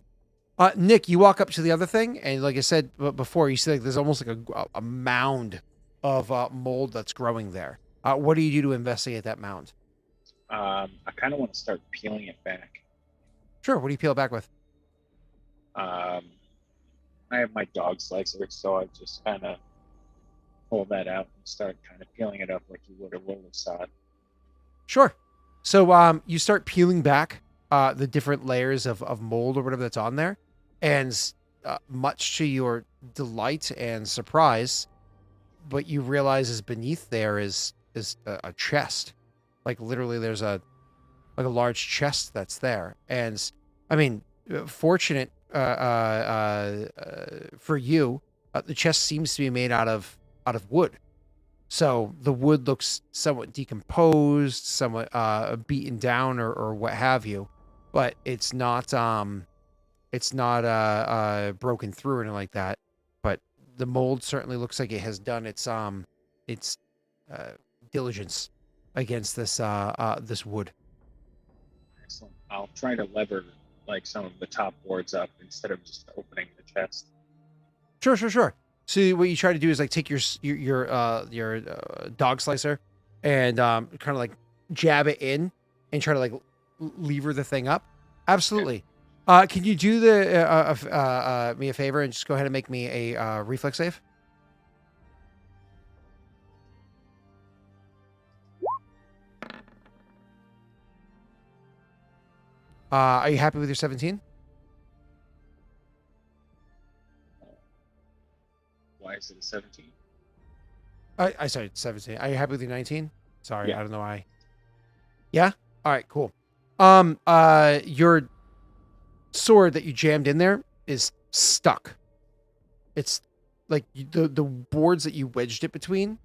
Nick, you walk up to the other thing, and like I said before, you see like there's almost like a mound of mold that's growing there. What do you do to investigate that mound? I kind of want to start peeling it back. Sure. What do you peel it back with? I have my dog slicer, so I just kind of pull that out and start kind of peeling it up like you would a roll of sod. Sure. So you start peeling back the different layers of mold or whatever that's on there, and much to your delight and surprise, what you realize is beneath there is a chest. Like literally, there's a large chest that's there, and I mean, fortunate for you, the chest seems to be made out of wood. So the wood looks somewhat decomposed, somewhat beaten down or what have you, but it's not broken through or anything like that. But the mold certainly looks like it has done its diligence against this this wood. Excellent. I'll try to lever like some of the top boards up instead of just opening the chest. Sure. So what you try to do is like take your dog slicer and kind of like jab it in and try to like lever the thing up. Absolutely. Can you do me a favor and just go ahead and make me a reflex save? Are you happy with your 17? Why is it a 17? I sorry, 17. Are you happy with your 19? Sorry, Yeah. I don't know why. Yeah? All right, cool. Your sword that you jammed in there is stuck. It's like the boards that you wedged it between.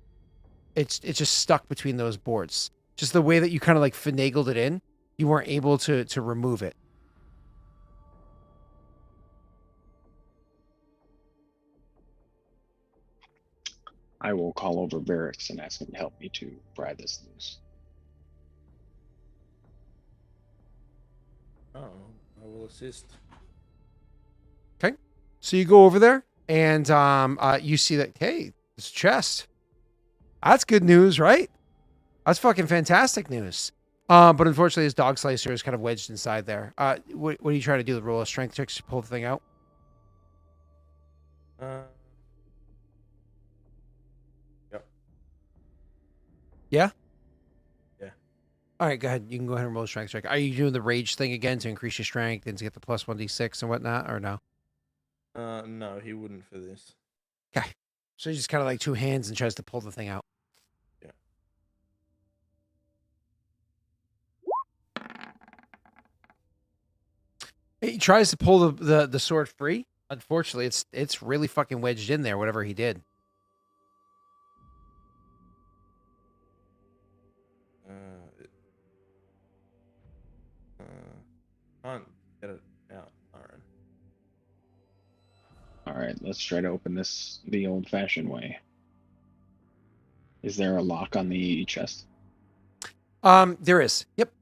It's just stuck between those boards. Just the way that you kind of like finagled it in, you weren't able to remove it. I will call over Varix and ask him to help me to pry this loose. Oh, I will assist. Okay. So you go over there and you see that, hey, this chest. That's good news, right? That's fucking fantastic news. But unfortunately, his dog slicer is kind of wedged inside there. What are you trying to do? Roll a strength check to pull the thing out? Yep. Yeah? Yeah. All right, go ahead. You can go ahead and roll a strength check. Are you doing the rage thing again to increase your strength and to get the plus 1d6 and whatnot, or no? No, he wouldn't for this. Okay. So he just kind of like two hands and tries to pull the thing out. Yeah. He tries to pull the sword free. Unfortunately, it's really fucking wedged in there, whatever he did. Can't get it out, Aaron. All right, let's try to open this the old-fashioned way. Is there a lock on the chest? There is. Yep.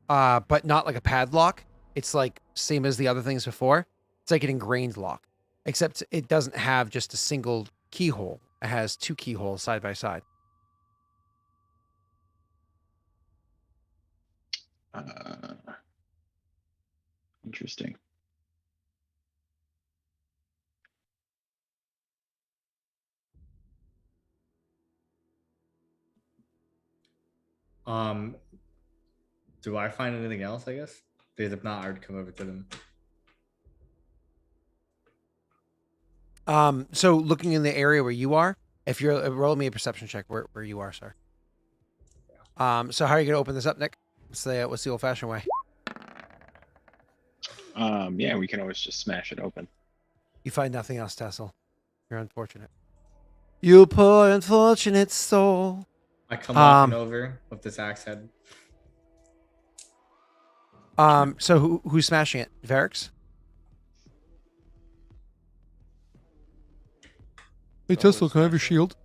But not like a padlock. It's like same as the other things before. It's like an ingrained lock, except it doesn't have just a single keyhole. It has two keyholes side by side. Interesting. Do I find anything else? I guess because if not, I would come over to them. So looking in the area where you are, if you're roll me a perception check where you are, sir. So how are you gonna open this up, Nick? What's the old fashioned way? Yeah, we can always just smash it open. You find nothing else, Tessel. You're unfortunate. You poor unfortunate soul. I come walking over with this axe head. So who's smashing it? Varix? Hey, Tessel, can I have your shield?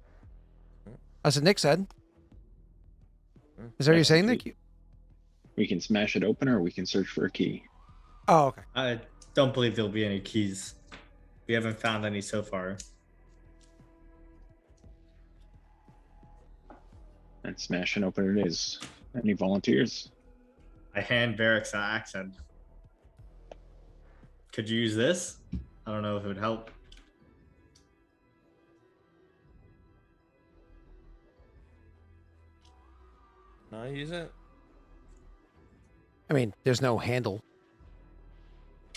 That's what Nick said. Is that what you're saying, Nick? We can smash it open or we can search for a key. Oh, okay. I don't believe there'll be any keys. We haven't found any so far. And smash and open it is. Any volunteers? I hand Varix an axe head. Could you use this? I don't know if it would help. Can I use it? I mean, there's no handle.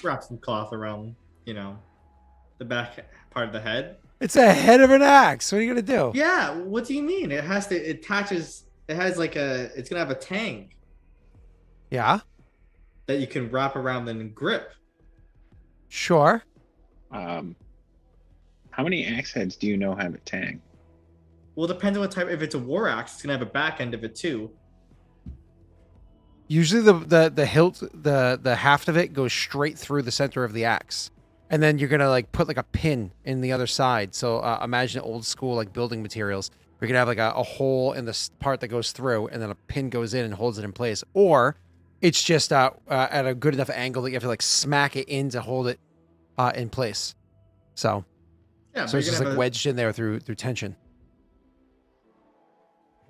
Wrap some cloth around, the back part of the head. It's a head of an axe. What are you gonna do? Yeah, what do you mean? It attaches. It has it's gonna have a tang. Yeah. That you can wrap around and grip. Sure. How many axe heads do you know have a tang? Well, it depends on what type. If it's a war axe, it's gonna have a back end of it too. Usually the hilt, the haft of it goes straight through the center of the axe. And then you're going to like put like a pin in the other side. So imagine old school like building materials. You're going to have like a hole in the part that goes through and then a pin goes in and holds it in place. Or It's just at a good enough angle that you have to like smack it in to hold it in place. So Yeah, so but it's you're just gonna like have wedged in there through tension.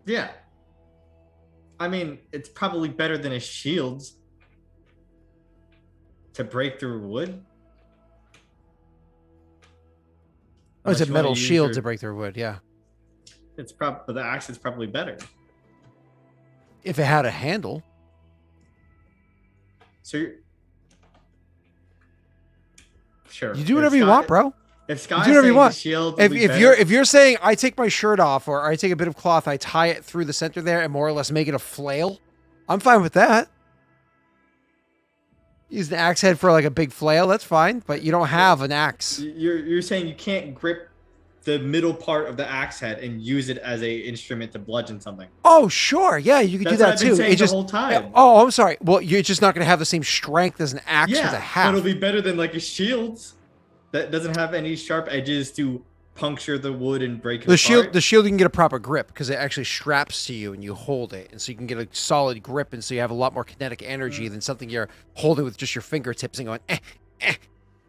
Yeah. I mean, it's probably better than a shield to break through wood. Oh, it's a Unless you want to metal use shield your, to break through wood. Yeah, but the axe is probably better. if it had a handle. So you're, sure. You do whatever you want, bro. If You Sky's do whatever you saying the want. shield will If, be if better, you're saying I take my shirt off or I take a bit of cloth, I tie it through the center there and more or less make it a flail, I'm fine with that. Use the axe head for like a big flail, that's fine. But you don't have an axe. you're saying you can't grip the middle part of the axe head and use it as a instrument to bludgeon something. Oh, sure. Yeah, you could do That's that what I've been too. saying It just the whole time. Oh, I'm sorry. Well, you're just not going to have the same strength as an axe with a But half. it'll be better than like a shield that doesn't have any sharp edges to puncture the wood and break it The apart. shield, you can get a proper grip because it actually straps to you and you hold it, and so you can get a solid grip, and so you have a lot more kinetic energy than something you're holding with just your fingertips and going.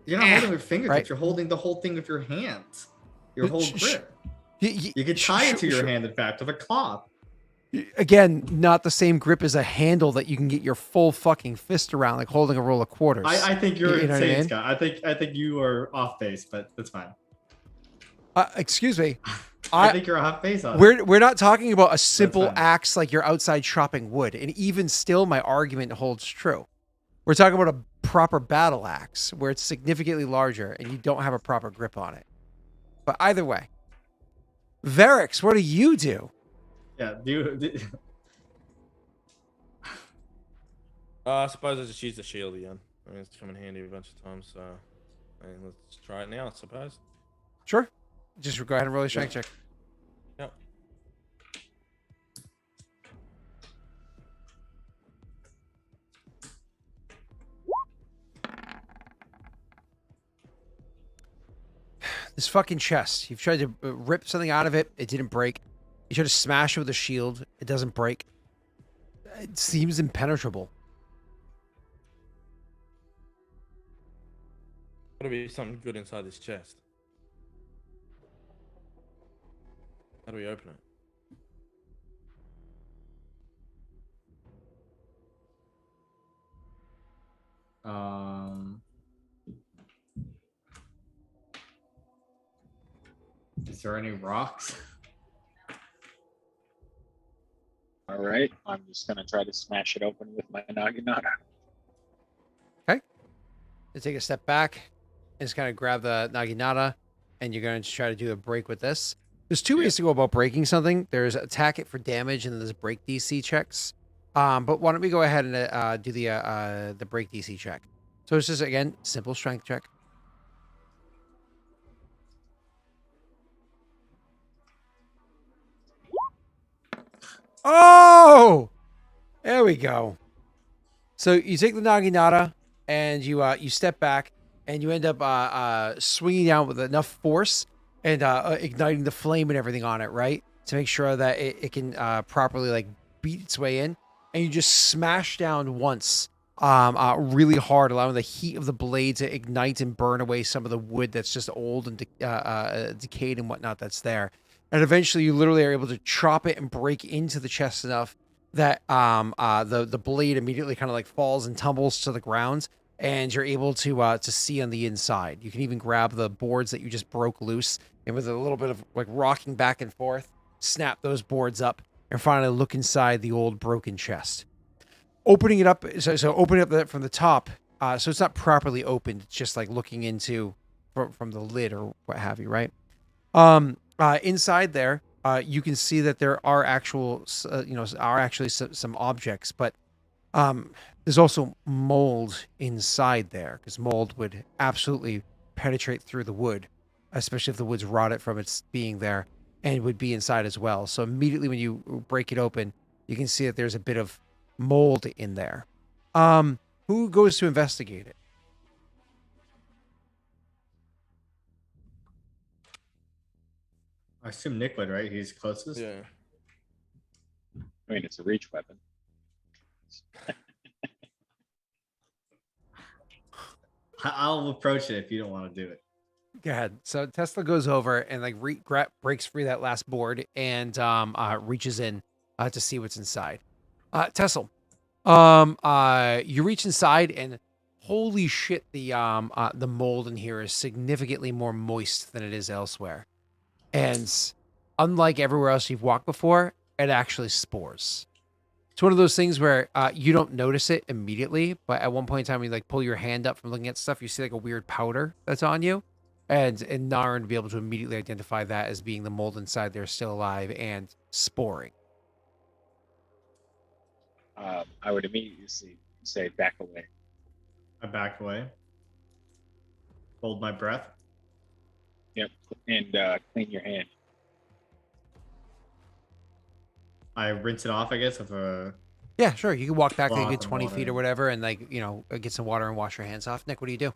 You're not holding with fingertips. Right? You're holding the whole thing with your hands. Your whole grip. You could tie it to your hand, in fact, with a cloth. Again, not the same grip as a handle that you can get your full fucking fist around, like holding a roll of quarters. I think you're You know what insane, I mean? Scott. I think you are off base, but that's fine. Excuse me. I think you're off base on it. We're not talking about a simple fine. axe like you're outside chopping wood, and even still, my argument holds true. We're talking about a proper battle axe where it's significantly larger and you don't have a proper grip on it. But either way, Varix, what do you do? Yeah, I suppose I just use the shield again. I mean, it's come in handy a bunch of times, so I mean, let's try it now, I suppose. Sure. Just go ahead and roll a strength check. Yep. This fucking chest. You've tried to rip something out of it. It didn't break. You tried to smash it with a shield. It doesn't break. It seems impenetrable. Gotta be something good inside this chest. How do we open it? Is there any rocks? All right, I'm just gonna try to smash it open with my naginata. Okay. You take a step back and just kind of grab the naginata, and you're going to try to do a break with this. There's two ways to go about breaking something. There's attack it for damage, and then there's break DC checks. But why don't we go ahead and do the break DC check? So it's just, again, simple strength check. Oh! There we go. So you take the naginata, and you step back, and you end up swinging down with enough force and igniting the flame and everything on it, right? To make sure that it can properly like beat its way in. And you just smash down once really hard, allowing the heat of the blade to ignite and burn away some of the wood that's just old and decayed and whatnot that's there. And eventually you literally are able to chop it and break into the chest enough that the blade immediately kind of like falls and tumbles to the ground, and you're able to see on the inside. You can even grab the boards that you just broke loose, and with a little bit of like rocking back and forth, snap those boards up and finally look inside the old broken chest. Opening it up, so opening up from the top, so it's not properly opened. It's just like looking into from the lid or what have you, right? Inside there, you can see that there are actually some objects, but there's also mold inside there, because mold would absolutely penetrate through the wood, especially if the wood's rotted from its being there, and would be inside as well. So immediately when you break it open, you can see that there's a bit of mold in there. Who goes to investigate it? I assume Nick would, right? He's closest. Yeah. I mean, it's a reach weapon. I'll approach it if you don't want to do it. Go ahead. So Tesla goes over and like breaks free that last board and reaches in to see what's inside. Tesla, you reach inside and holy shit, the mold in here is significantly more moist than it is elsewhere. And unlike everywhere else you've walked before, it actually spores. It's one of those things where you don't notice it immediately, but at one point in time, you like pull your hand up from looking at stuff, you see like a weird powder that's on you, and Naren to be able to immediately identify that as being the mold inside there still alive and sporing. I would immediately say back away. I back away. Hold my breath. Yep, and clean your hand. I rinse it off, I guess, with a... Yeah, sure. You can walk back like a good Cloth and 20 feet water. or whatever and like, get some water and wash your hands off. Nick, what do you do?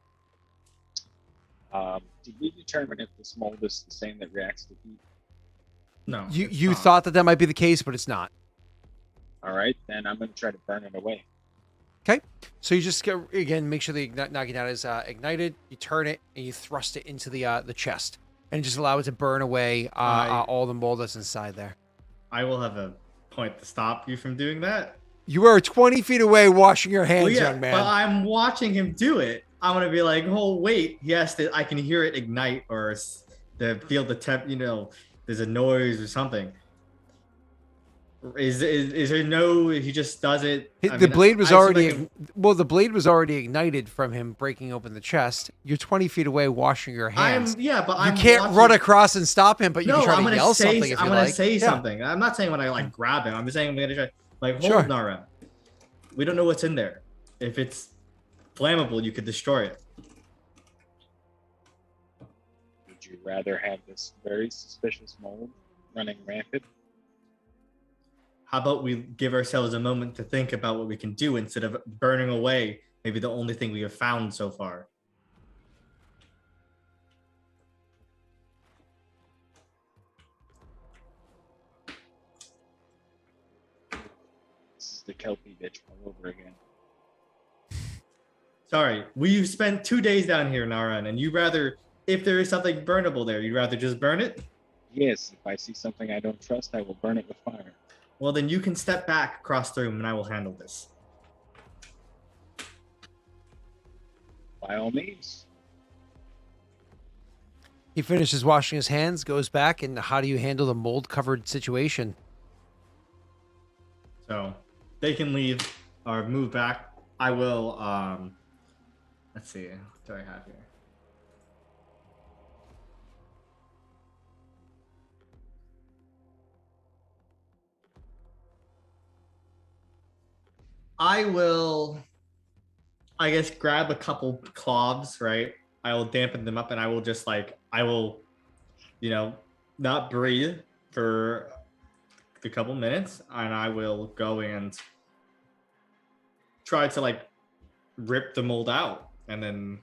Did we determine if this mold is the same that reacts to heat? No. You it's you not. thought that might be the case, but it's not. All right, then I'm going to try to burn it away. Okay. So you just get, again, make sure the Naginata is ignited. You turn it and you thrust it into the chest and just allow it to burn away all the mold that's inside there. I will have a point to stop you from doing that. You are 20 feet away washing your hands, Well, yeah, young man. but I'm watching him do it. I'm gonna be like, oh wait, yes, I can hear it ignite, or feel the temp. There's a noise or something. Is there no? He just does it. The blade was already the blade was already ignited from him breaking open the chest. You're 20 feet away washing your hands. You You can't run across and stop him, but you can try to yell something if you like. I'm gonna say something. I'm not saying when I like grab him. I'm just saying I'm gonna try. Like, hold Sure. Nara. We don't know what's in there. If it's flammable, you could destroy it. Would you rather have this very suspicious mold running rampant? How about we give ourselves a moment to think about what we can do instead of burning away maybe the only thing we have found so far? This is the Kelpie bitch all over again. Sorry, we've spent 2 days down here, Naran, and if there is something burnable there, you'd rather just burn it? Yes, if I see something I don't trust, I will burn it with fire. Well, then you can step back across the room and I will handle this. By all means. He finishes washing his hands, goes back, and how do you handle the mold-covered situation? So they can leave or move back. I will, let's see, what do I have here? I will, I guess, grab a couple cloves, right? I will dampen them up and I will just not breathe for a couple minutes, and I will go and try to rip the mold out and then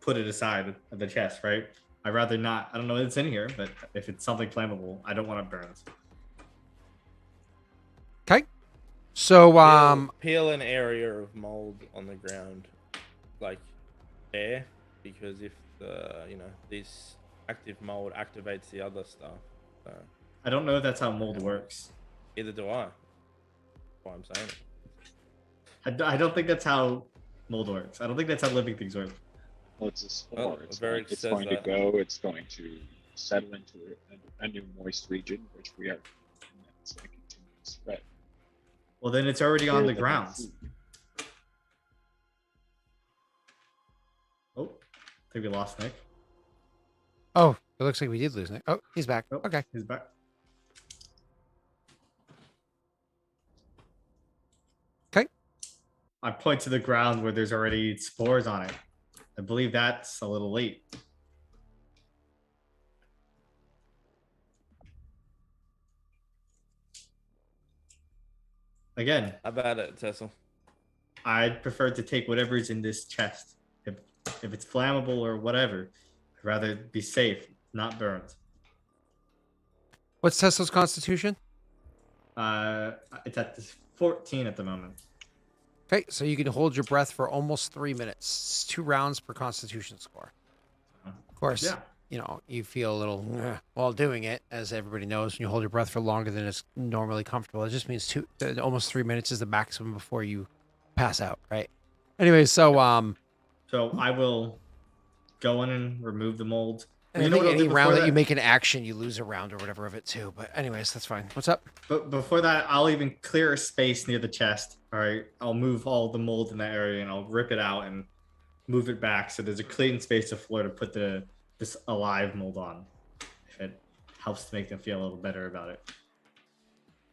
put it aside of the chest, right? I'd rather not. I don't know what's in here, but if it's something flammable, I don't want it burned. Okay. So, peel an area of mold on the ground, air, because if this active mold activates the other stuff. I don't know if that's how mold works. Either do I. That's why I'm saying it. I don't think that's how mold works. I don't think that's how living things work. Well, it's a spore. Well, it's Daelric says going to that. go. It's going to settle into a new moist region, which we are. And that's going to continue to spread. Well, then it's already on the ground. Oh, I think we lost Nick. oh, it looks like we did lose Nick. Oh, he's back. Oh, Okay. he's back. Okay. I point to the ground where there's already spores on it. I believe that's a little late. Again, How about it, Tessel? I'd prefer to take whatever's in this chest. If it's flammable or whatever, I'd rather be safe, not burned. What's Tesla's constitution? It's at 14 at the moment. Okay, so you can hold your breath for almost 3 minutes. It's 2 rounds per Constitution score. Of course, Yeah. you feel a little while doing it, as everybody knows. When you hold your breath for longer than it's normally comfortable, it just means almost 3 minutes is the maximum before you pass out, right? Anyway, so So I will go in and remove the mold. and You I know think what I'll do any round before that you that? make an action, you lose a round or whatever of it too. But anyways, that's fine. What's up? But before that, I'll even clear a space near the chest. All right. I'll move all the mold in that area and I'll rip it out and move it back so there's a clean space of floor to put this alive mold on. If it helps to make them feel a little better about it.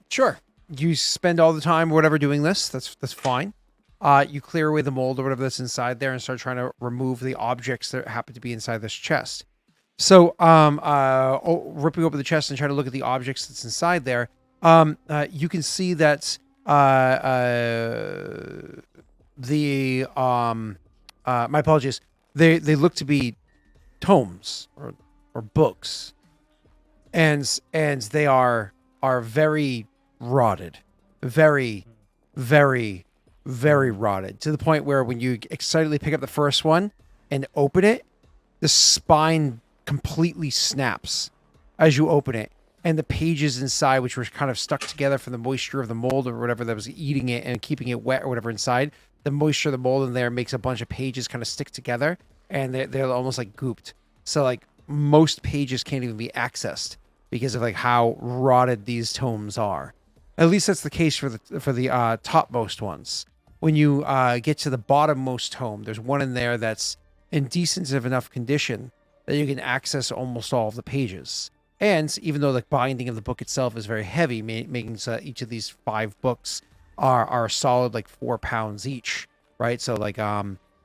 Sure. You spend all the time or whatever doing this. That's fine. You clear away the mold or whatever that's inside there and start trying to remove the objects that happen to be inside this chest. So, ripping open the chest and trying to look at the objects that's inside there, you can see that my apologies. They look to be tomes or books, and they are very rotted, very, very, very rotted, to the point where when you excitedly pick up the first one and open it, the spine completely snaps as you open it, and the pages inside, which were kind of stuck together from the moisture of the mold or whatever that was eating it and keeping it wet or whatever inside, the moisture of the mold in there makes a bunch of pages kind of stick together, and they're almost like gooped. So like most pages can't even be accessed because of like how rotted these tomes are. At least that's the case for the topmost ones. When you get to the bottommost tome, there's one in there that's in decent enough condition that you can access almost all of the pages. And even though the binding of the book itself is very heavy, making so each of these 5 books are solid like 4 pounds each, right? So like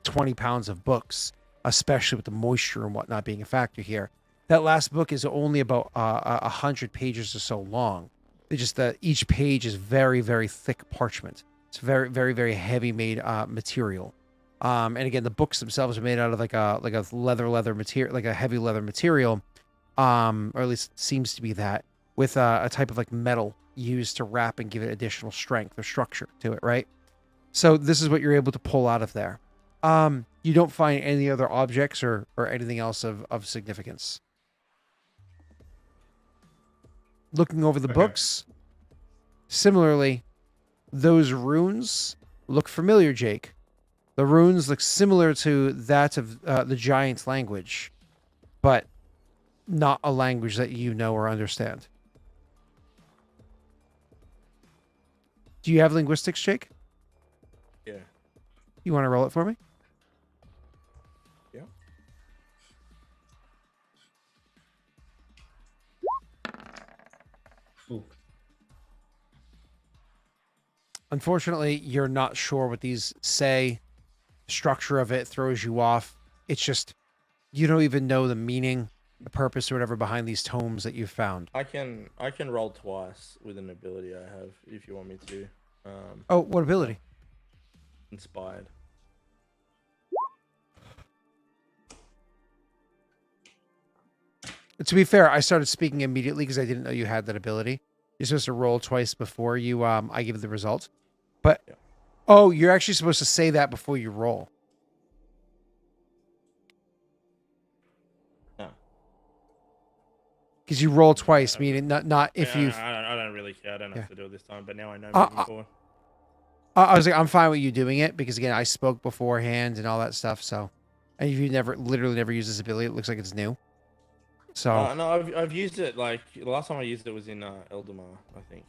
20 pounds of books, especially with the moisture and whatnot being a factor here. That last book is only about 100 pages or so long. It's just that each page is very, very thick parchment. It's very, very, very heavy made material. And again, the books themselves are made out of like a leather material, like a heavy leather material, or at least it seems to be that, with a type of like metal used to wrap and give it additional strength or structure to it, right? So this is what you're able to pull out of there. You don't find any other objects or anything else of significance. Looking over the books, similarly, those runes look familiar, Jake. The runes look similar to that of the giant's language, but not a language that you know or understand. Do you have linguistics, Jake? Yeah. You want to roll it for me? Yeah. Ooh. Unfortunately, you're not sure what these say. The structure of it throws you off. It's just, you don't even know the meaning, the purpose or whatever behind these tomes that you've found. I can roll twice with an ability I have if you want me to. Oh, what ability? Inspired. To be fair, I started speaking immediately because I didn't know you had that ability. You're supposed to roll twice before you I give the result. But Yeah. oh, you're actually supposed to say that before you roll. No. Because you roll twice, meaning not if you. I don't really care. I don't have to do it this time, but now I know Uh, moving forward. I was like, I'm fine with you doing it because again, I spoke beforehand and all that stuff. So, and if you literally never used this ability, it looks like it's new. So No, I've used it like the last time I used it was in Eldamar, I think.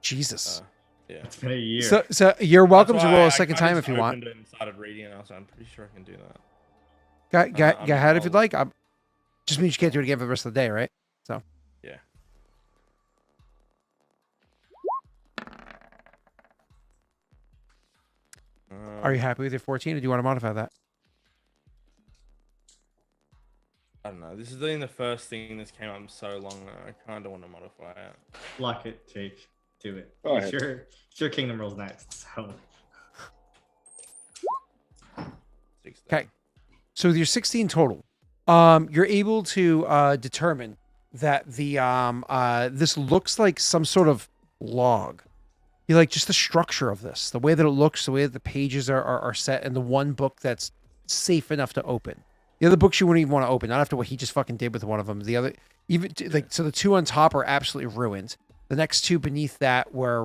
Jesus. Yeah. It's been a year. So you're welcome That's to why roll I a second time if you want. opened it and started reading it, so I'm pretty sure I can do that. Go ahead if you'd involved. like. Just means you can't do it again for the rest of the day, right? So Yeah. are you happy with your 14, or do you want to modify that? I don't know. This is the first thing that's came up in so long. I kind of want to modify it. Lock it, Jake. Do it. Go ahead. It's your kingdom rolls next. So 16. Okay. So with your 16 total, you're able to determine that the this looks like some sort of log, You like just the structure of this, the way that it looks, the way that the pages are set, and the one book that's safe enough to open. The other books you wouldn't even want to open, not after what he just fucking did with one of them. The other, even like, so the two on top are absolutely ruined. The next two beneath that were,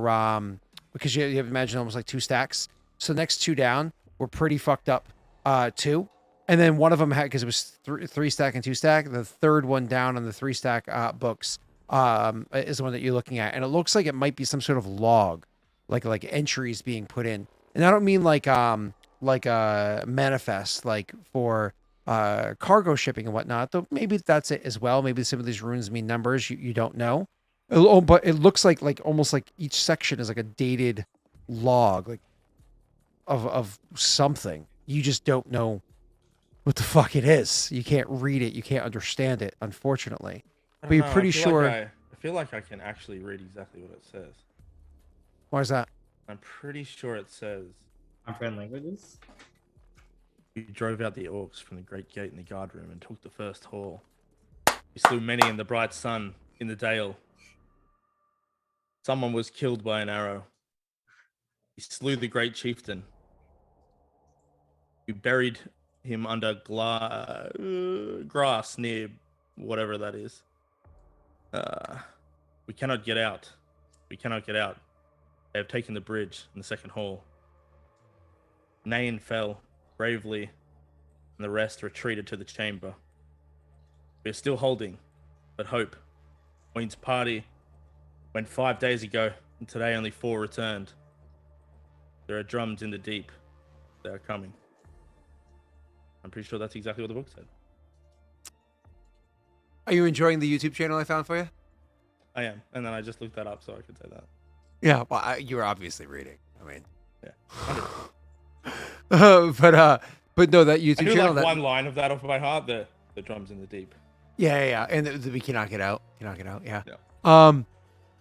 because you have imagine almost like two stacks. So the next two down were pretty fucked up, too. And then one of them had, because it was three stack and two stack. The third one down on the three stack books is the one that you're looking at, and it looks like it might be some sort of log, like entries being put in. And I don't mean like a manifest, like for cargo shipping and whatnot. Though maybe that's it as well. Maybe some of these runes mean numbers. You don't know. But it looks like almost like each section is like a dated log, like of something. You just don't know what the fuck it is. You can't read it. You can't understand it, unfortunately. But you're pretty sure. I feel like I can actually read exactly what it says. Why is that? I'm pretty sure it says. On friend languages. You drove out the orcs from the great gate in the guard room and took the first hall. You slew many in the bright sun in the dale. Someone was killed by an arrow. You slew the great chieftain. You buried him under grass near whatever that is. We cannot get out. We cannot get out. They have taken the bridge in the second hall. Nain fell bravely, and the rest retreated to the chamber. We are still holding, but hope. Queen's party went 5 days ago, and today only 4 returned. There are drums in the deep. They are coming. I'm pretty sure that's exactly what the book said. Are you enjoying the YouTube channel I found for you? I am, and then I just looked that up so I could say that. Yeah, well, you were obviously reading. I mean, Yeah. but no, that YouTube I knew channel. like one line of that off by heart. The drums in the deep. Yeah, and we cannot get out. Yeah. Yeah.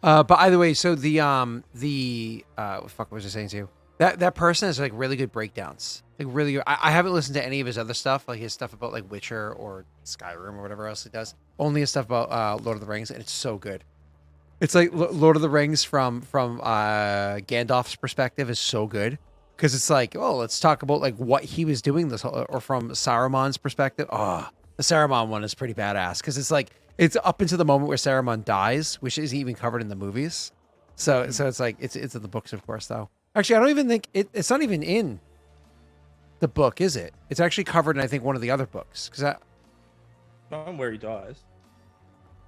But either way, so what fuck was I saying to you? That person has like really good breakdowns. Like really good. I haven't listened to any of his other stuff, like his stuff about like Witcher or Skyrim or whatever else he does. Only his stuff about Lord of the Rings, and it's so good. It's like Lord of the Rings from Gandalf's perspective is so good, because it's like, oh, let's talk about like what he was doing this, or from Saruman's perspective. Oh, the Saruman one is pretty badass, because it's like it's up until the moment where Saruman dies, which isn't even covered in the movies. So it's like it's in the books, of course, though. Actually, I don't even think it's not even in the book, is it? It's actually covered in, I think, one of the other books, because Not where he dies.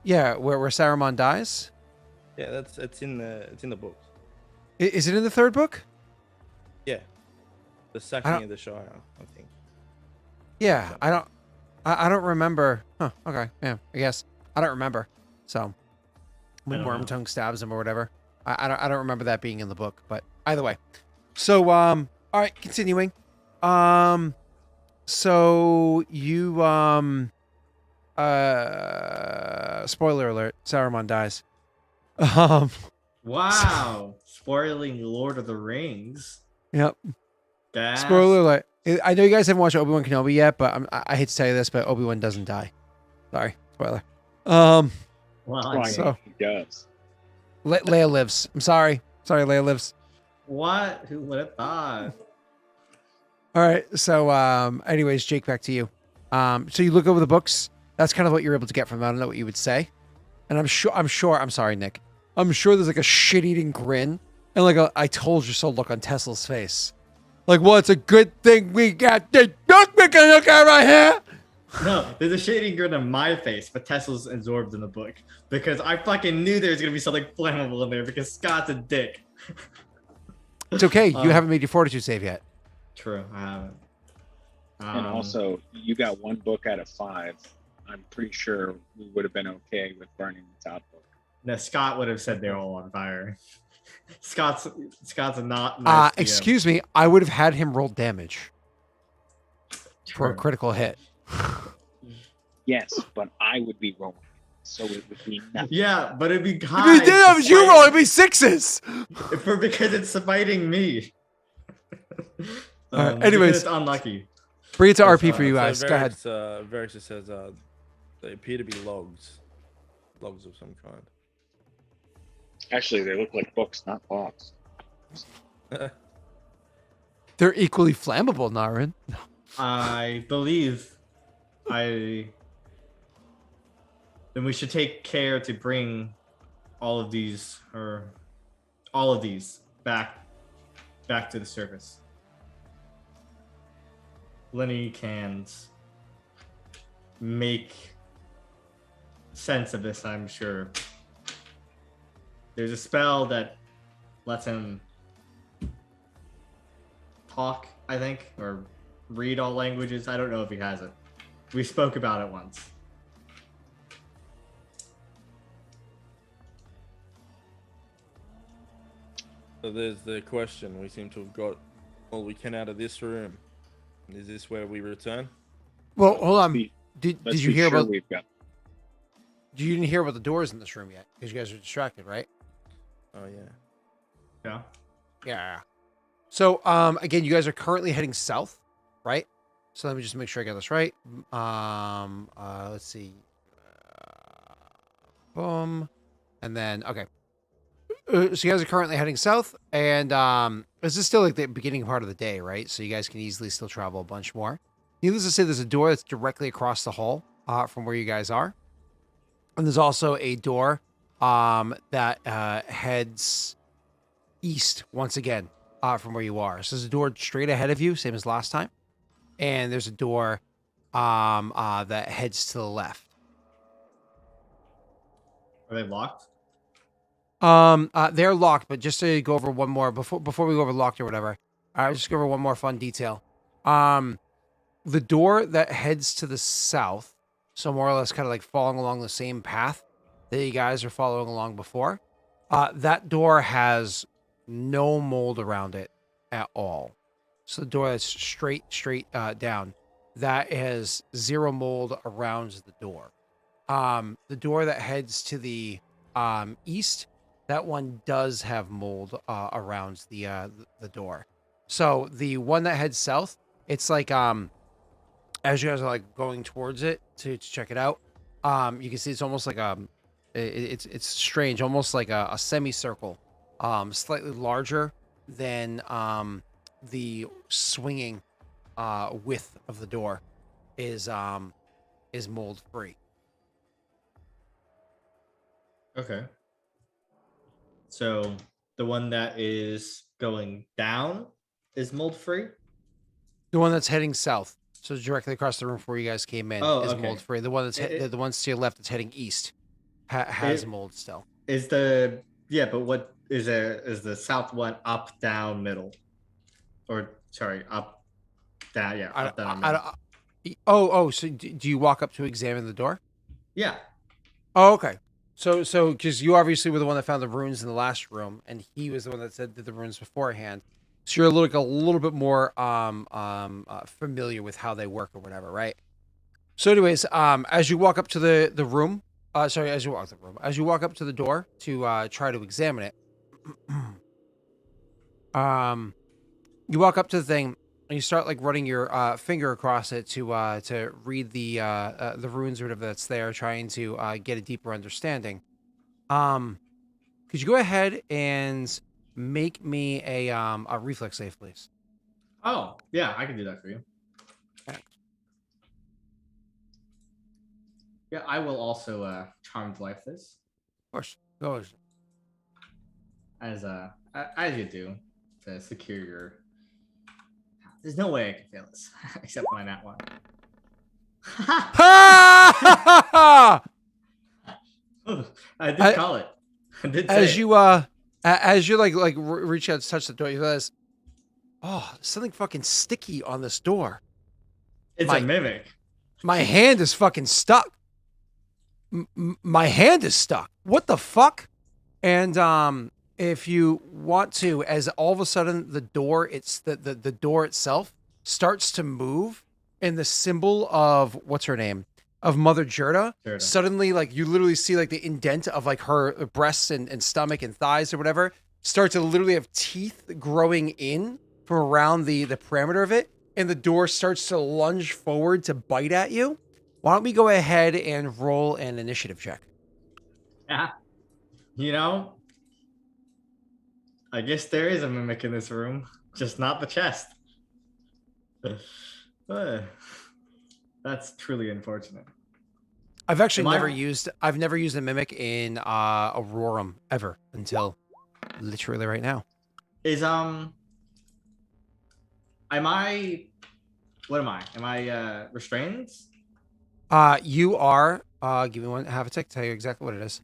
yeah, where Saruman dies. Yeah, it's in the books. Is it in the third book? Yeah, the sacking of the Shire, I think. Yeah, I don't remember. Huh, okay, yeah, I guess. I don't remember. So, when Wormtongue stabs him or whatever. I don't remember that being in the book, but either way. So, all right, continuing. So you, spoiler alert, Saruman dies. Wow. Spoiling Lord of the Rings. Yep. Gas. Spoiler alert. I know you guys haven't watched Obi-Wan Kenobi yet, but I hate to tell you this, but Obi-Wan doesn't die. Sorry. Spoiler. Well, So he does. Leia lives. I'm sorry. Sorry, Leia lives. what? Who would have thought? All right. So, anyways, Jake, back to you. So you look over the books. That's kind of what you're able to get from that. I don't know what you would say. And I'm sorry, Nick. I'm sure there's like a shit-eating grin and like a I told you so look on Tesla's face. Like, well, it's a good thing we got this book we can look at right here. No, there's a shading grin on my face, but Tesla's absorbed in the book because I fucking knew there was gonna be something flammable in there because Scott's a dick. It's okay. You haven't made your fortitude save yet. True, I haven't. And also, you got 1 book out of 5. I'm pretty sure we would have been okay with burning the top book. No, Scott would have said they're all on fire. Scott's a not. Nice Excuse me. I would have had him roll damage for a True. critical hit. Yes, but I would be rolling, so it would be nothing. Yeah, but it'd be high. If you did that, was you roll. It'd be 6s. Because it's fighting me. All right, anyways. It's unlucky. Bring it to RP for you guys. So Go ahead. Varix just says they appear to be logs of some kind. Actually, they look like books, not logs. They're equally flammable, Naren. I believe then we should take care to bring all of these back to the surface. Lenny can make sense of this, I'm sure. There's a spell that lets him talk, I think, or read all languages. I don't know if he has it. We spoke about it once. So there's the question. We seem to have got all we can out of this room. Is this where we return? Well, hold on. Let's Did be you hear sure about? we've got. You didn't hear about the doors in this room yet because you guys are distracted, right? Oh yeah. Yeah. Yeah. So, again, you guys are currently heading south, right? So let me just make sure I get this right. Let's see. Boom. And then, okay. So you guys are currently heading south, and this is still like the beginning part of the day, right? So you guys can easily still travel a bunch more. Needless to say, there's a door that's directly across the hall from where you guys are. And there's also a door that heads east once again from where you are. So there's a door straight ahead of you, same as last time. And there's a door that heads to the left. Are they locked? They're locked, but just to go over one more before we go over locked or whatever, just go over one more fun detail. The door that heads to the south, so more or less kind of like following along the same path that you guys are following along before, that door has no mold around it at all. So the door that's straight down, that has zero mold around the door. The door that heads to the east, that one does have mold around the door. So the one that heads south, it's like as you guys are like going towards it to check it out, you can see it's almost like it's strange, almost like a semicircle, slightly larger than the swinging width of the door is mold free. Okay. So the one that is going down is mold free? The one that's heading south, so directly across the room from where you guys came in, is okay. mold free. The one that's the ones to your left that's heading east has mold still. But what is the south one up, down, middle? Or sorry, up, down, up, down, middle. So do you walk up to examine the door? Yeah. Oh, okay. So because you obviously were the one that found the runes in the last room, and he was the one that did the runes beforehand. So you're a little bit more familiar with how they work or whatever, right? So, anyways, as you walk up to the room, as you walk up to the door to try to examine it, you walk up to the thing and you start like running your finger across it to read the runes or whatever that's there, trying to get a deeper understanding. Could you go ahead and make me a reflex save, please? Oh, yeah, I can do that for you. Okay. Yeah, I will also charmed life this. Of course. Go ahead. As you do to secure your. There's no way I can fail this except when that one. I did call it. I did say as you like reach out to touch the door, you realize, oh, there's something fucking sticky on this door. It's a mimic. My hand is fucking stuck. My hand is stuck. What the fuck? And if you want to, as all of a sudden the door, the door itself starts to move, and the symbol of what's her name? Of Mother Gerda. Suddenly, like you literally see like the indent of like her breasts and stomach and thighs or whatever start to literally have teeth growing in from around the perimeter of it, and the door starts to lunge forward to bite at you. Why don't we go ahead and roll an initiative check? Yeah. You know, I guess there is a mimic in this room, just not the chest. That's truly unfortunate. I've actually never used a mimic in Aurorum ever until literally right now. Am I what am I? Am I restrained? You are give me half a tick, tell you exactly what it is.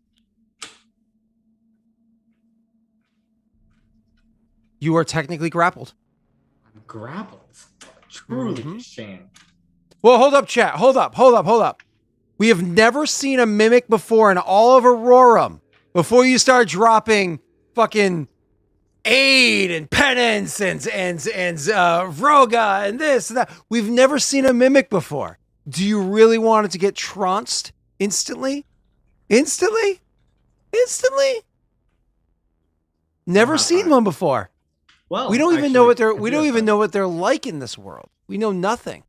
You are technically grappled. I'm grappled. Truly a shame. Well, hold up, chat. Hold up. We have never seen a mimic before in all of Aurorum. Before you start dropping fucking aid and penance and Vroga and this and that. We've never seen a mimic before. Do you really want it to get tranced instantly? Instantly? Never seen one before. Well, we don't even know what they're like in this world. We know nothing.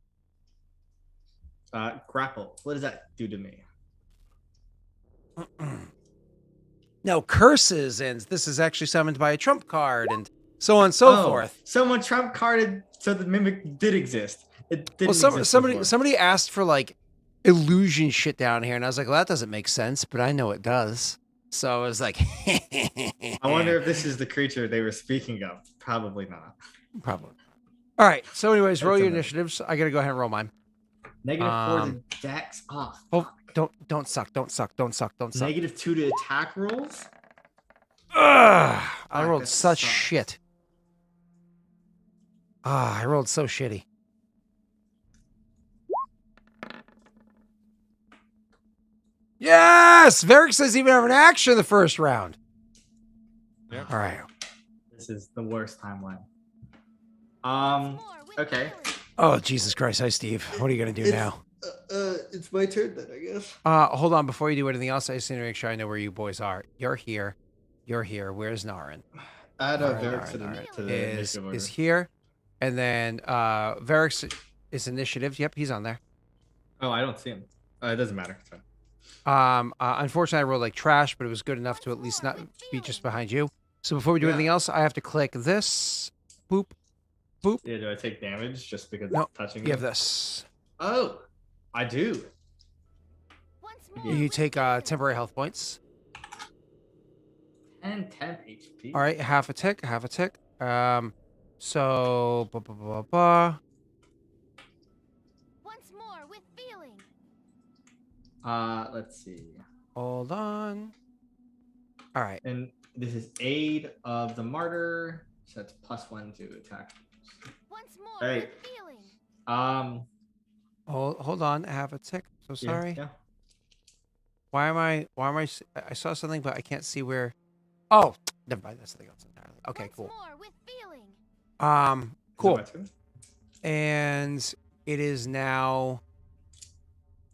Grapple. What does that do to me? No, curses, and this is actually summoned by a trump card, and so on and so forth. Someone trump carded, so the mimic did exist. It didn't exist somebody asked for like illusion shit down here, and I was like, well, that doesn't make sense, but I know it does. So I was like, I wonder if this is the creature they were speaking of. Probably not. Probably. All right. So, anyways, roll your initiatives. I gotta go ahead and roll mine. -4 to dex. Oh, don't suck. -2 to attack rolls. I rolled such shit. I rolled so shitty. Yes! Varric doesn't even have an action in the first round. Yeah. All right. This is the worst timeline. Okay. Oh, Jesus Christ. Hi, Steve. What are you going to do now? It's my turn then, I guess. Hold on. Before you do anything else, I just need to make sure I know where you boys are. You're here. Where's Narin? Add Varric to the initiative order. Is here. And then Varric is initiative. Yep, he's on there. Oh, I don't see him. It doesn't matter. It's fine. Unfortunately, I rolled like trash, but it was good enough to at least not be just behind you. So before we do anything else, I have to click this. Boop. Boop. Yeah, do I take damage just because it's touching you? You have this. Oh, I do. You take temporary health points. And 10 HP. All right, half a tick. So, blah, blah, blah, blah. Once more with feeling. Let's see. Hold on. All right. And this is aid of the martyr. So that's +1 to attack. Once more all right. with feeling. Hold on. I have a tick. So sorry. Yeah. Why am I I saw something, but I can't see where. Oh, never mind. That's something else entirely. Okay, Once cool. more with feeling. Cool. And it is now.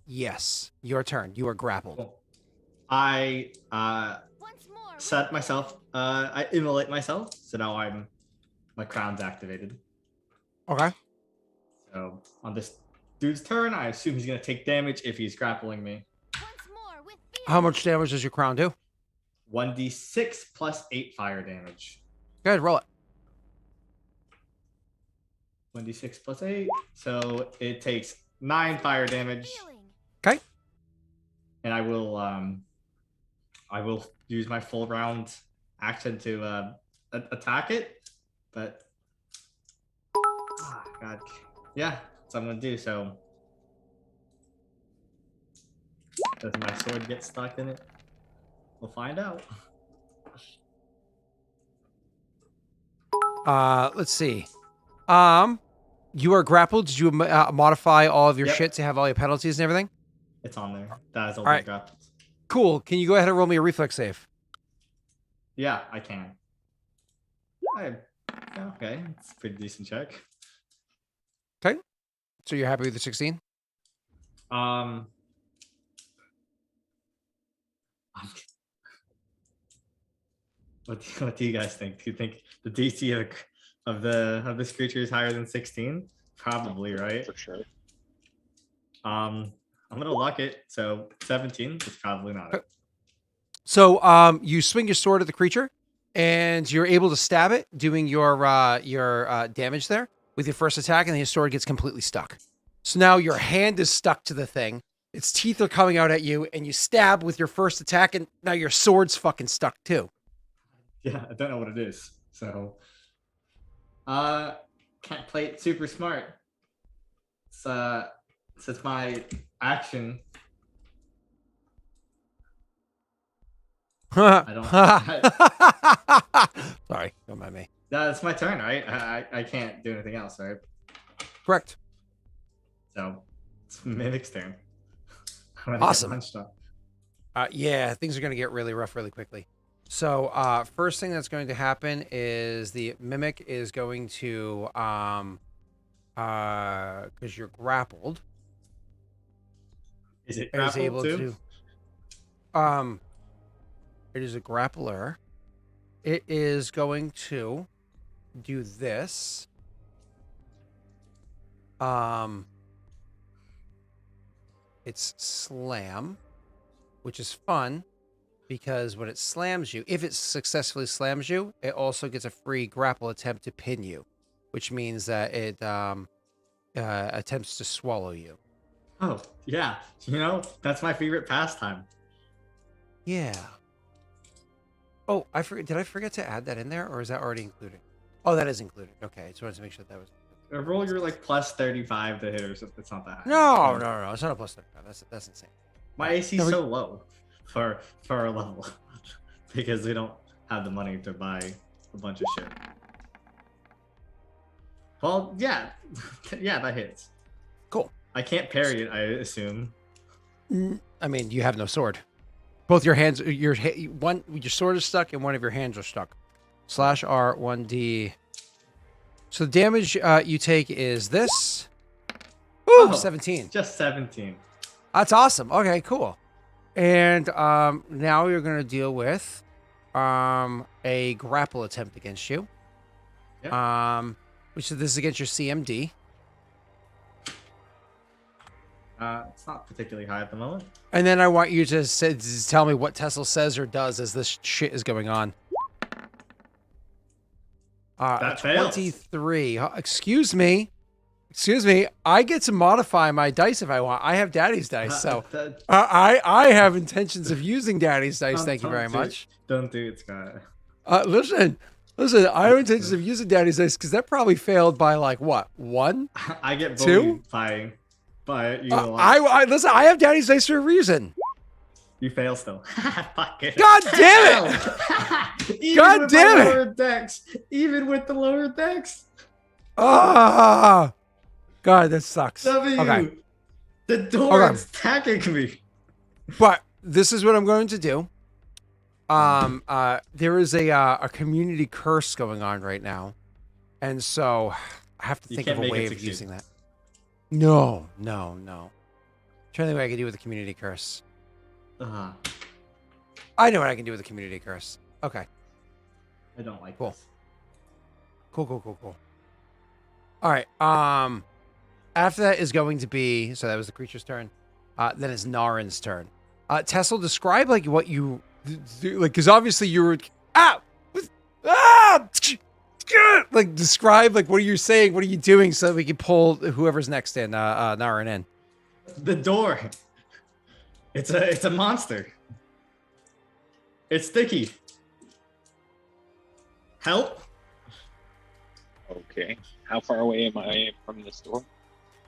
Yes, your turn. You are grappled. Cool. I Once more set myself. I immolate myself. So now my crown's activated. Okay. So on this dude's turn, I assume he's gonna take damage if he's grappling me. Once more with feeling. How much damage does your crown do? 1d6 plus 8 fire damage. Go ahead, roll it. 1d6 plus 8. So it takes 9 fire damage. Feeling. Okay. And I will use my full round action to attack it. But God. Yeah, that's what I'm gonna do. So does my sword get stuck in it? We'll find out. Let's see. You are grappled. Did you modify all of your shit to have all your penalties and everything? It's on there. That is all right. grappled. Cool. Can you go ahead and roll me a reflex save? Yeah, I can. Okay, it's a pretty decent check. Okay. So you're happy with the 16? What do you guys think? Do you think the DC of this creature is higher than 16? Probably, right? For sure. I'm gonna lock it. So 17 is probably not it. So you swing your sword at the creature, and you're able to stab it, doing your damage there with your first attack, and then your sword gets completely stuck. So now your hand is stuck to the thing. Its teeth are coming out at you, and you stab with your first attack, and now your sword's fucking stuck too. Yeah, I don't know what it is. So, can't play it super smart. It's my action. I don't. Sorry, don't mind me. That's my turn, right? I can't do anything else, right? Correct. So, it's Mimic's turn. Awesome. Yeah, things are going to get really rough really quickly. So, first thing that's going to happen is the Mimic is going to, because you're grappled. Is it grappled too? It is a grappler. It is going to do this. It's slam, which is fun because when it slams you, if it successfully slams you, it also gets a free grapple attempt to pin you, which means that it attempts to swallow you. Oh, yeah. That's my favorite pastime. Yeah. Oh, did I forget to add that in there, or is that already included? Oh, that is included. Okay, I just wanted to make sure that was. Roll your plus 35 to hit or something. It's not that high. No. It's not a plus 35. That's insane. My AC is so low for our level because we don't have the money to buy a bunch of shit. Well, yeah, that hits. Cool. I can't parry it, I assume. I mean, you have no sword. Both your hands, your sword is stuck, and one of your hands are stuck. /R 1D. So the damage you take is this. Ooh, 17. Just 17. That's awesome. Okay, cool. And now you're going to deal with a grapple attempt against you. Yep. This is against your CMD. It's not particularly high at the moment. And then I want you to tell me what Tessel says or does as this shit is going on. That fails. 23. Excuse me. I get to modify my dice if I want. I have Daddy's dice, so I have intentions of using Daddy's dice. Thank you very much. Don't do it, Scott. Listen. I have intentions of using Daddy's dice because that probably failed by like what 1? I get bullied by you a lot. Listen. I have Daddy's dice for a reason. You fail still. Fuck it. God damn it! God damn it! Even with the lower decks. Ah! God, that sucks. Okay. The door is attacking me. But this is what I'm going to do. There is a community curse going on right now, and so I have to think of a way of using that. No. Trying to think what I can do with the community curse. I know what I can do with the community curse. Okay. I don't like this. Cool. All right. After that is going to be, so that was the creature's turn. Then it's Narin's turn. Tessel, describe like what you do, like, because obviously you were like describe like what are you saying, what are you doing, so that we can pull whoever's next in, Narin in. The door. It's a monster. It's sticky. Help. Okay. How far away am I from this door?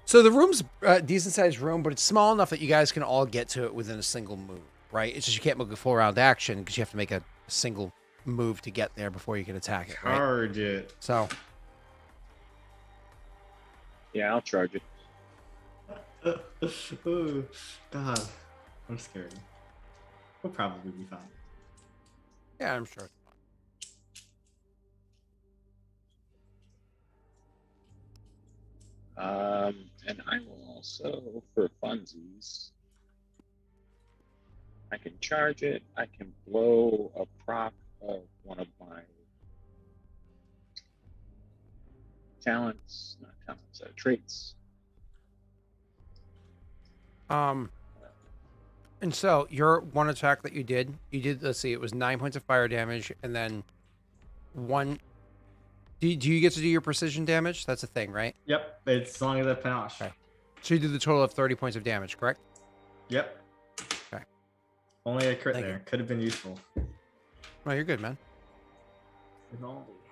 So the room's a decent sized room, but it's small enough that you guys can all get to it within a single move, right? It's just you can't make a full round action because you have to make a single move to get there before you can attack it, right? Charge it. So. Yeah, I'll charge it. Oh, God. I'm scared. We'll probably be fine. Yeah, I'm sure. And I will also, for funsies, I can charge it. I can blow a proc of one of my traits. And so your one attack that you did, let's see, it was 9 points of fire damage, and then one. Do you get to do your precision damage? That's a thing, right? Yep, it's as long as I panache. Okay. So you do the total of 30 points of damage, correct? Yep. Okay. Only a crit Thank there. you. Could have been useful. Oh, you're good, man.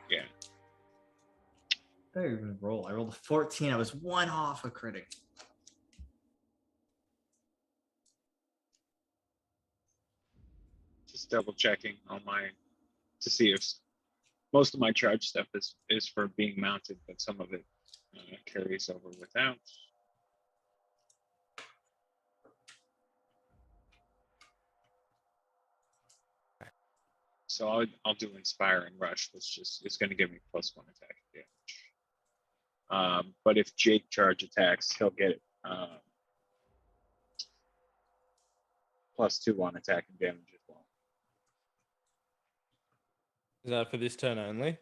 Yeah. I didn't even roll. I rolled a 14. I was one off of critting. Just double checking on my to see if most of my charge stuff is for being mounted, but some of it carries over without. So I'll do Inspire and Rush, which just is going to give me +1 attack damage. But if Jake charge attacks, he'll get +2 on attack and damage as well. Is that for this turn only?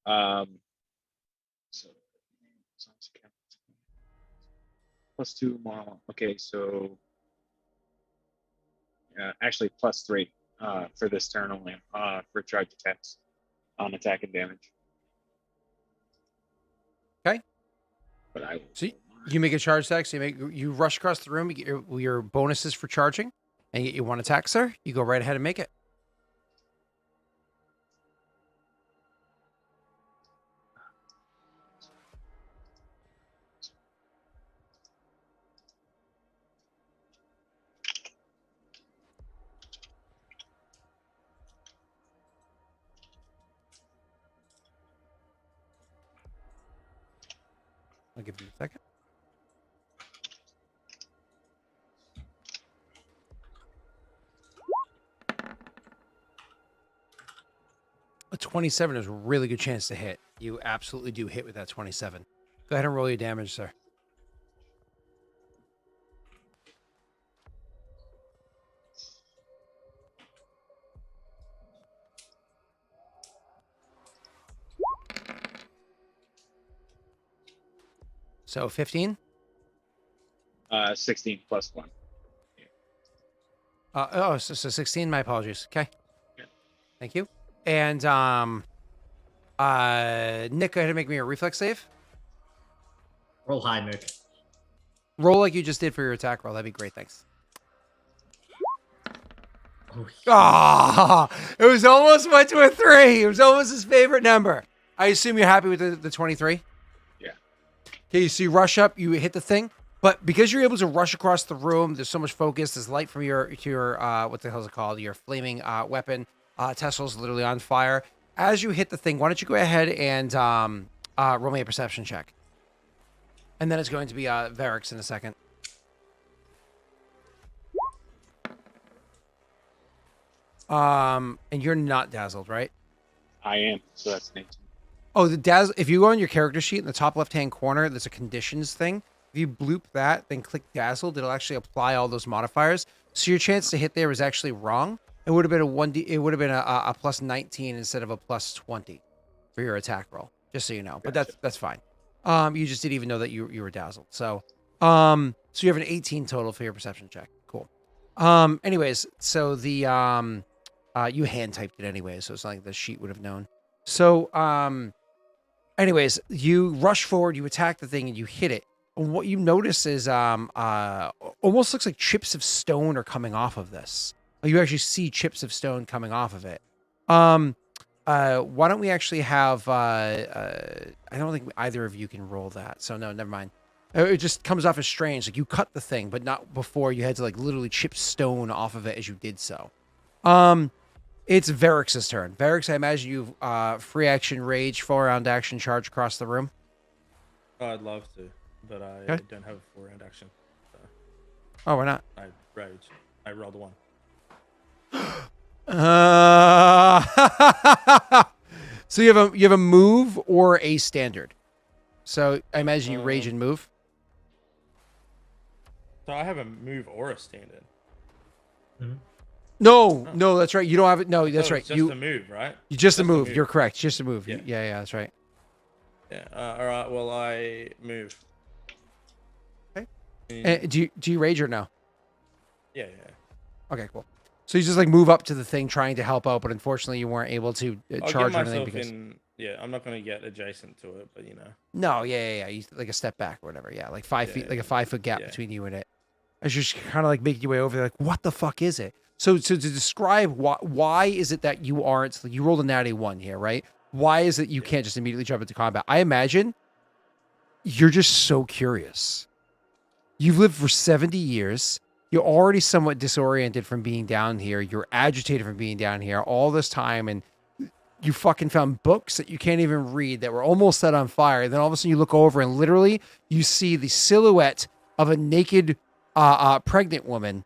So +2 more. Okay, so actually +3 for this turn only for charge attacks on attack and damage. Okay. But I See, you make a charge attack. So you rush across the room. You get your bonuses for charging, and you get your 1 attack, sir. You go right ahead and make it. I'll give you a second. A 27 is a really good chance to hit. You absolutely do hit with that 27. Go ahead and roll your damage, sir. So 15? 16 +1. So 16. My apologies. Okay. Yeah. Thank you. And Nick, go ahead and make me a reflex save. Roll high, Nick. Roll like you just did for your attack roll. That'd be great. Thanks. Oh, Ah, it was almost went to a 3. It was almost his favorite number. I assume you're happy with the 23? Yeah. Okay, so you rush up, you hit the thing, but because you're able to rush across the room, there's so much focus, there's light from your what the hell is it called? Your flaming weapon. Tesla's literally on fire. As you hit the thing, why don't you go ahead and roll me a perception check. And then it's going to be Varix in a second. And you're not dazzled, right? I am. So that's an 18. Oh, the dazzle. If you go on your character sheet in the top left-hand corner, there's a conditions thing. If you bloop that, then click dazzled, it'll actually apply all those modifiers. So your chance to hit there is actually wrong. It would have been a 1D. It would have been a +19 instead of a +20 for your attack roll. Just so you know, but that's fine. You just didn't even know that you were dazzled. So you have an 18 total for your perception check. Cool. Anyways, so the you hand typed it anyway, so it's not like the sheet would have known. So anyways, you rush forward, you attack the thing, and you hit it. And what you notice is almost looks like chips of stone are coming off of this. You actually see chips of stone coming off of it. Why don't we actually have I don't think either of you can roll that. So no, never mind. It just comes off as strange. Like you cut the thing, but not before. You had to like literally chip stone off of it as you did so. It's Varix's turn. Varix, I imagine you've free action rage, 4-round action charge across the room. Oh, I'd love to, but I don't have a 4-round action. So Oh, why not? I rage. I rolled a 1. So you have a move or a standard. So I imagine you rage and move. So I have a move or a standard. No, that's right. You don't have it. No, that's right. It's just a move, right? You just a move. You're correct. Just a move. Yeah. Yeah, that's right. Yeah. All right. Well, I move. Okay. Do you rage or no? Yeah. Okay, cool. So you just like move up to the thing trying to help out, but unfortunately you weren't able to I'll charge get or anything myself because. in. Yeah, I'm not gonna get adjacent to it, but you know. No, yeah. You, like a step back or whatever. Yeah, like 5 feet, like a 5 foot gap yeah. between you and it. As you're just kind of like making your way over there, like, what the fuck is it? So to describe why is it that you aren't, like, you rolled a natty 1 here, right? Why is it you can't just immediately jump into combat? I imagine you're just so curious. You've lived for 70 years. You're already somewhat disoriented from being down here. You're agitated from being down here all this time. And you fucking found books that you can't even read that were almost set on fire. And then all of a sudden you look over and literally you see the silhouette of a naked pregnant woman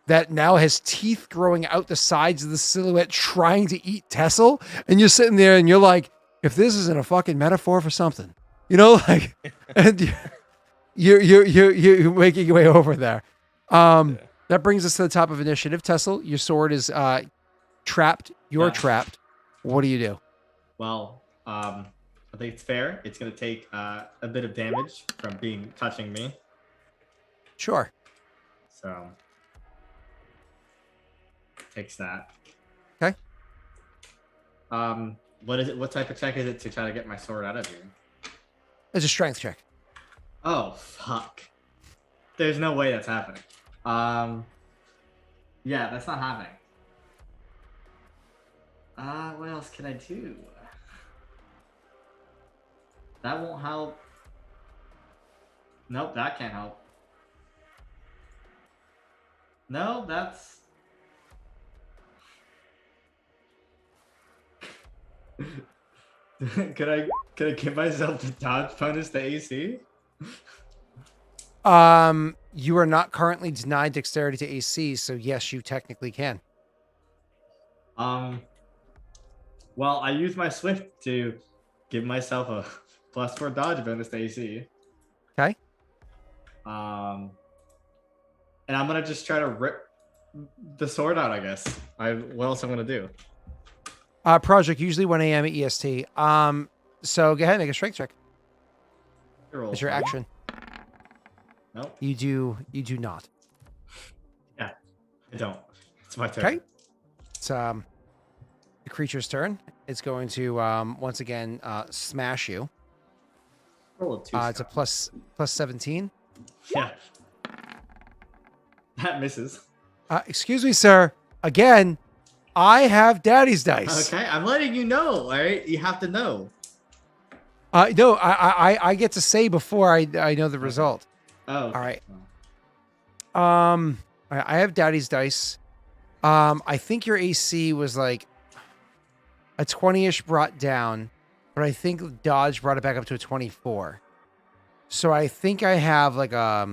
that now has teeth growing out the sides of the silhouette trying to eat Tessel. And you're sitting there and you're like, if this isn't a fucking metaphor for something, you know, like, and you're making your way over there. That brings us to the top of initiative. Tessel, your sword is trapped. You're trapped. What do you do? Well, I think it's fair. It's gonna take a bit of damage from touching me. Sure. So takes that. Okay. What is it? What type of check is it to try to get my sword out of here? It's a strength check. Oh fuck! There's no way that's happening. Yeah, that's not happening. What else can I do? That won't help. Nope, that can't help. No, that's... Could I give myself the dodge bonus to AC? You are not currently denied dexterity to AC, so yes, you technically can. Well, I use my swift to give myself a +4 dodge bonus to AC. Okay. And I'm gonna just try to rip the sword out, I guess. What else I'm gonna do? Project usually 1 a.m. EST. So go ahead and make a strength check. It's your action. Nope. You do not. Yeah, I don't. It's my turn. Okay. It's the creature's turn. It's going to once again smash you. Roll a 2. It's a plus 17. Yeah. That misses. Excuse me, sir. Again, I have daddy's dice. Okay, I'm letting you know. All right, you have to know. No, I get to say before I know the result. Oh. Okay. All right. I have daddy's dice. I think your AC was like a 20-ish brought down, but I think dodge brought it back up to a 24. So I think I have like I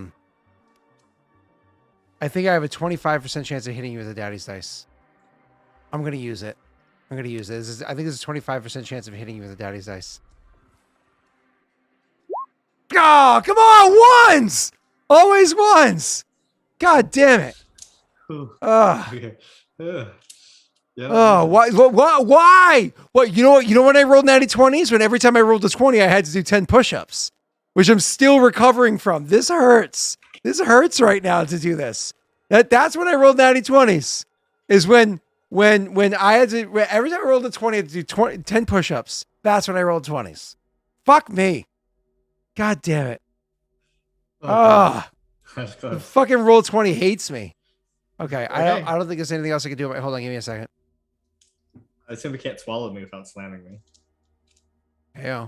think I have a 25% chance of hitting you with a daddy's dice. I'm gonna use it. I think there's a 25% chance of hitting you with a daddy's dice. Oh, come on, ones! Always ones! God damn it! Okay. Yeah, Oh, why? What? You know what? You know when I rolled 90-20s? When every time I rolled a 20, I had to do 10 push-ups, which I'm still recovering from. This hurts. This hurts right now to do this. That's when I rolled 90-20s. Is when I had to, every time I rolled a 20, I had to do 10 push-ups. That's when I rolled 20s. Fuck me. God damn it. Ah. The fucking roll 20 hates me. Okay, I don't think there's anything else I can do. Hold on, give me a second. I assume we can't swallow me without slamming me. Yeah.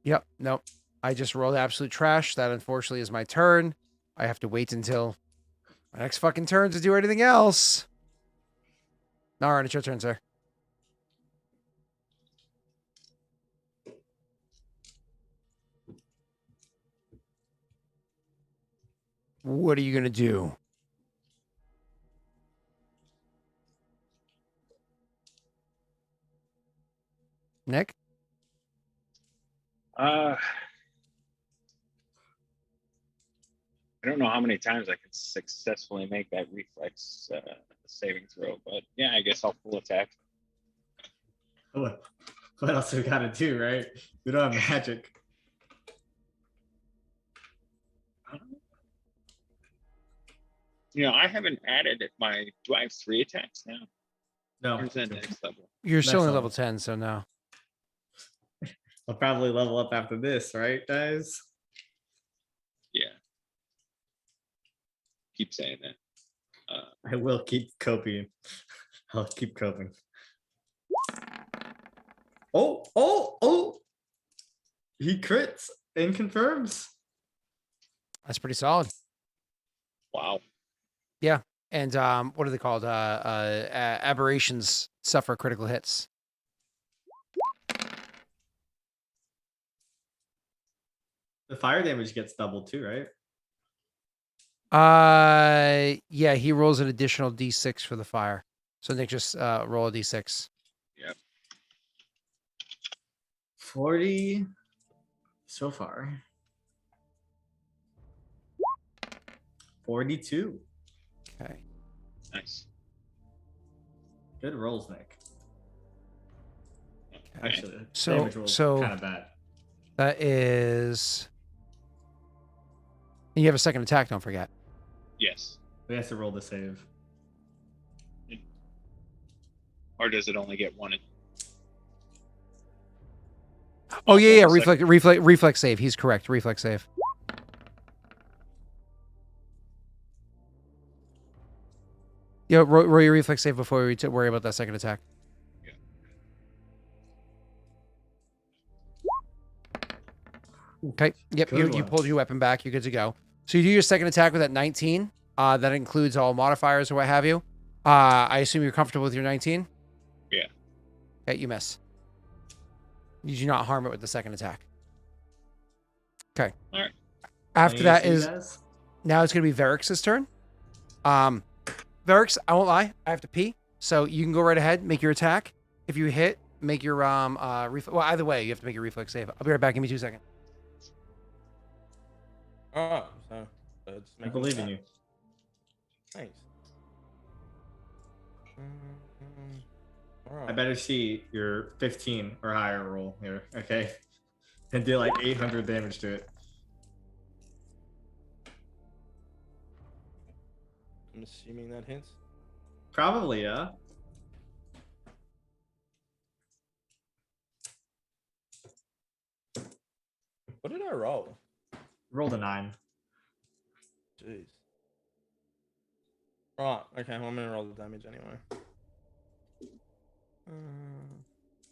Yep. Nope. I just rolled absolute trash. That unfortunately is my turn. I have to wait until my next fucking turn to do anything else. All right, it's your turn, sir. What are you gonna do? Nick? I don't know how many times I can successfully make that reflex saving throw, but yeah, I guess I'll full attack. What else we gotta do, right? We don't have magic. I haven't added it. Do I have 3 attacks now? No. Or is that next level? You're still Next in level level. 10, so no. I'll probably level up after this, right, guys? Yeah. Keep saying that. I will keep coping. I'll keep coping. Oh! He crits and confirms. That's pretty solid. Wow. And what are they called? Aberrations suffer critical hits. The fire damage gets doubled too, right? Yeah, he rolls an additional d6 for the fire. So Nick just roll a d6. Yep. 40 so far. 42. Okay. Nice. Good rolls, Nick. Okay. Actually, So- damage rolls so- kind of bad. That is. And you have a second attack, don't forget. Yes. We have to roll the save. Or does it only get one? Oh yeah, hold on a reflex save. He's correct. Reflex save. Yo, roll your reflex save before we worry about that second attack. Okay. Yep. Good You one. pulled your weapon back. You're good to go. So you do your second attack with that 19. That includes all modifiers or what have you. I assume you're comfortable with your 19. Yeah. Okay, you miss. You do not harm it with the second attack. Okay. All right. After Any that issue, is guys? now it's gonna be Varrix's turn. Varrix, I won't lie, I have to pee, so you can go right ahead, make your attack. If you hit, make your well, either way, you have to make your reflex save. I'll be right back. Give me 2 seconds. Oh, so just I make believe an in you. attack. Thanks. All right. I better see your 15 or higher roll here, okay? And do like 800 damage to it. I'm assuming that hits. Probably, yeah. What did I roll? Rolled a 9. Jeez. Right. Okay. Well, I'm gonna roll the damage anyway.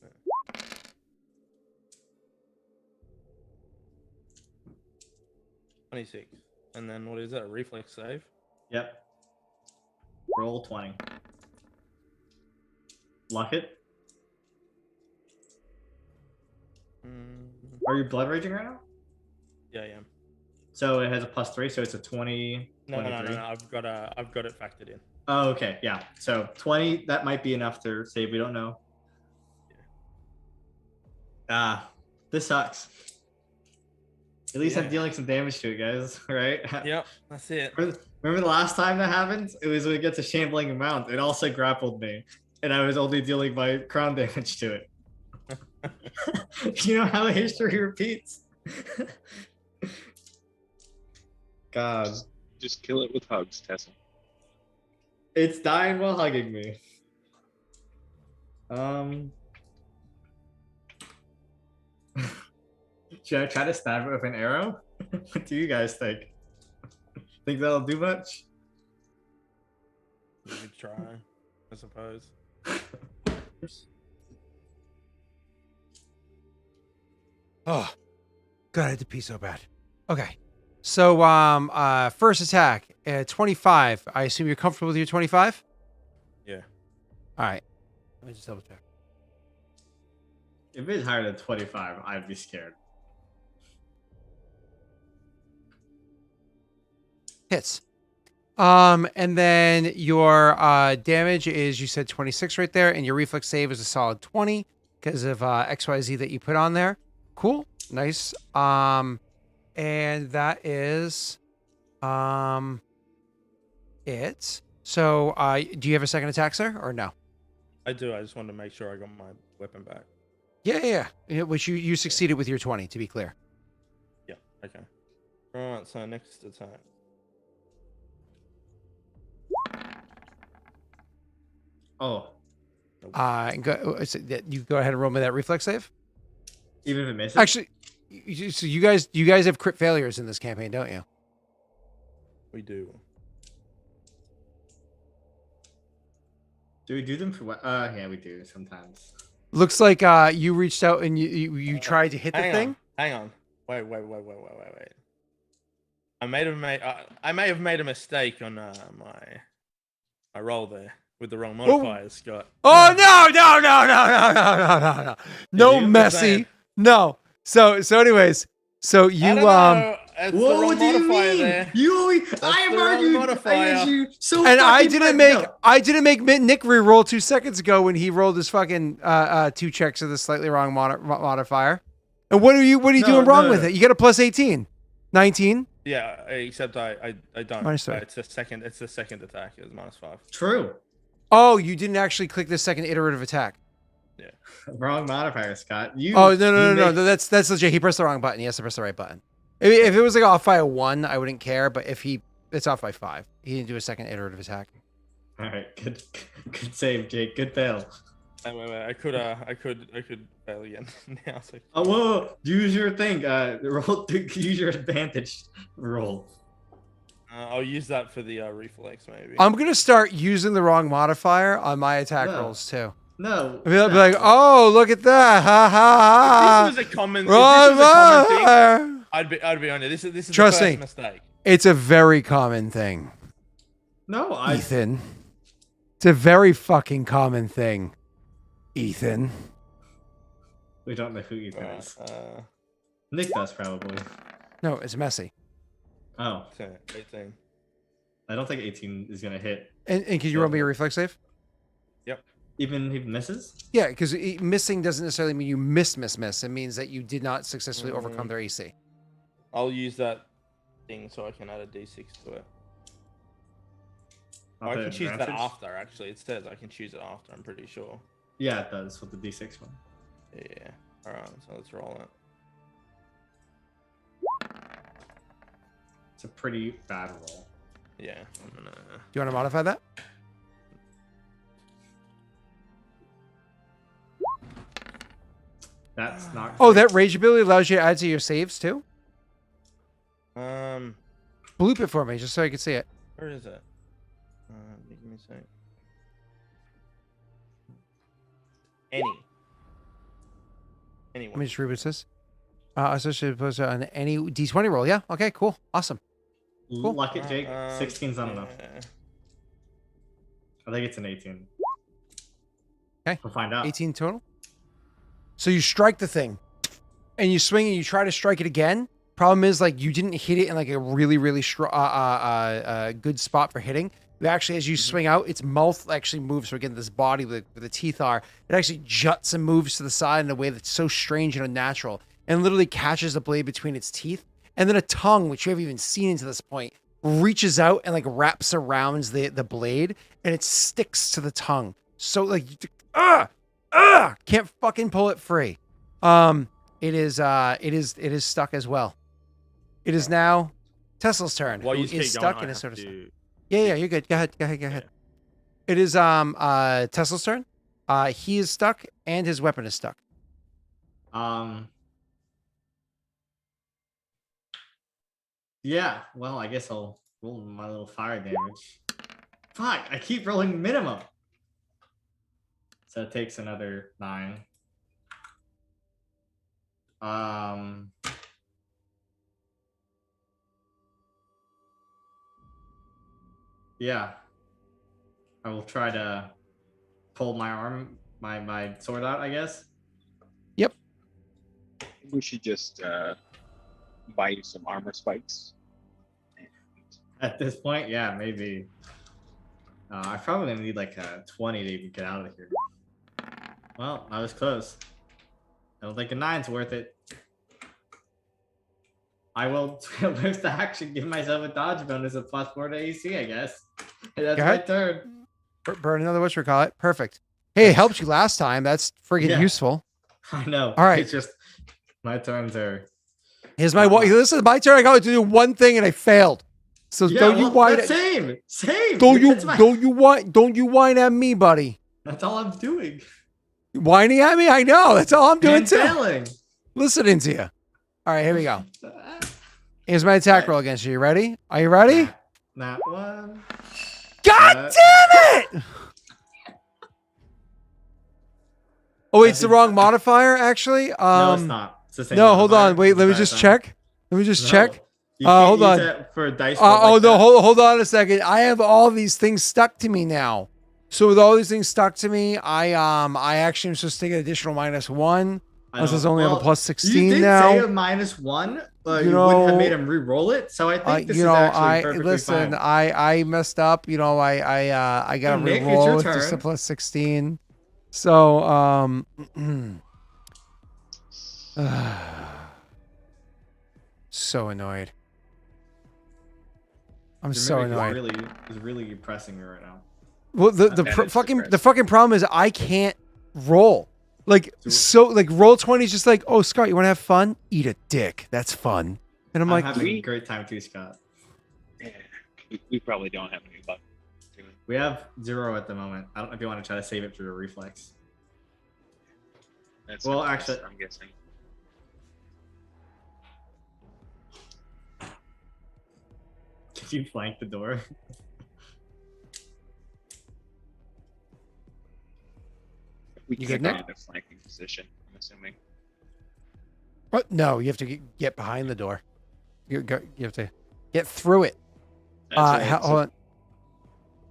Yeah. 26. And then what is that? A reflex save? Yep. Roll 20. Luck it. Are you blood raging right now? Yeah, I am. So it has a +3, so it's a 20. No, 23. I've got it factored in. Oh, okay, yeah. So 20, that might be enough to save. We don't know. Ah, this sucks. At least I'm Yeah. dealing some damage to it, guys. Right? Yep, that's it. Remember the last time that happened? It was when it gets a shambling amount. It also grappled me, and I was only dealing my crown damage to it. You know how history repeats. God, Just kill it with hugs, Tessa. it's dying while hugging me. Should I try to stab it with an arrow? What do you guys think? Think that'll do much? You could try, I suppose. Oh, God, I had to pee so bad. Okay. So, first attack, 25. I assume you're comfortable with your 25? Yeah. All right. Let me just double check. If it's higher than 25, I'd be scared. Hits. And then your damage is, you said 26 right there, and your reflex save is a solid 20 because of XYZ that you put on there. Cool. Nice. And that is it. So, do you have a second attack, sir, or no? I do. I just wanted to make sure I got my weapon back. Yeah. Which you succeeded with your 20, to be clear. Yeah. Okay. Right. So next attack. Oh, You go ahead and roll me that reflex save. even if it misses. Actually, so you guys have crit failures in this campaign, don't you? We do. Do we do them for what? Yeah, we do sometimes. Looks like you reached out and you tried to hit the thing. Hang on. Wait. I may have made a mistake on my roll there with the wrong modifiers, Scott. Oh no, you? messy. No. So anyways, so you I don't know. It's the Whoa, wrong what do you modifier mean? there. You always, That's I have the wrong argued modifier. against you so and I fucking didn't make Nick re-roll 2 seconds ago when he rolled his fucking 2 checks of the slightly wrong modifier. And what are you doing wrong with it? You get a plus 18, 19. Yeah, except I don't. -3. It's the second attack is -5. True. Oh, you didn't actually click the second iterative attack. Yeah. Wrong modifier, Scott. No. That's legit. He pressed the wrong button. He has to press the right button. If it was like off by 1, I wouldn't care. But if it's off by 5. He didn't do a second iterative attack. All right, good save, Jake. Good fail. Wait. I could fail again now. So. Oh, whoa! Use your thing. Roll. Use your advantage roll. I'll use that for the reflex, maybe. I'm gonna start using the wrong modifier on my attack No. rolls too. No. I'll be like, oh, look at that! Ha ha If this was a common, ha! thing, I'd be on it. This is Trust the me. first mistake. It's a very common thing, No, Ethan. It's a very fucking common thing, Ethan. We don't know who Ethan is. Nick does probably. No, it's messy. Oh, 18. I don't think 18 is gonna hit. And can you roll me a reflex save? Yep. Even if he misses? Yeah, because missing doesn't necessarily mean you miss. It means that you did not successfully overcome their AC. I'll use that thing so I can add a d6 to it. Not I the can choose that advantage? after, actually. It says I can choose it after, I'm pretty sure. Yeah, it does with the D6 one. Yeah. Alright, so let's roll it. It's a pretty bad roll. Yeah, I'm gonna... Do you want to modify that? That's not. Oh, great. that rage ability allows you to add to your saves too? Bloop it for me, just so I can see it. Where is it? Give me a sec. Anyone. Let me just reboot this. Associated plus on any D20 roll. Yeah. Okay. Cool. Awesome. Cool. Luck it, Jake. 16's not enough. Yeah. I think it's an 18. Okay. We'll find out. 18 total. So you strike the thing, and you swing and you try to strike it again. Problem is, like, you didn't hit it in like a really good spot for hitting. But actually, as you swing out, its mouth actually moves. So again, this body where the teeth are, it actually juts and moves to the side in a way that's so strange and unnatural, and literally catches the blade between its teeth. And then a tongue, which you haven't even seen until this point, reaches out and like wraps around the blade, and it sticks to the tongue. So like, can't fucking pull it free. It is stuck as well. It is now Tesla's turn. While Who you keep is going, stuck I in a have sort of. to- Yeah, you're good. Go ahead. Yeah. It is Tesla's turn. He is stuck and his weapon is stuck. Yeah, well, I guess I'll roll my little fire damage. Fuck, I keep rolling minimum. So it takes another 9. Yeah. I will try to pull my arm, my sword out, I guess. We should just buy you some armor spikes. At this point, yeah, maybe. I probably gonna need like a 20 to even get out of here. Well, I was close. I don't think a 9's worth it. I will twist the action, give myself a dodge bonus of +4 to AC, I guess. That's Go my ahead. turn. Burn another whatchamacallit. Perfect. Hey, it helped you last time. That's friggin' Yeah. useful. I know. All right. It's just my turns are. Here's my Listen, my turn. I got to do one thing and I failed. So Yeah, don't you well, whine. that's same. Don't you That's my- whine at me, buddy. That's all I'm doing. Whining at me? I know. That's all I'm doing And too. failing. Listening to you. All right, here we go. Here's my attack roll against you. You ready? Are you ready? Not one. God damn it! Oh, wait, it's the wrong modifier, actually. No, it's not. It's the same. No, hold on. modifier Wait, the let me entire just time. check. Let me just No, check. You can't hold use on. it for dice. Oh like no, that. hold on a second. I have all these things stuck to me now. So with all these things stuck to me, I actually am supposed to take an additional -1. Unless I only have a plus 16 you did now. say a -1. You You wouldn't have made know, him re-roll it. So I think this you is know, actually perfectly fine. I messed up. You know, I got to Nick, it's re-roll your with just a turn. plus 16. So so annoyed. I'm Your so mimic annoyed. is really impressing me right now. Well, the That is fucking depressing. problem is I can't roll. Like roll 20 is just like, oh Scott, you want to have fun? Eat a dick. That's fun. And I'm like, having a great time too, Scott. Yeah, we probably don't have any luck. We have 0 at the moment. I don't know if you want to try to save it through a reflex. That's Well, what actually- I'm guessing. Did you flank the door? We You can't good, get Nick? in a flanking position, I'm assuming. what? No, you have to get behind the door. You have to get through it. That's right. Hold So on.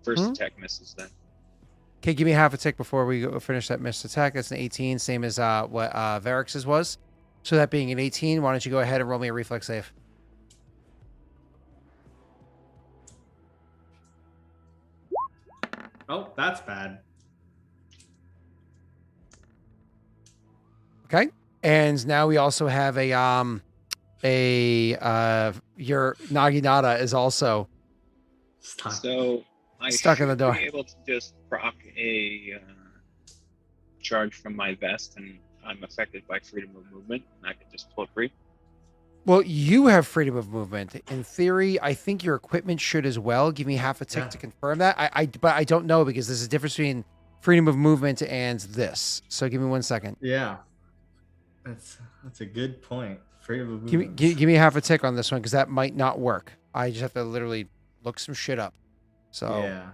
first Hmm? attack misses then. Okay, give me half a tick before we finish that missed attack. That's an 18, same as what Varix's was. So that being an 18, why don't you go ahead and roll me a reflex save? Oh, that's bad. Okay. And now we also have your Naginata is also Stuck. So I Stuck in the should door. be able to just proc a charge from my vest, and I'm affected by freedom of movement, and I can just pull free. well, you have freedom of movement. In theory, I think your equipment should as well. Give me half a tick Yeah. to confirm that. But I don't know because there's a difference between freedom of movement and this. So give me 1 second. Yeah. That's a good point. Freedom of Give me movement. give me half a tick on this one because that might not work. I just have to literally look some shit up. So Yeah.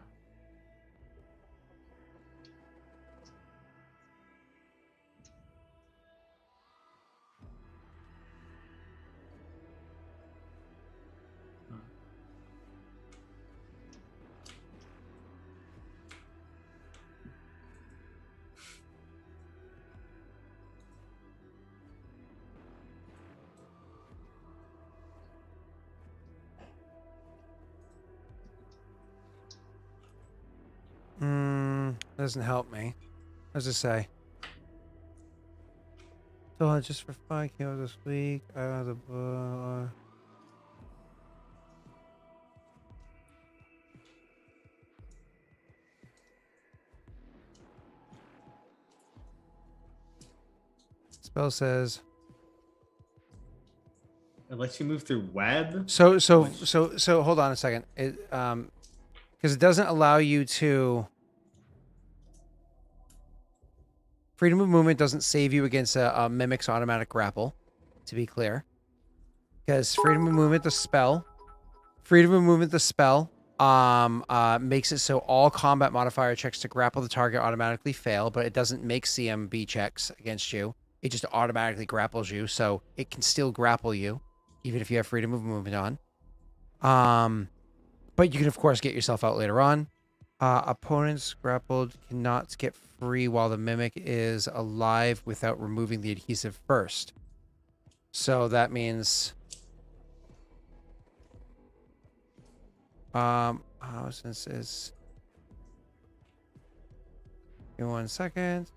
doesn't help me. What does it say? So just for 5 kills this week, I have the spell says It lets you move through web. so hold on a second. It because it doesn't allow you to freedom of movement doesn't save you against a mimic's automatic grapple, to be clear. Because freedom of movement the spell makes it so all combat modifier checks to grapple the target automatically fail, but it doesn't make CMB checks against you. It just automatically grapples you, so it can still grapple you, even if you have freedom of movement on. But you can of course get yourself out later on. Opponents grappled cannot get free while the mimic is alive without removing the adhesive first. So that means since is give me 1 second.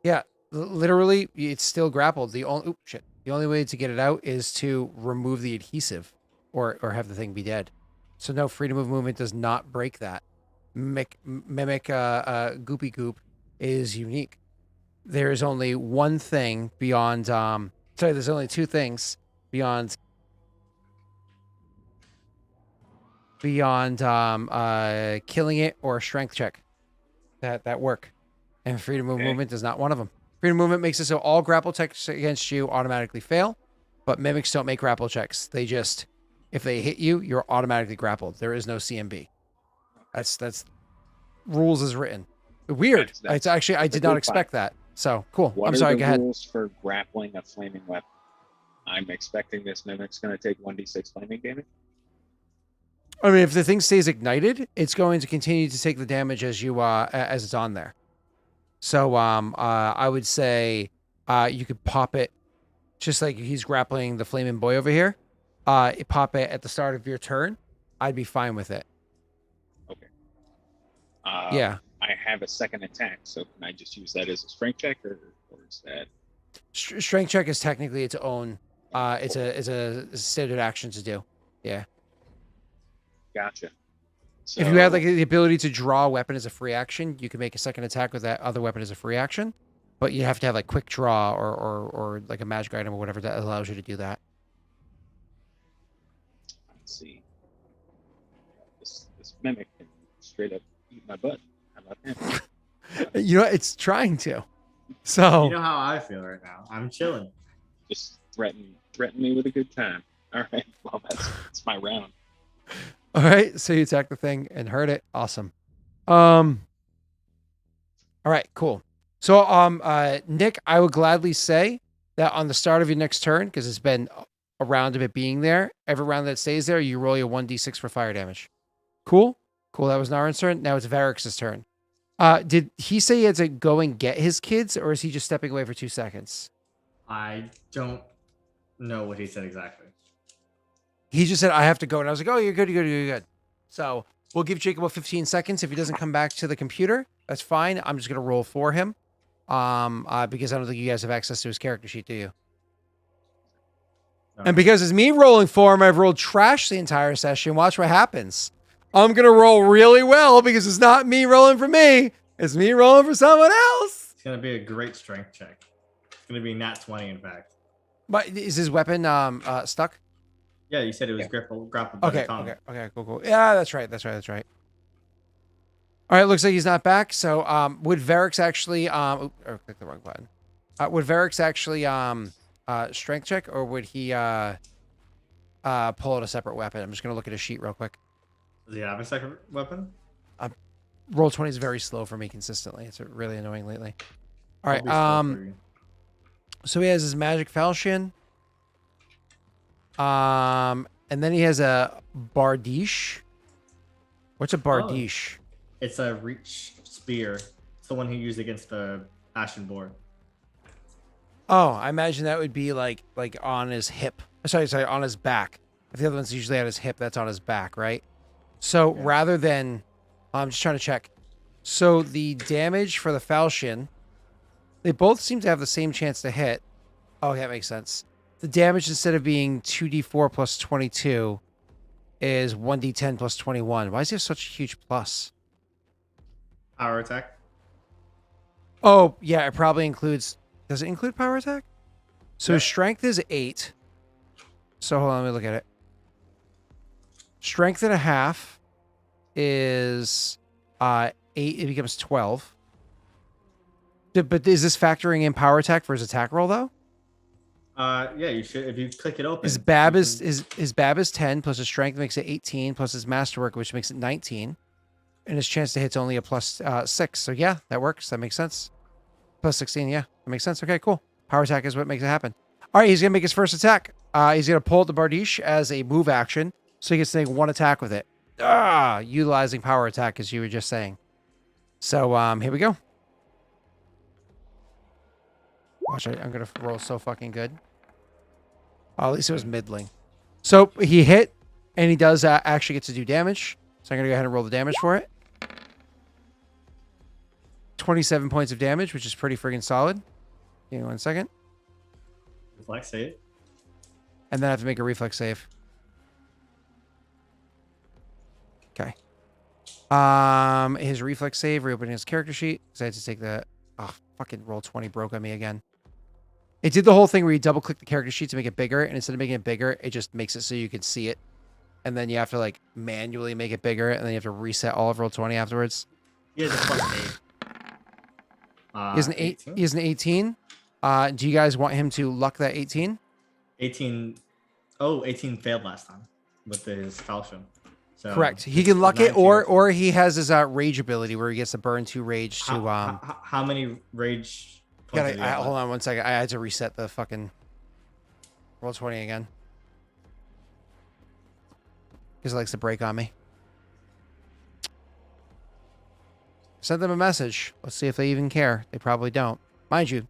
Yeah, literally, it's still grappled. The only The only way to get it out is to remove the adhesive or have the thing be dead. So no, freedom of movement does not break that. Mimic Goopy Goop is unique. There is only one thing beyond, there's only two things beyond killing it or a strength check that work. And freedom of movement is not one of them. Freedom of movement makes it so all grapple checks against you automatically fail, but mimics don't make grapple checks. They just, if they hit you, you're automatically grappled. There is no CMB. That's rules as written. Weird. It's actually, I did not expect that. So cool. What I'm sorry. are Go the ahead. rules for grappling a flaming weapon? I'm expecting this mimic's going to take 1d6 flaming damage. I mean, if the thing stays ignited, it's going to continue to take the damage as you as it's on there. So I would say you could pop it just like he's grappling the flaming boy over here. Pop it at the start of your turn. I'd be fine with it. Okay. Yeah. I have a second attack, so can I just use that as a strength check, or is that? Strength check is technically its own. It's a standard action to do. Yeah. Gotcha. So, If you had like the ability to draw a weapon as a free action, you can make a second attack with that other weapon as a free action. But you have to have like quick draw or like a magic item or whatever that allows you to do that. let's see. This mimic can straight up eat my butt. How about that? You know, it's trying to. So You know how I feel right now. I'm chilling. Just threaten me with a good time. All right. Well, that's my round. all right, so you attack the thing and hurt it. Awesome. All right, cool. So Nick, I would gladly say that on the start of your next turn, because it's been a round of it being there, every round that stays there, you roll your 1d6 for fire damage. Cool? Cool, that was Naren's turn. Now it's Varrix's turn. Did he say he had to go and get his kids, or is he just stepping away for 2 seconds? I don't know what he said exactly. He just said, I have to go. And I was like, oh, you're good, you're good, you're good. So we'll give Jacob about 15 seconds. If he doesn't come back to the computer, that's fine. I'm just going to roll for him. Because I don't think you guys have access to his character sheet, do you? No. And because it's me rolling for him, I've rolled trash the entire session. Watch what happens. I'm going to roll really well because it's not me rolling for me. It's me rolling for someone else. It's going to be a great strength check. It's going to be nat 20, in fact. But is his weapon stuck? Yeah, you said it was grappled by the tongue. Okay, cool. Yeah, that's right. All right, looks like he's not back. So, would Varrix actually, click the wrong button. Would Varrix actually, strength check, or would he, pull out a separate weapon? I'm just going to look at his sheet real quick. Does he have a second weapon? Roll 20 is very slow for me consistently. It's really annoying lately. All right, I'll be slow for you. so he has his magic falchion. And then he has a bardiche. What's a bardiche? It's a reach spear. It's the one he used against the Ashen Boar. Oh, I imagine that would be like on his hip. Sorry, on his back. If the other one's usually at his hip, that's on his back, right? So rather than, I'm just trying to check. So the damage for the falchion, they both seem to have the same chance to hit. Oh, that makes sense. The damage, instead of being 2d4 plus 22, is 1d10 plus 21. Why does he have such a huge plus? Power attack? Oh, yeah, it probably includes... Does it include power attack? So Yeah. strength is 8. So hold on, let me look at it. Strength and a half is 8. It becomes 12. But is this factoring in power attack for his attack roll, though? Yeah, you should. If you click it open. His Bab his Bab is 10, plus his strength makes it 18, plus his masterwork, which makes it 19. And his chance to hit's only a plus 6. So yeah, that works. That makes sense. Plus 16, yeah. That makes sense. Okay, cool. Power attack is what makes it happen. All right, he's going to make his first attack. He's going to pull out the bardiche as a move action, so he gets to make one attack with it. Utilizing power attack, as you were just saying. So here we go. Watch, I'm going to roll so fucking good. Oh, at least it was middling. So he hit, and he does actually get to do damage. So I'm going to go ahead and roll the damage for it. 27 points of damage, which is pretty friggin' solid. Give me 1 second. reflex save. And then I have to make a reflex save. Okay. His reflex save, reopening his character sheet. So I had to take the... Oh, fucking roll 20 broke on me again. It did the whole thing where you double click the character sheet to make it bigger, and instead of making it bigger, it just makes it so you can see it. And then you have to like manually make it bigger, and then you have to reset all of roll 20 afterwards. He has a +8. He has an 8. He has an 18. Do you guys want him to luck that 18? 18. Oh, 18 failed last time with his falchion. So correct. He can luck it, 19 or he has his rage ability where he gets to burn 2 rage to How many rage? Hold on one second. I had to reset the fucking roll 20 again because it likes to break on me. Sent them a message. Let's see if they even care. They probably don't. Mind you,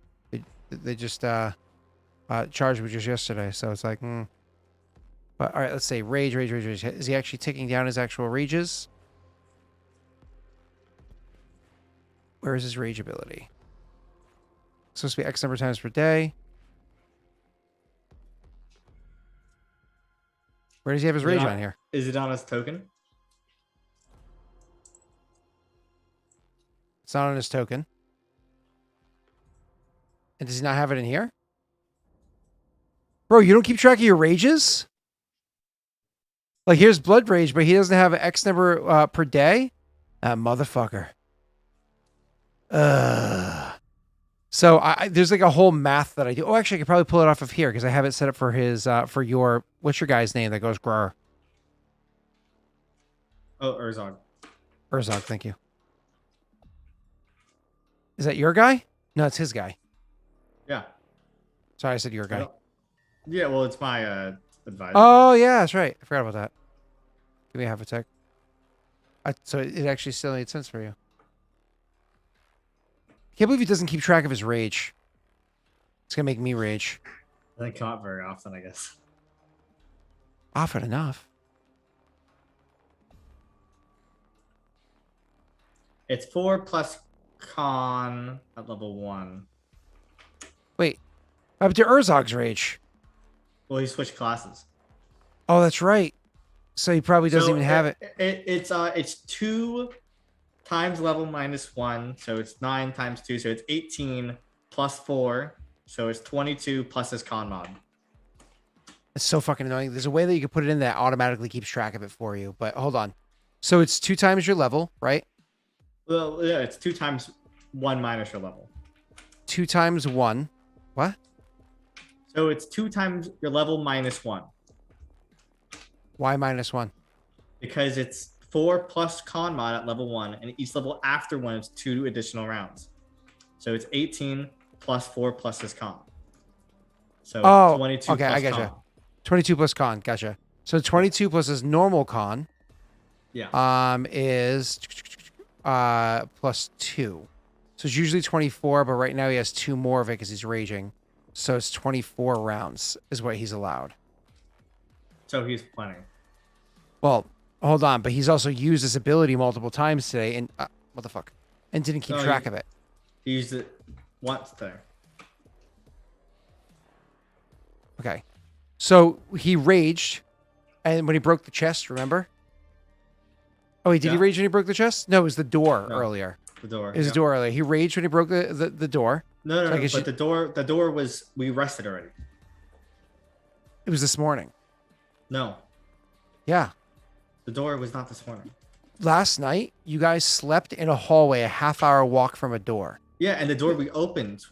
they just charged me just yesterday, so it's like, But all right, let's say rage. Is he actually taking down his actual rages? Where is his rage ability? It's supposed to be X number of times per day. Where does he have his rage on here? Is it on his token? It's not on his token. And does he not have it in here? Bro, you don't keep track of your rages? Like, here's blood rage, but he doesn't have an X number per day? That motherfucker. So there's like a whole math that I do. Oh, actually, I could probably pull it off of here because I have it set up for his, for your, what's your guy's name that goes grr? Oh, Urzog. Urzog, thank you. Is that your guy? No, it's his guy. Yeah. Sorry, I said your guy. Yeah, well, it's my advisor. Oh, yeah, that's right. I forgot about that. Give me half a sec. So it actually still made sense for you. I can't believe he doesn't keep track of his rage. It's going to make me rage. Doesn't come up very often, I guess. Often enough. It's 4 plus con at level 1. Wait. Up to Urzog's rage. Well, he switched classes. Oh, that's right. So he probably doesn't even have it. It's 2 times level -1, so it's 9 times 2, so it's 18 plus 4, so it's 22 plus his con mod. It's so fucking annoying. There's a way that you can put it in that automatically keeps track of it for you, but hold on. So it's 2 times your level, right? Well, yeah, it's 2 times 1 minus your level. 2 times 1. What? So it's 2 times your level -1. Why -1? Because it's 4 plus con mod at level 1, and each level after 1 is 2 additional rounds. So it's 18 plus 4 plus his con. So 22 okay, plus I gotcha. con. 22 plus con, gotcha. So 22 plus his normal con, is plus 2. So it's usually 24, but right now he has 2 more of it because he's raging. So it's 24 rounds is what he's allowed. So he's planning. Well, hold on, but he's also used this ability multiple times today, and what the fuck? And didn't keep track of it. He used it once there. Okay. So he raged, and when he broke the chest, remember? Oh, wait, did he rage when he broke the chest? No, it was the door earlier. The door. It was the door earlier. He raged when he broke the door. No, but the door was, we rested already. It was this morning. No. Yeah. The door was not this morning. Last night, you guys slept in a hallway, a half-hour walk from a door. Yeah, and the door we opened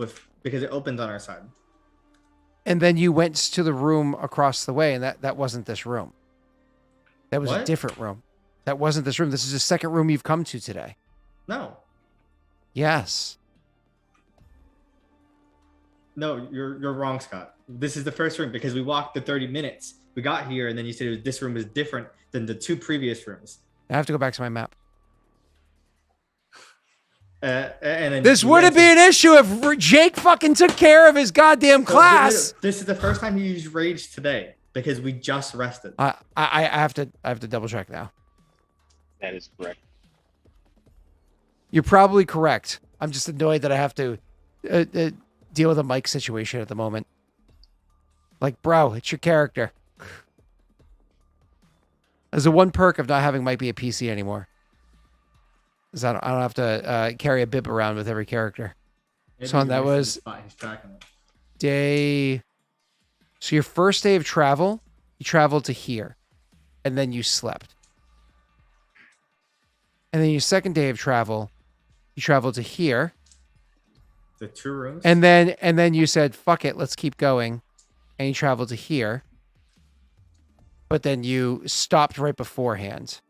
because it opened on our side. And then you went to the room across the way, and that wasn't this room. That was a different room. That wasn't this room. This is the second room you've come to today. No. Yes. No, you're wrong, Scott. This is the first room because we walked the 30 minutes. We got here, and then you said this room is different than the 2 previous rooms. I have to go back to my map. And then this wouldn't be an issue if Jake fucking took care of his goddamn class. This is the first time you used rage today because we just rested. I have to double check now. That is correct. You're probably correct. I'm just annoyed that I have to deal with a mic situation at the moment. Like, bro, it's your character. As the one perk of not having might be a PC anymore. Is I don't have to carry a bib around with every character. Maybe So he that missed was his spot. He's tracking it. day. So your first day of travel, you traveled to here, and then you slept. And then your second day of travel, you traveled to here, The 2 rooms. and then you said, "Fuck it, let's keep going," and you traveled to here. But then you stopped right beforehand.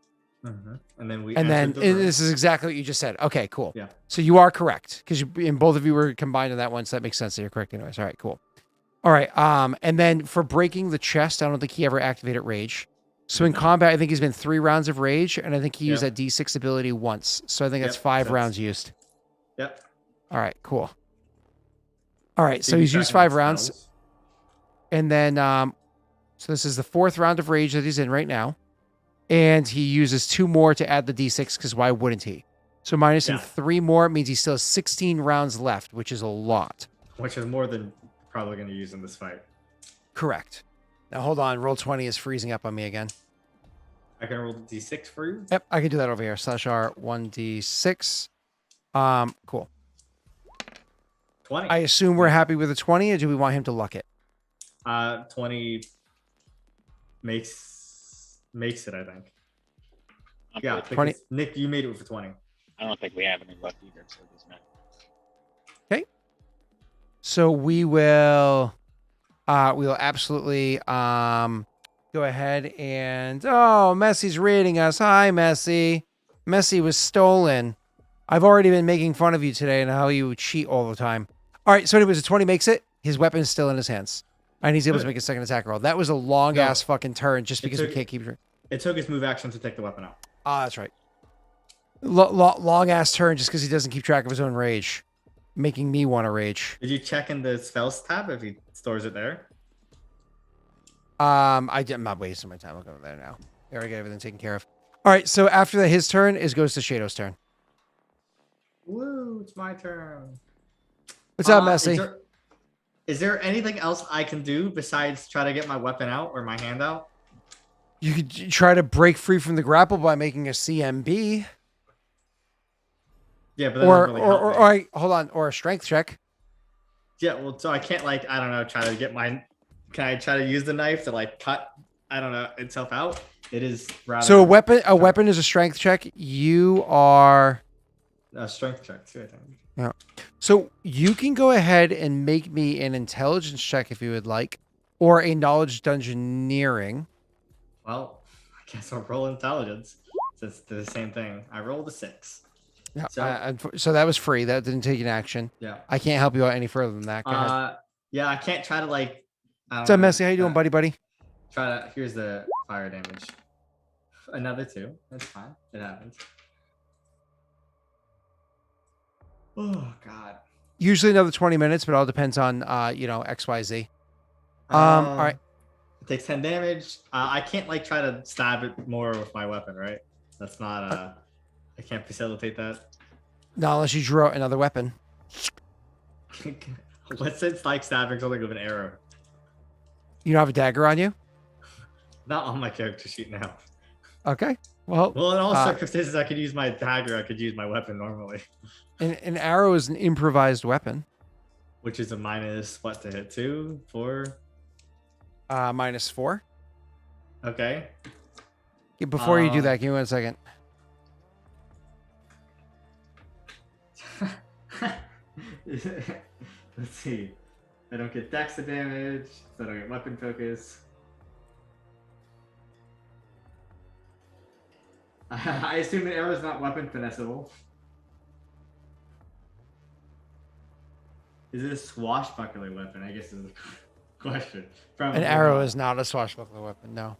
And then we And then entered the room. this is exactly what you just said. Okay, cool. Yeah. So you are correct because and both of you were combined in that one, so that makes sense that you're correct anyways. All right, cool. All right. And then for breaking the chest, I don't think he ever activated rage. So in combat, I think he's been 3 rounds of rage, and I think he used that D6 ability once. So I think that's 5 rounds used. Yep. All right, cool. All right, so Maybe he's used tracking 5 the rounds, spells. and then so this is the 4th round of rage that he's in right now. And he uses 2 more to add the D6 because why wouldn't he? So minus him 3 more means he still has 16 rounds left, which is a lot. Which is more than probably going to use in this fight. Correct. Now hold on. Roll 20 is freezing up on me again. I can roll the D6 for you. Yep, I can do that over here. /R 1D6. Cool. 20. I assume we're happy with the 20, or do we want him to luck it? 20 makes it, I think. I'm Yeah, good. because 20. Nick, you made it for 20. I don't think we have any luck either, so it doesn't matter. So we will absolutely go ahead and Messi's raiding us. Hi, Messi. Messi was stolen. I've already been making fun of you today and how you cheat all the time. All right, so anyways, a 20 makes it. His weapon is still in his hands. And he's able to make a second attack roll. That was a long ass fucking turn just because we can't keep it. It took his move action to take the weapon out. That's right. Long ass turn just because he doesn't keep track of his own rage. Making me want to rage. Did you check in the spells tab if he stores it there? I'm not wasting my time. I'll go there now. We already got everything taken care of. All right, so after that, his turn goes to Shadow's turn. Woo, it's my turn. What's up, Messi? Is there anything else I can do besides try to get my weapon out or my hand out? You could try to break free from the grapple by making a CMB. Yeah, but that doesn't really help me. all right, hold on, or a strength check. Yeah, well, so I can't I don't know, try to get can I try to use the knife to cut, I don't know, itself out? It is rather. So a weapon is a strength check. You are a strength check too, I think. Yeah. So you can go ahead and make me an intelligence check if you would like, or a knowledge dungeoneering. Well, I guess I'll roll intelligence. It's the same thing. I rolled a 6. Yeah. So, So that was free. That didn't take an action. yeah. I can't help you out any further than that. Go ahead. Yeah, I can't try to I don't What's up, know, Messi? How you doing, buddy? here's the fire damage. Another 2. That's fine. It happens. Oh God. Usually another 20 minutes, but it all depends on XYZ. All right. It takes 10 damage. I can't try to stab it more with my weapon, right? That's not I can't facilitate that. Not unless you draw another weapon. Let's say it's stabbing something with an arrow. You don't have a dagger on you? Not on my character sheet now. Okay. Well, in all circumstances, I could use my dagger. I could use my weapon normally. An arrow is an improvised weapon. Which is a minus what to hit 2, 4? -4. Okay. Before you do that, give me 1 second. Let's see. I don't get dex damage, so I don't get weapon focus. I assume the arrow is not weapon finessable. Is it a swashbuckler weapon? I guess is the question. An arrow is not a swashbuckler weapon, no.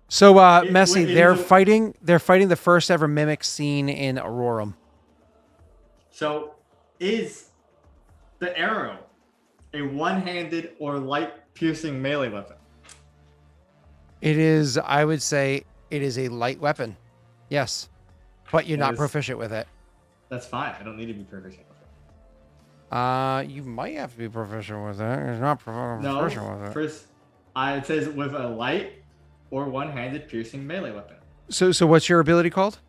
So, Messi, they're fighting the first ever mimic scene in Aurorum. So, is the arrow a one-handed or light-piercing melee weapon? It is, I would say, it is a light weapon. Yes. But you're not proficient with it. That's fine. I don't need to be proficient with You might have to be proficient with it. It's not No, proficient with it. first, it says with a light or one-handed piercing melee weapon. So what's your ability called?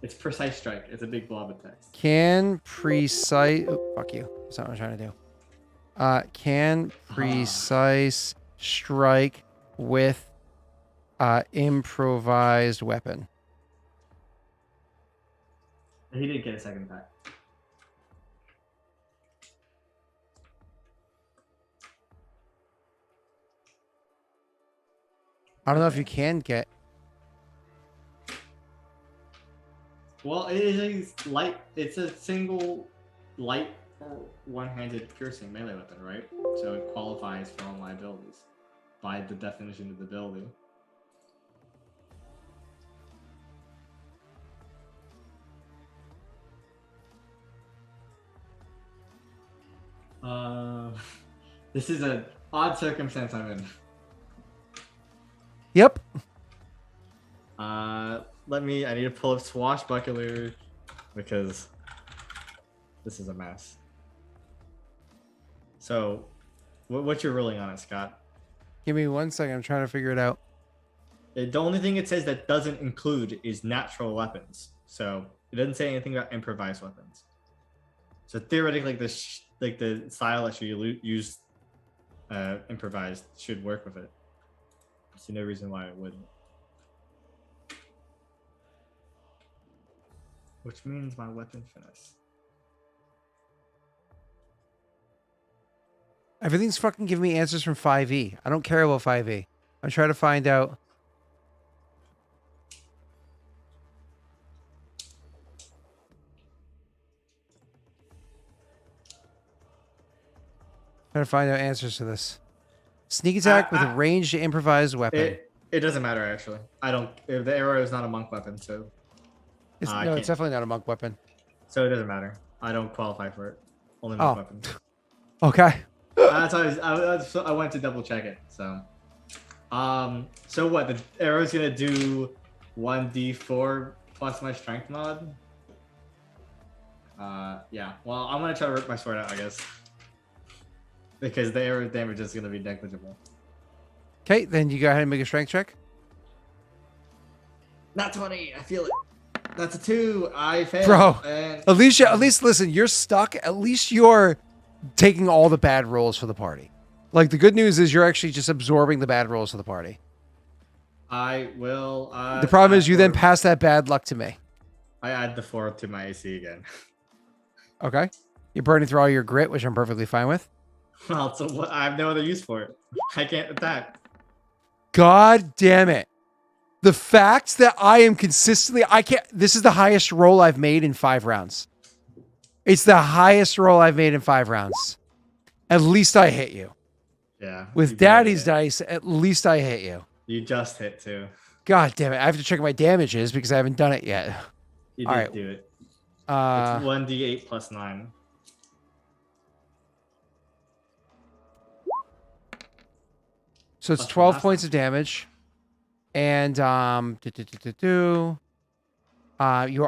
It's precise strike. It's a big blob of text. Can precise. Oh, fuck you. That's not what I'm trying to do. Can precise strike with improvised weapon. He didn't get a second attack. I don't know if you can get. Well, it is a light. It's a single light or one-handed piercing melee weapon, right? So it qualifies for all my abilities by the definition of the ability. This is an odd circumstance I'm in. Yep. I need to pull up Swashbuckler because this is a mess. So, what's your ruling on it, Scott? Give me 1 second. I'm trying to figure it out. The only thing it says that doesn't include is natural weapons. So it doesn't say anything about improvised weapons. So theoretically, the style that you use improvised should work with it. I see no reason why it wouldn't. Which means my weapon finesse. Everything's fucking giving me answers from 5e. I don't care about 5e. I'm trying to find out. Trying to find out answers to this. Sneak attack with a ranged improvised weapon. It doesn't matter actually. If the arrow is not a monk weapon, so It's definitely not a monk weapon. So it doesn't matter. I don't qualify for it. Only monk weapons. Okay. That's why I went to double check it. So, so what? The arrow's gonna do 1d4 plus my strength mod. Yeah. Well, I'm gonna try to rip my sword out, I guess, because the arrow damage is gonna be negligible. Okay, then you go ahead and make a strength check. Not 20. I feel it. That's a 2. I failed. Bro, And... at least listen, you're stuck. At least you're taking all the bad rolls for the party. Like, the good news is you're actually just absorbing the bad rolls for the party. I will. The problem is you then pass that bad luck to me. I add the 4 to my AC again. Okay. You're burning through all your grit, which I'm perfectly fine with. Well, so what? I have no other use for it. I can't attack. God damn it. The fact that I am consistently, this is the highest roll I've made in 5 rounds. It's the highest roll I've made in 5 rounds. At least I hit you. Yeah. With Daddy's dice, at least I hit you. You just hit too. God damn it. I have to check my damages because I haven't done it yet. You All did right. do it. It's Uh, 1d8 plus 9. so it's Plus 12 last points time. of damage. And you are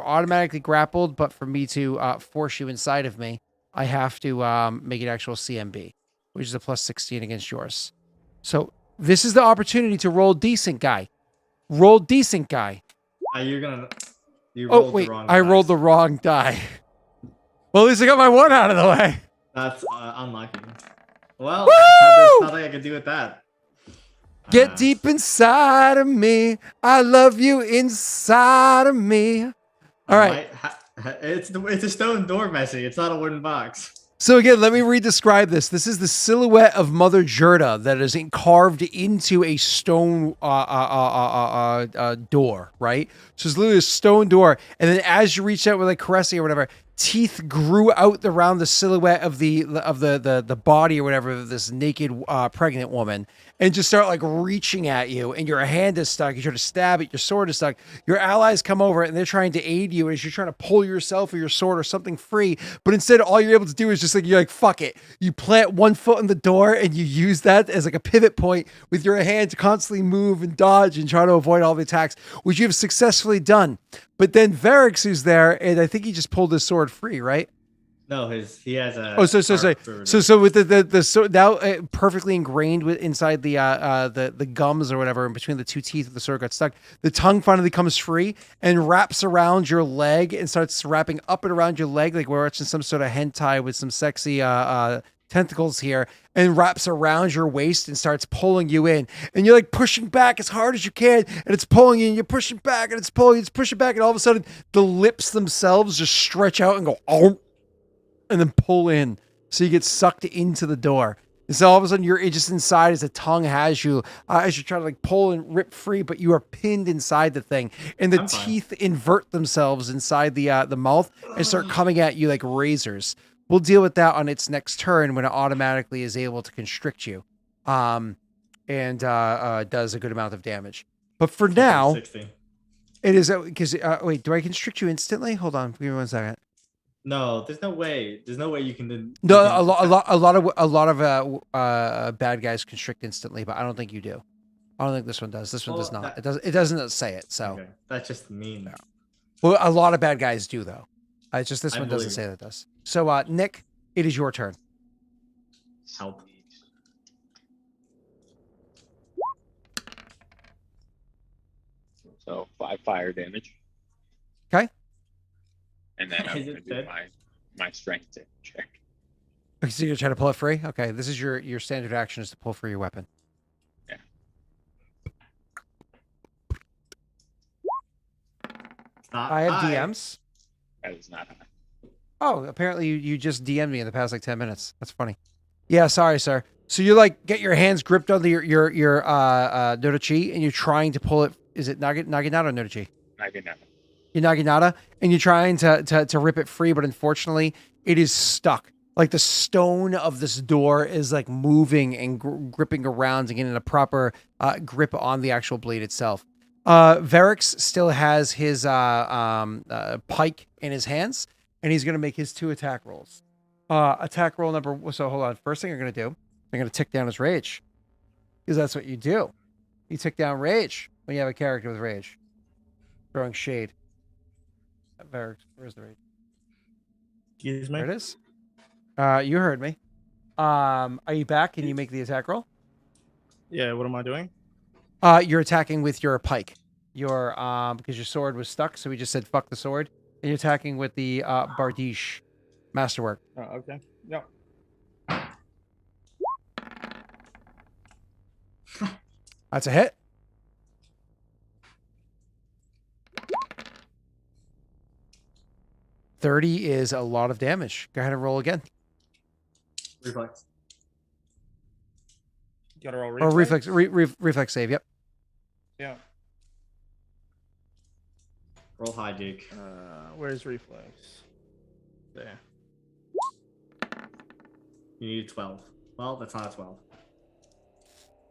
automatically grappled, but for me to force you inside of me, I have to make an actual CMB, which is a plus 16 against yours. So this is the opportunity to roll decent, guy. Roll decent, guy. You Oh, rolled wait, the wrong I rolled dice. the wrong die. Well, at least I got my 1 out of the way. That's unlucky. Well, Woo! there's nothing I can do with that. Get deep inside of me. I love you inside of me. All right. It's a stone door, Messi. It's not a wooden box. So again, let me re-describe this. This is the silhouette of Mother Gerda that is carved into a stone door, right? So it's literally a stone door, and then as you reach out with like caressing or whatever, teeth grew out around the silhouette of the body or whatever of this naked pregnant woman, and just start like reaching at you, and your hand is stuck. You try to stab it, your sword is stuck. Your allies come over and they're trying to aid you as you're trying to pull yourself or your sword or something free, but instead all you're able to do is just like, you're like, fuck it. You plant one foot in the door and you use that as like a pivot point with your hand to constantly move and dodge and try to avoid all the attacks, which you have successfully done. But then Varix, who's there, and I think he just pulled his sword free, right? No, he has a. Oh, so with the so now perfectly ingrained inside the gums or whatever in between the two teeth of the sword got stuck. The tongue finally comes free and wraps around your leg and starts wrapping up and around your leg like we're watching some sort of hentai with some sexy tentacles here, and wraps around your waist and starts pulling you in, and you're like pushing back as hard as you can, and it's pulling you, and you're pushing back, and it's pushing back, and all of a sudden the lips themselves just stretch out and go oh. And then pull in, so you get sucked into the door. And so all of a sudden you're just inside as the tongue has you, as you're trying to like pull and rip free, but you are pinned inside the thing, and the teeth invert themselves inside the mouth and start coming at you like razors. We'll deal with that on its next turn when it automatically is able to constrict you, and does a good amount of damage. But for now, 60. it is because wait, do I constrict you instantly? Hold on, give me 1 second. No, there's no way. There's no way you can. No, a lot of bad guys constrict instantly, but I don't think you do. I don't think this one does. This one does not. It doesn't say it. So okay. That's just mean. No. Well, a lot of bad guys do though. It's just this one doesn't say that it does. So Nick, it is your turn. Help. So 5 fire damage. Okay. And then I'm gonna do my strength check. Okay, so you're trying to pull it free? Okay, this is your standard action is to pull free your weapon. Yeah. I have DMs. That is not high. Oh, apparently you just DM'd me in the past like 10 minutes. That's funny. Yeah, sorry, sir. So you like get your hands gripped on your Nodochi, and you're trying to pull it. Is it Naginata or Nodochi? Naginata. Your Naginata, and you're trying to rip it free, but unfortunately, it is stuck. Like the stone of this door is like moving and gripping around and getting a proper grip on the actual blade itself. Verix still has his pike in his hands, and he's going to make his 2 attack rolls. Attack roll number. So hold on. First thing I'm going to do, I'm going to tick down his rage, because that's what you do. You tick down rage when you have a character with rage. Throwing shade. Verix, where's the rage? Excuse me. There it is. You heard me. Are you back? Can you make the attack roll? Yeah. What am I doing? You're attacking with your pike. Your because your sword was stuck, so we just said fuck the sword. And you're attacking with the Bardiche masterwork. Oh, okay. Yep. That's a hit. $30 is a lot of damage. Go ahead and roll again. Reflex. You gotta roll Or reflex save. Yep. Yeah. Roll high, Jake. Where's reflex? There. You need 12. Well, that's not a 12.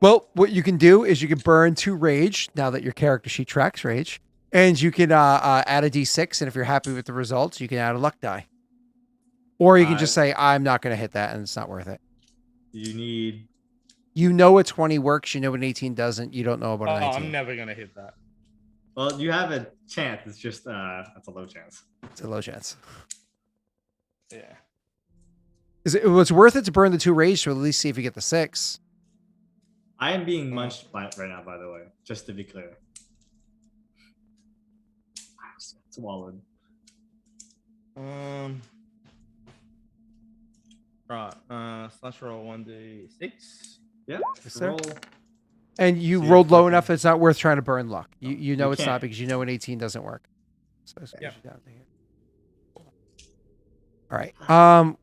Well, what you can do is you can burn 2 rage now that your character sheet tracks rage, and you can add a d6, and if you're happy with the results, you can add a luck die. Or you can just say, I'm not going to hit that, and it's not worth it. You need... You know a 20 works, you know an 18 doesn't, you don't know about an 19. I'm never going to hit that. Well, you have a chance. It's just, that's a low chance. It's a low chance. Yeah. It's worth it to burn the 2 rage to at least see if you get the 6. I am being munched right now, by the way, just to be clear. Swallowed. Right. Slash roll 1d6. Yeah. Yes, sir. Roll. And you See rolled if low I enough, it's not worth trying to burn luck. You know it's not can't. because you know an 18 doesn't work. So Yeah. down to here. All right. All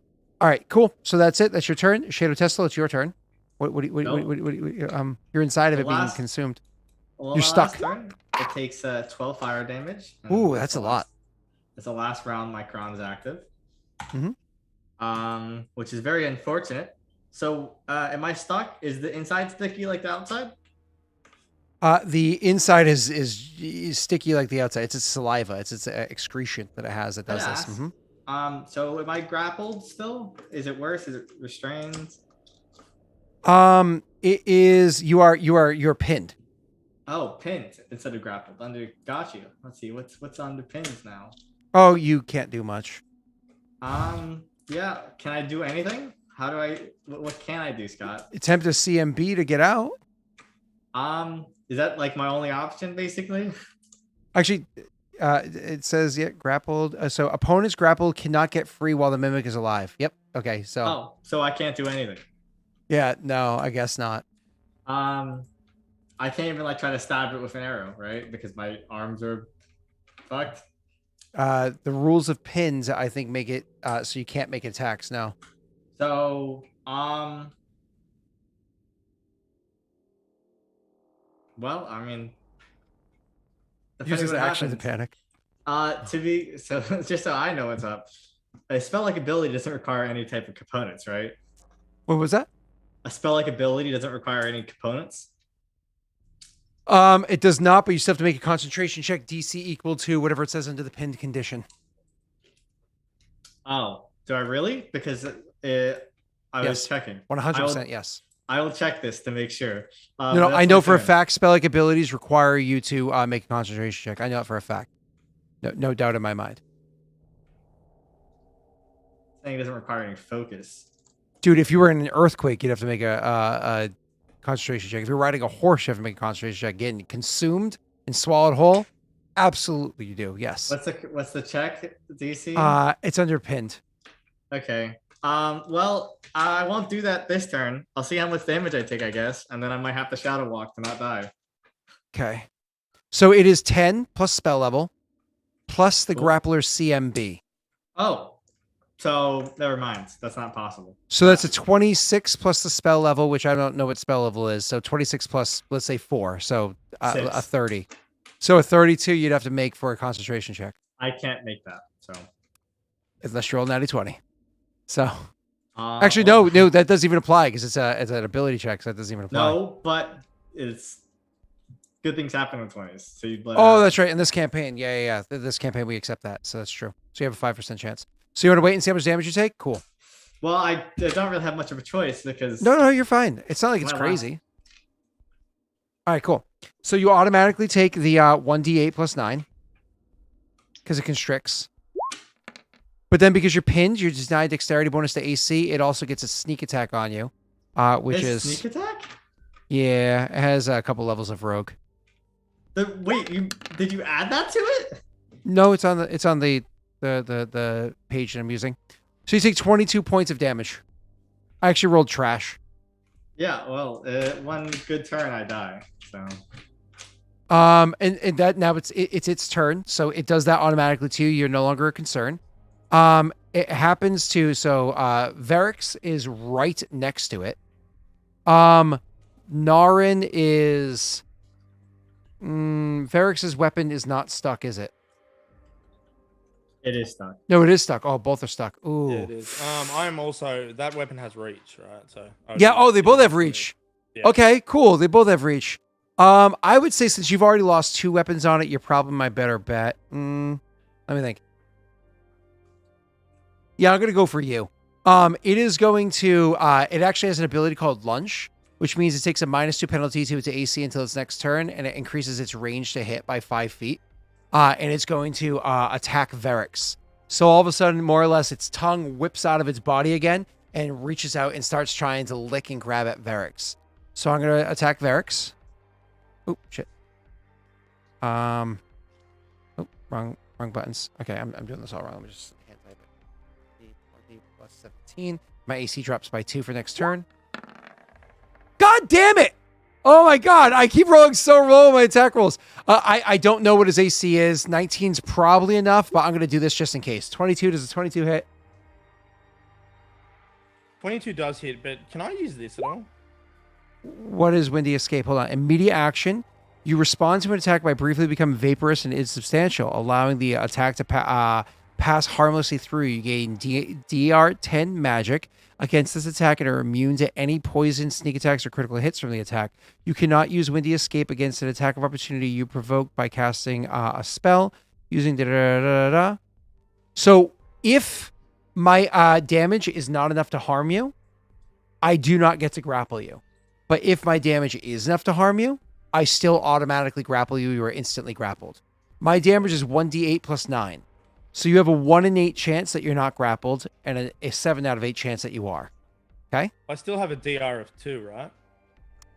right. Cool. So that's it. That's your turn. Shadow Tesla, it's your turn. What you're inside of The it being last- consumed. Well, You're my stuck. last turn, it takes 12 fire damage. and Ooh, that's a lot. It's the last round my crown is active. Mhm. Which is very unfortunate. So, am I stuck? Is the inside sticky like the outside? The inside is sticky like the outside. It's its saliva. It's its excretion that it has that does this. Yes. Mhm. So am I grappled still? Is it worse? Is it restrained? It is. You're pinned. Oh, pinned instead of grappled. Got you. Let's see what's under pins now. Oh, you can't do much. Yeah. Can I do anything? How do I? What can I do, Scott? Attempt a CMB to get out. Is that like my only option, basically? Actually, it says grappled. So opponents grappled cannot get free while the mimic is alive. Yep. Okay. So. Oh, so I can't do anything. Yeah. No, I guess not. I can't even like try to stab it with an arrow, right? Because my arms are fucked. The rules of pins, I think, make it so you can't make attacks. No. So, well, I mean, Use his what action to happens. panic. To be so just so I know what's up, a spell like ability doesn't require any type of components, right? What was that? A spell like ability doesn't require any components. It does not, but you still have to make a concentration check. DC equal to whatever it says under the pinned condition. Oh, do I really? Because I was checking. 100%. Yes. I will check this to make sure. No, I know for a fact spell-like abilities require you to make a concentration check. I know it for a fact. No doubt in my mind. Saying it doesn't require any focus. Dude, if you were in an earthquake, you'd have to make a concentration check. If you're riding a horse, you have to make a concentration check. Getting consumed and swallowed whole, absolutely you do. Yes. What's the check, DC? It's underpinned. Okay. Well, I won't do that this turn. I'll see how much damage I take, I guess, and then I might have to shadow walk to not die. Okay. So it is 10 plus spell level, plus the grappler's CMB. Oh. So never mind. That's not possible. So that's a 26 plus the spell level, which I don't know what spell level is. So 26 plus, let's say 4. So a 30. So a 32 you'd have to make for a concentration check. I can't make that. So unless you roll 90-20. So actually, no, that doesn't even apply because it's an ability check. So that doesn't even apply. No, but it's good things happen in 20s. So you. That's right. In this campaign, yeah. This campaign we accept that, so that's true. So you have a 5% chance. So you want to wait and see how much damage you take? Cool. Well, I don't really have much of a choice because. No, you're fine. It's not like it's crazy. All right, cool. So you automatically take the 1d8 plus 9 because it constricts. But then because you're pinned, you're denied dexterity bonus to AC. It also gets a sneak attack on you, which is sneak attack. Yeah, it has a couple levels of rogue. Wait, did you add that to it? No, it's on the page that I'm using. So you take 22 points of damage. I actually rolled trash. Yeah, well, one good turn I die. So. And that now it's its turn, so it does that automatically too. You're no longer a concern. It happens to Varix is right next to it. Narin is Varix's weapon is not stuck, is it? It is stuck. No, it is stuck. Oh, both are stuck. Ooh. Yeah, it is. I'm also that weapon has reach, right? So they both have reach. Yeah. Okay, cool. They both have reach. I would say since you've already lost 2 weapons on it, you're probably my better bet. Let me think. Yeah, I'm gonna go for you. It is going to. It actually has an ability called Lunge, which means it takes a -2 penalty to its AC until its next turn, and it increases its range to hit by 5 feet. And it's going to attack Varix. So all of a sudden, more or less, its tongue whips out of its body again and reaches out and starts trying to lick and grab at Varix. So I'm going to attack Varix. Oh, shit. Wrong buttons. Okay, I'm doing this all wrong. Let me just hand type it. 20 plus 17. My AC drops by 2 for next turn. God damn it! Oh my god, I keep rolling so low on my attack rolls. I don't know what his AC is. 19's probably enough, but I'm going to do this just in case. 22, does a 22 hit? 22 does hit, but can I use this at all? What is Windy Escape? Hold on. Immediate action. You respond to an attack by briefly becoming vaporous and insubstantial, allowing the attack to pass harmlessly through. You gain DR 10 magic against this attack and are immune to any poison, sneak attacks, or critical hits from the attack. You cannot use Windy Escape against an attack of opportunity you provoke by casting a spell using da-da-da-da-da. So if my damage is not enough to harm you, I do not get to grapple you. But if my damage is enough to harm you, I still automatically grapple you. You are instantly grappled. My damage is 1d8 plus 9. So you have a 1 in 8 chance that you're not grappled, and a 7 out of 8 chance that you are. Okay? I still have a DR of 2, right?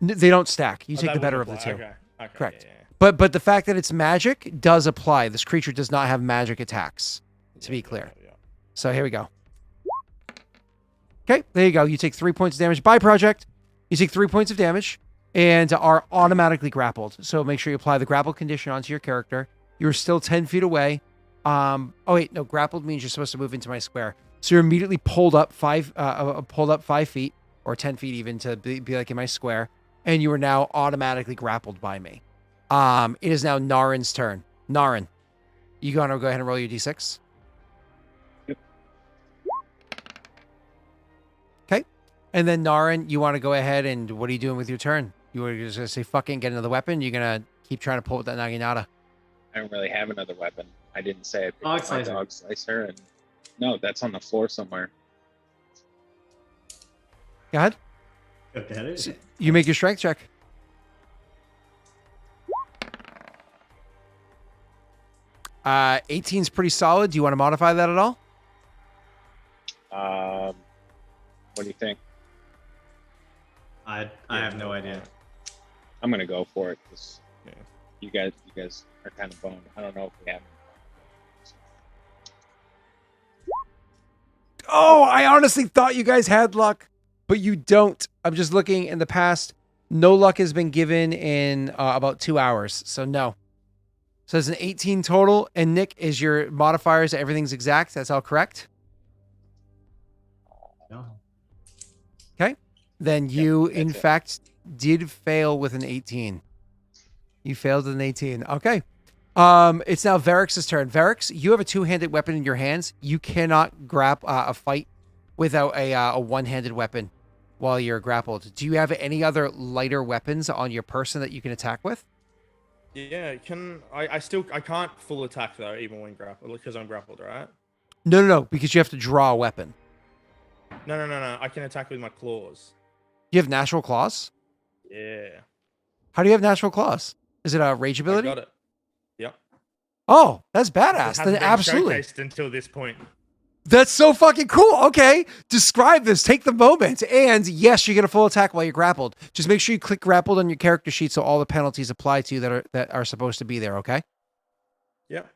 They don't stack. You Oh, take that the better would of the apply. 2. Okay. Correct. Yeah. But the fact that it's magic does apply. This creature does not have magic attacks, to be clear. Yeah. So here we go. Okay, there you go. You take 3 points of damage. Bye, Project. You take 3 points of damage and are automatically grappled. So make sure you apply the grapple condition onto your character. You're still 10 feet away. Oh wait, no. Grappled means you're supposed to move into my square. So you're immediately pulled up 5 feet or 10 feet even to be like in my square, and you are now automatically grappled by me. It is now Narin's turn. Narin, you gonna go ahead and roll your d6? Yep. Okay. And then Narin, you want to go ahead and what are you doing with your turn? You were just gonna say fucking get another weapon? You're gonna keep trying to pull with that Naginata? I don't really have another weapon. I didn't say I picked Dog up my slicer. dog slicer, and no, that's on the floor somewhere. Go ahead. Look at it. So you make your strength check. Uh, 18's pretty solid. Do you want to modify that at all? What do you think? I have no idea. I'm gonna go for it because Yeah. you guys are kind of boned. I don't know if we have. Oh, I honestly thought you guys had luck, but you don't. I'm just looking in the past. No luck has been given in about 2 hours. So no. So it's an 18 total. And Nick, is your modifiers, everything's exact? That's all correct? No. Okay. Then you, in that's it. fact, did fail with an 18. You failed with an 18. Okay. It's now Varrix's turn. Varrix, you have a 2-handed weapon in your hands. You cannot grab a fight without a one-handed weapon while you're grappled. Do you have any other lighter weapons on your person that you can attack with? Yeah, I can't full attack though, even when grappled, because I'm grappled, right? No, because you have to draw a weapon. No. I can attack with my claws. You have natural claws? Yeah. How do you have natural claws? Is it a rage ability? I got it. Yep. Oh, that's It badass. hasn't Then been absolutely. showcased until this point. That's so fucking cool. Okay. Describe this. Take the moment. And yes, you get a full attack while you're grappled. Just make sure you click grappled on your character sheet so all the penalties apply to you that are supposed to be there, okay? Yep.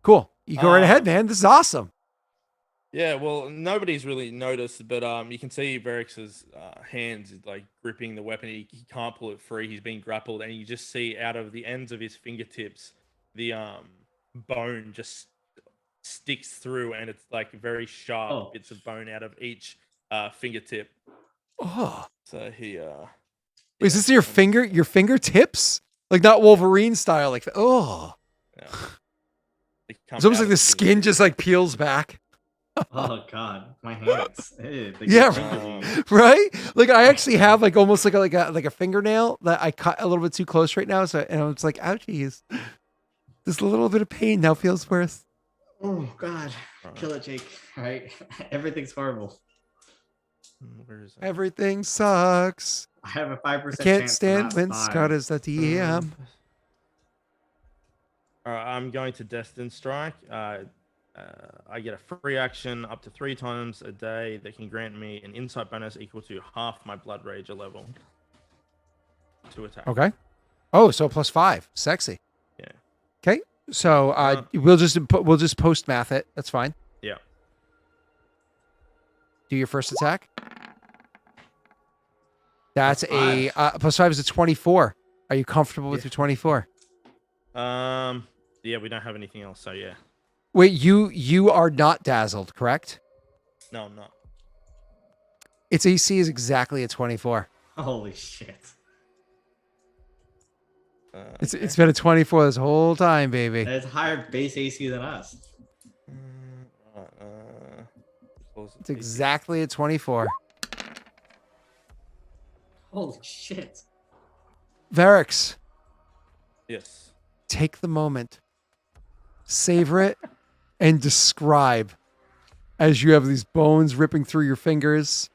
Cool. You go right ahead, man. This is awesome. Yeah, well, nobody's really noticed, but you can see Varrix's hands like gripping the weapon. He can't pull it free. He's being grappled, and you just see out of the ends of his fingertips, the bone just sticks through, and it's like very sharp bits of bone out of each fingertip. Oh. So he Is this your fingertips? Like not Wolverine style, like Yeah. It's almost like the skin just like peels back. Oh god, my hands. Ew, they Yeah, get right? Like I actually have like almost like a fingernail that I cut a little bit too close right now. So and I'm just like, ouchies. This little bit of pain now feels worse. Oh god, kill it, Jake. All right, everything's horrible. Where is it? Everything sucks. I have a 5% I can't chance stand to when not Scott die. is the DM. Alright, I'm going to Destined Strike. I get a free action up to 3 times a day that can grant me an insight bonus equal to half my Blood Rager level to attack. Okay. Oh, so +5. Sexy. Yeah. Okay. So we'll just post math it. That's fine. Yeah. Do your first attack. That's a +5. +5 is a 24. Are you comfortable with your 24? Yeah, we don't have anything else, so yeah. Wait, you are not dazzled, correct? No, I'm not. Its AC is exactly a 24. Holy shit. It's been a 24 this whole time, baby. That's higher base AC than us. It's exactly a 24. Holy shit. Varrix, Yes. take the moment, savor it, and describe as you have these bones ripping through your fingers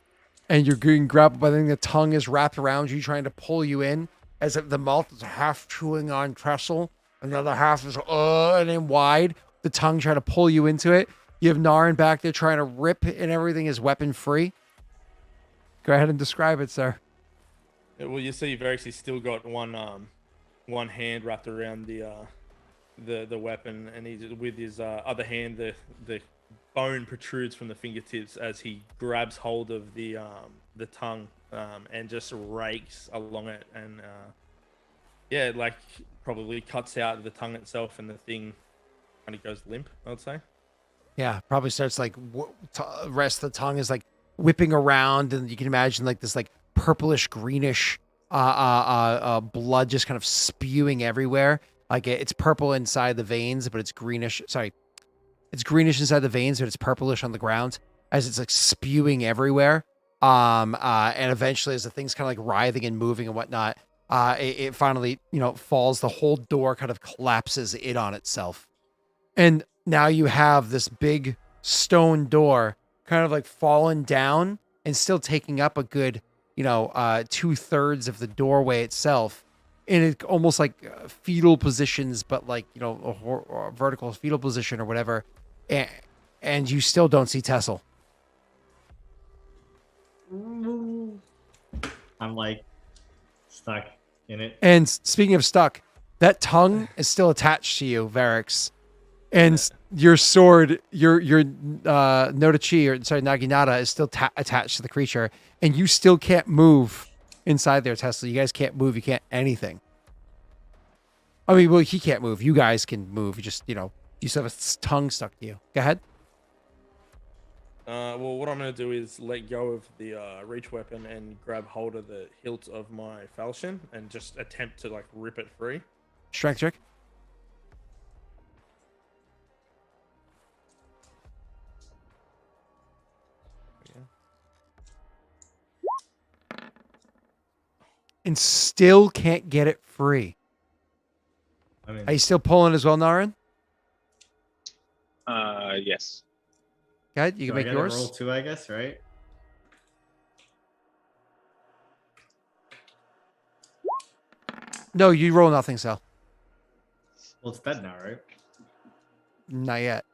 and you're getting grappled by the thing. The tongue is wrapped around you, trying to pull you in, as if the mouth is half chewing on trestle and the other half is and then wide. the tongue trying to pull you into it. You have Naren back there trying to rip, and everything is weapon free. Go ahead and describe it, sir. Yeah, well, you see, Varix, he's still got one hand wrapped around the weapon, and he's with his other hand, the bone protrudes from the fingertips as he grabs hold of the tongue and just rakes along it, and yeah, like probably cuts out the tongue itself, and the thing kind of goes limp, I'd say. Yeah, probably starts like rest of the tongue is like whipping around, and you can imagine like this like purplish greenish blood just kind of spewing everywhere. Like it's purple inside the veins, but it's greenish. Sorry, it's greenish inside the veins, but it's purplish on the ground as it's like spewing everywhere. And eventually, as the thing's kind of like writhing and moving and whatnot, it finally falls. The whole door kind of collapses in on itself, and now you have this big stone door kind of like fallen down and still taking up a good 2/3 of the doorway itself, in it almost like fetal positions, but like a vertical fetal position or whatever, and you still don't see Tessel. I'm like stuck in it. And speaking of stuck, that tongue is still attached to you, Varix. And your sword, your Nodachi, or sorry, Naginata is still attached to the creature, and you still can't move inside there, Tesla. You guys can't move. You can't anything. I mean, well, he can't move. You guys can move. You just, you still have a tongue stuck to you. Go ahead. Well, what I'm going to do is let go of the reach weapon and grab hold of the hilt of my falchion and just attempt to like rip it free. Strength check. And still can't get it free. I mean, Are you still pulling as well, Naren? Yes. Go ahead. You can do I make get a yours. roll too, I guess, right? No, you roll nothing, Sal. Well, it's dead now, right? Not yet.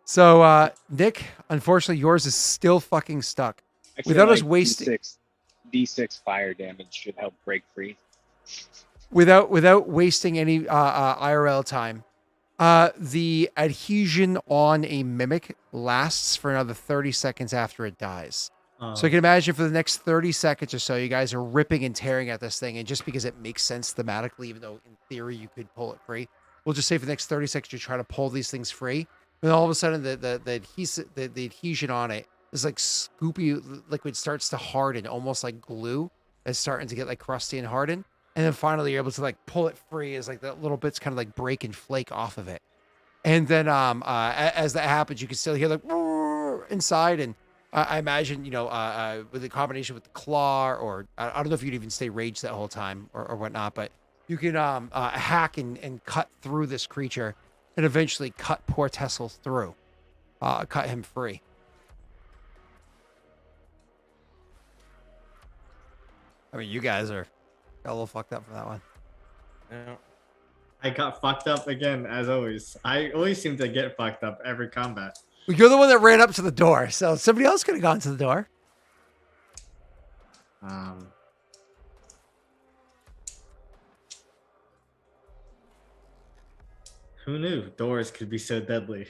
So, Nick, unfortunately, yours is still fucking stuck. I feel Without us like wasting, D6 fire damage should help break free. without wasting any IRL time, the adhesion on a mimic lasts for another 30 seconds after it dies. So you can imagine for the next 30 seconds or so, you guys are ripping and tearing at this thing, and just because it makes sense thematically, even though in theory you could pull it free, we'll just say for the next 30 seconds you're trying to pull these things free. And all of a sudden, the adhesion on it, this like scoopy liquid starts to harden, almost like glue. It's starting to get like crusty and harden. And then finally you're able to like pull it free as like the little bits kind of like break and flake off of it. And then as that happens, you can still hear like inside. And I imagine, with the combination with the claw, or I don't know if you'd even stay raged that whole time or whatnot, but you can hack and cut through this creature and eventually cut poor Tessel through, cut him free. I mean, you guys are got a little fucked up for that one. Yeah. I got fucked up again, as always. I always seem to get fucked up every combat. Well, you're the one that ran up to the door, so somebody else could have gone to the door. Who knew doors could be so deadly?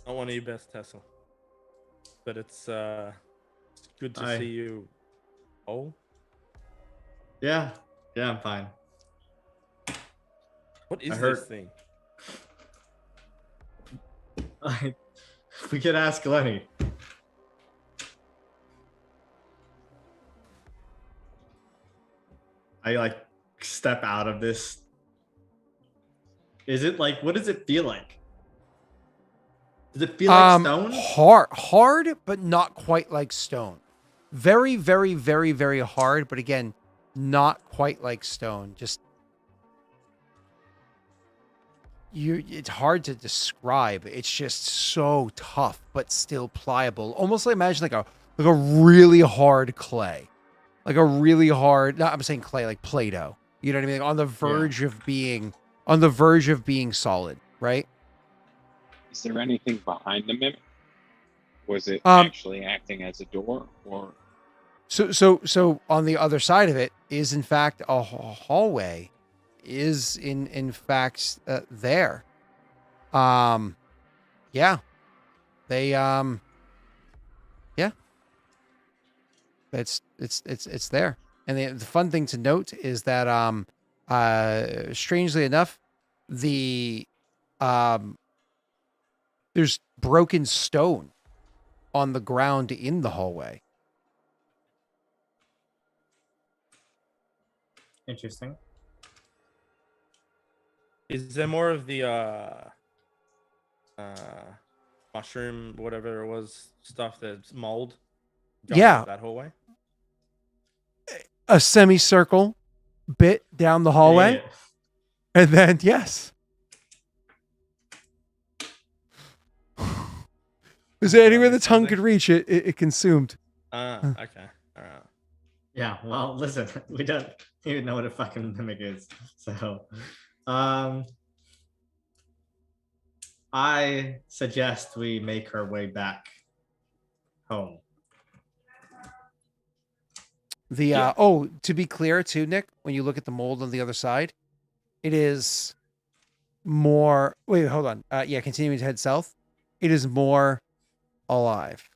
Not one of your best, Tessel. But it's good to see you. Oh? Yeah, I'm fine. What is I heard- this thing? We could ask Lenny. I like step out of this. Is it like, what does it feel like? Does it feel like stone? Hard, but not quite like stone. Very, very, very, very hard, but again, not quite like stone. Just it's hard to describe. It's just so tough, but still pliable. Almost like imagine like a really hard clay. Like a really hard, no, I'm saying clay, like Play-Doh. You know what I mean? Like on the verge of being solid, right? Is there anything behind the mimic? Was it Um, actually acting as a door, or So on the other side of it is in fact a hallway, is in fact there. Yeah, they yeah, it's there. And the fun thing to note is that strangely enough, the there's broken stone on the ground in the hallway. Interesting. Is there more of the mushroom, whatever it was, stuff that's mold going Yeah. up that hallway? A semicircle bit down the hallway, Yeah. and then yes. Is there anywhere the tongue could reach it? It consumed. Okay. All right. Yeah, well, listen, we don't even know what a fucking mimic is. So, I suggest we make our way back home. The to be clear too, Nick, when you look at the mold on the other side, it is more. Wait, hold on. Continuing to head south, it is more alive.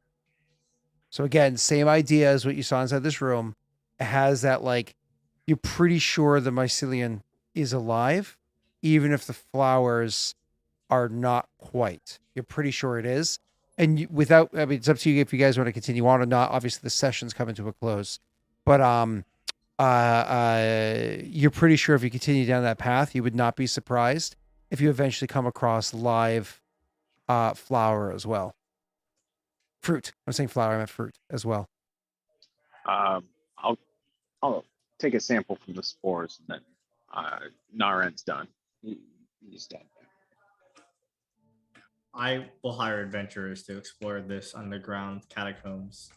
So again, same idea as what you saw inside this room. It has that like you're pretty sure the mycelium is alive, even if the flowers are not quite. You're pretty sure it is. And it's up to you if you guys want to continue on or not. Obviously, the session's coming to a close, but you're pretty sure if you continue down that path, you would not be surprised if you eventually come across live flower as well. Fruit. I'm saying flower. I meant fruit as well. I'll take a sample from the spores, and then Naren's done. He's done. I will hire adventurers to explore this underground catacombs.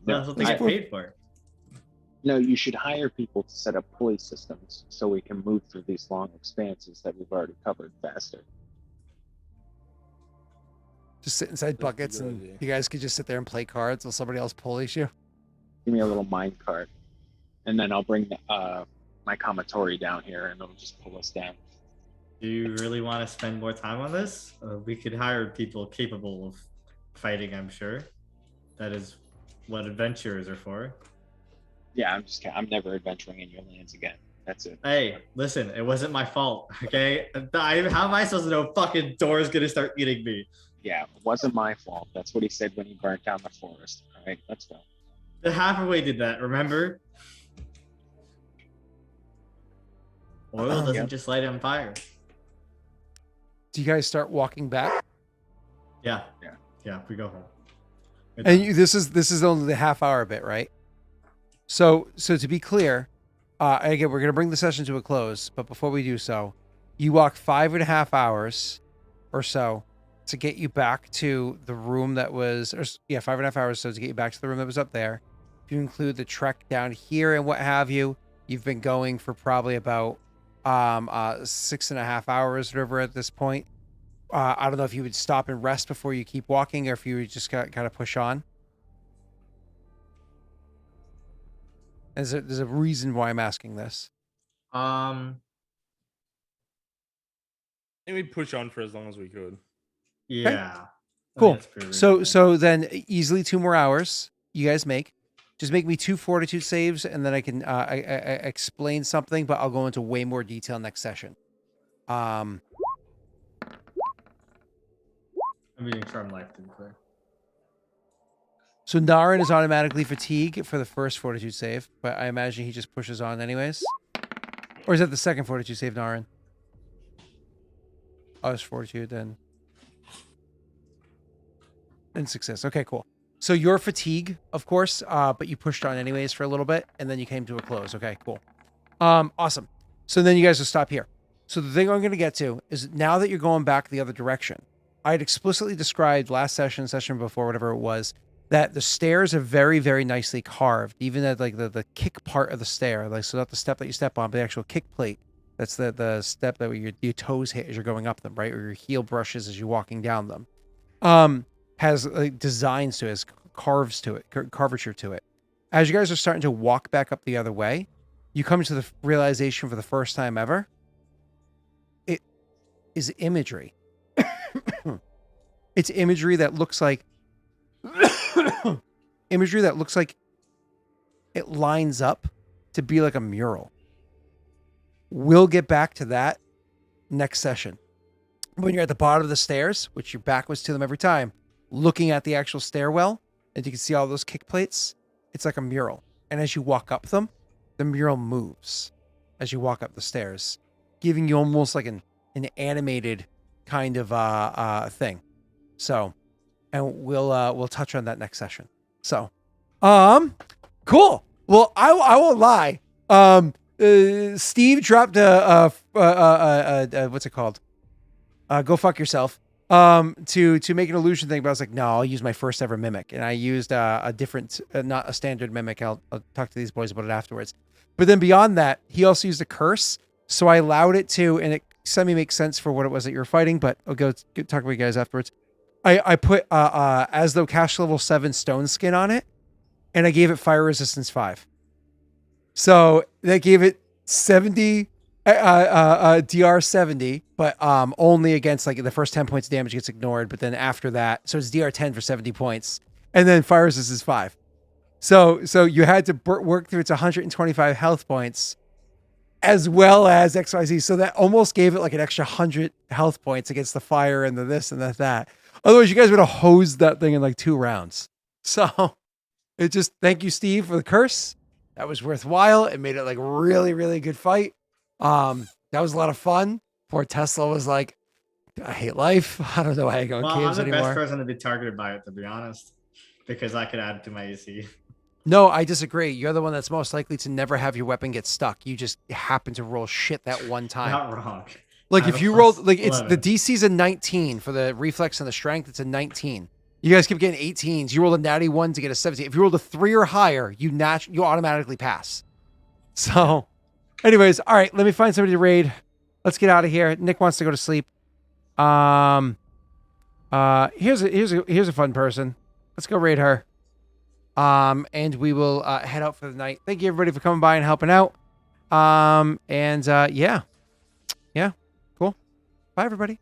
That's what they get paid for. No, you should hire people to set up pulley systems so we can move through these long expanses that we've already covered faster. Just sit inside buckets and idea. you guys could just sit there and play cards while somebody else pulleys you. Give me a little mine cart, and then I'll bring my Kamatori down here, and it'll just pull us down. Do you really want to spend more time on this? We could hire people capable of fighting, I'm sure. That is what adventurers are for. Yeah, I'm never adventuring in your lands again. That's it. Hey, listen, it wasn't my fault, okay? How am I supposed to know fucking Dora's gonna start eating me? Yeah, it wasn't my fault. That's what he said when he burnt down the forest. All right, let's go. The Hathaway did that, remember? Oil doesn't just light on fire. Do you guys start walking back? Yeah, we go home. And this is only the half hour bit, right? So to be clear, again, we're gonna bring the session to a close, but before we do so, you walk 5.5 hours or so to get you back to the room that was, 5.5 hours so to get you back to the room that was up there. If you include the trek down here and what have you, you've been going for probably about 6.5 hours, whatever at this point. I don't know if you would stop and rest before you keep walking, or if you would just kind of push on. There's a reason why I'm asking this. I think we'd push on for as long as we could. Yeah. Cool. So then easily 2 more hours you guys make. Just make me 2 fortitude saves, and then I can I explain something, but I'll go into way more detail next session. I'm reading Charm Life to be clear. So Naren is automatically fatigue for the first fortitude save, but I imagine he just pushes on anyways. Or is that the second fortitude save, Naren? Oh, it's fortitude then. And success. Okay, cool. So your fatigue, of course, but you pushed on anyways for a little bit, and then you came to a close. Okay, cool. Awesome. So then you guys will stop here. So the thing I'm going to get to is now that you're going back the other direction, I had explicitly described last session before, whatever it was, that the stairs are very, very nicely carved. Even at like the kick part of the stair, like so not the step that you step on, but the actual kick plate. That's the step that your toes hit as you're going up them, right? Or your heel brushes as you're walking down them. Has designs to it, has carves to it, curvature to it. As you guys are starting to walk back up the other way, you come to the realization for the first time ever, it is imagery. It's imagery that looks like it lines up to be like a mural. We'll get back to that next session. When you're at the bottom of the stairs, which your back was to them every time, looking at the actual stairwell, and you can see all those kick plates, it's like a mural. And as you walk up them, the mural moves as you walk up the stairs, giving you almost like an animated kind of thing. So, and we'll touch on that next session. So, cool. Well, I won't lie. Steve dropped what's it called? Go fuck yourself. To make an illusion thing, but I was like, no, I'll use my first ever mimic, and I used a different, not a standard mimic. I'll talk to these boys about it afterwards. But then beyond that, he also used a curse, so I allowed it to, and it semi makes sense for what it was that you were fighting. But I'll go talk about you guys afterwards. I put as though cash level 7 stone skin on it, and I gave it fire resistance 5. So that gave it 70. DR 70, but only against like the first 10 points of damage gets ignored, but then after that, so it's DR 10 for 70 points, and then fire resistance is 5. So you had to work through its 125 health points as well as XYZ. So that almost gave it like an extra 100 health points against the fire and the this and that. Otherwise, you guys would have hosed that thing in like 2 rounds. So it just, thank you, Steve, for the curse. That was worthwhile. It made it like really, really good fight. That was a lot of fun. Poor Tesla was like, I hate life. I don't know why I go in caves anymore. I'm the best person to be targeted by it, to be honest, because I could add it to my AC. No, I disagree. You're the one that's most likely to never have your weapon get stuck. You just happen to roll shit that one time. Not wrong. Like if you rolled, like it's the DC's a 19 for the reflex and the strength. It's a 19. You guys keep getting 18s. You roll a natty 1 to get a 17. If you roll a 3 or higher, you automatically pass. So. Anyways, all right, let me find somebody to raid. Let's get out of here. Nick wants to go to sleep. Here's a fun person. Let's go raid her. And we will head out for the night. Thank you everybody for coming by and helping out. Yeah, cool. Bye everybody.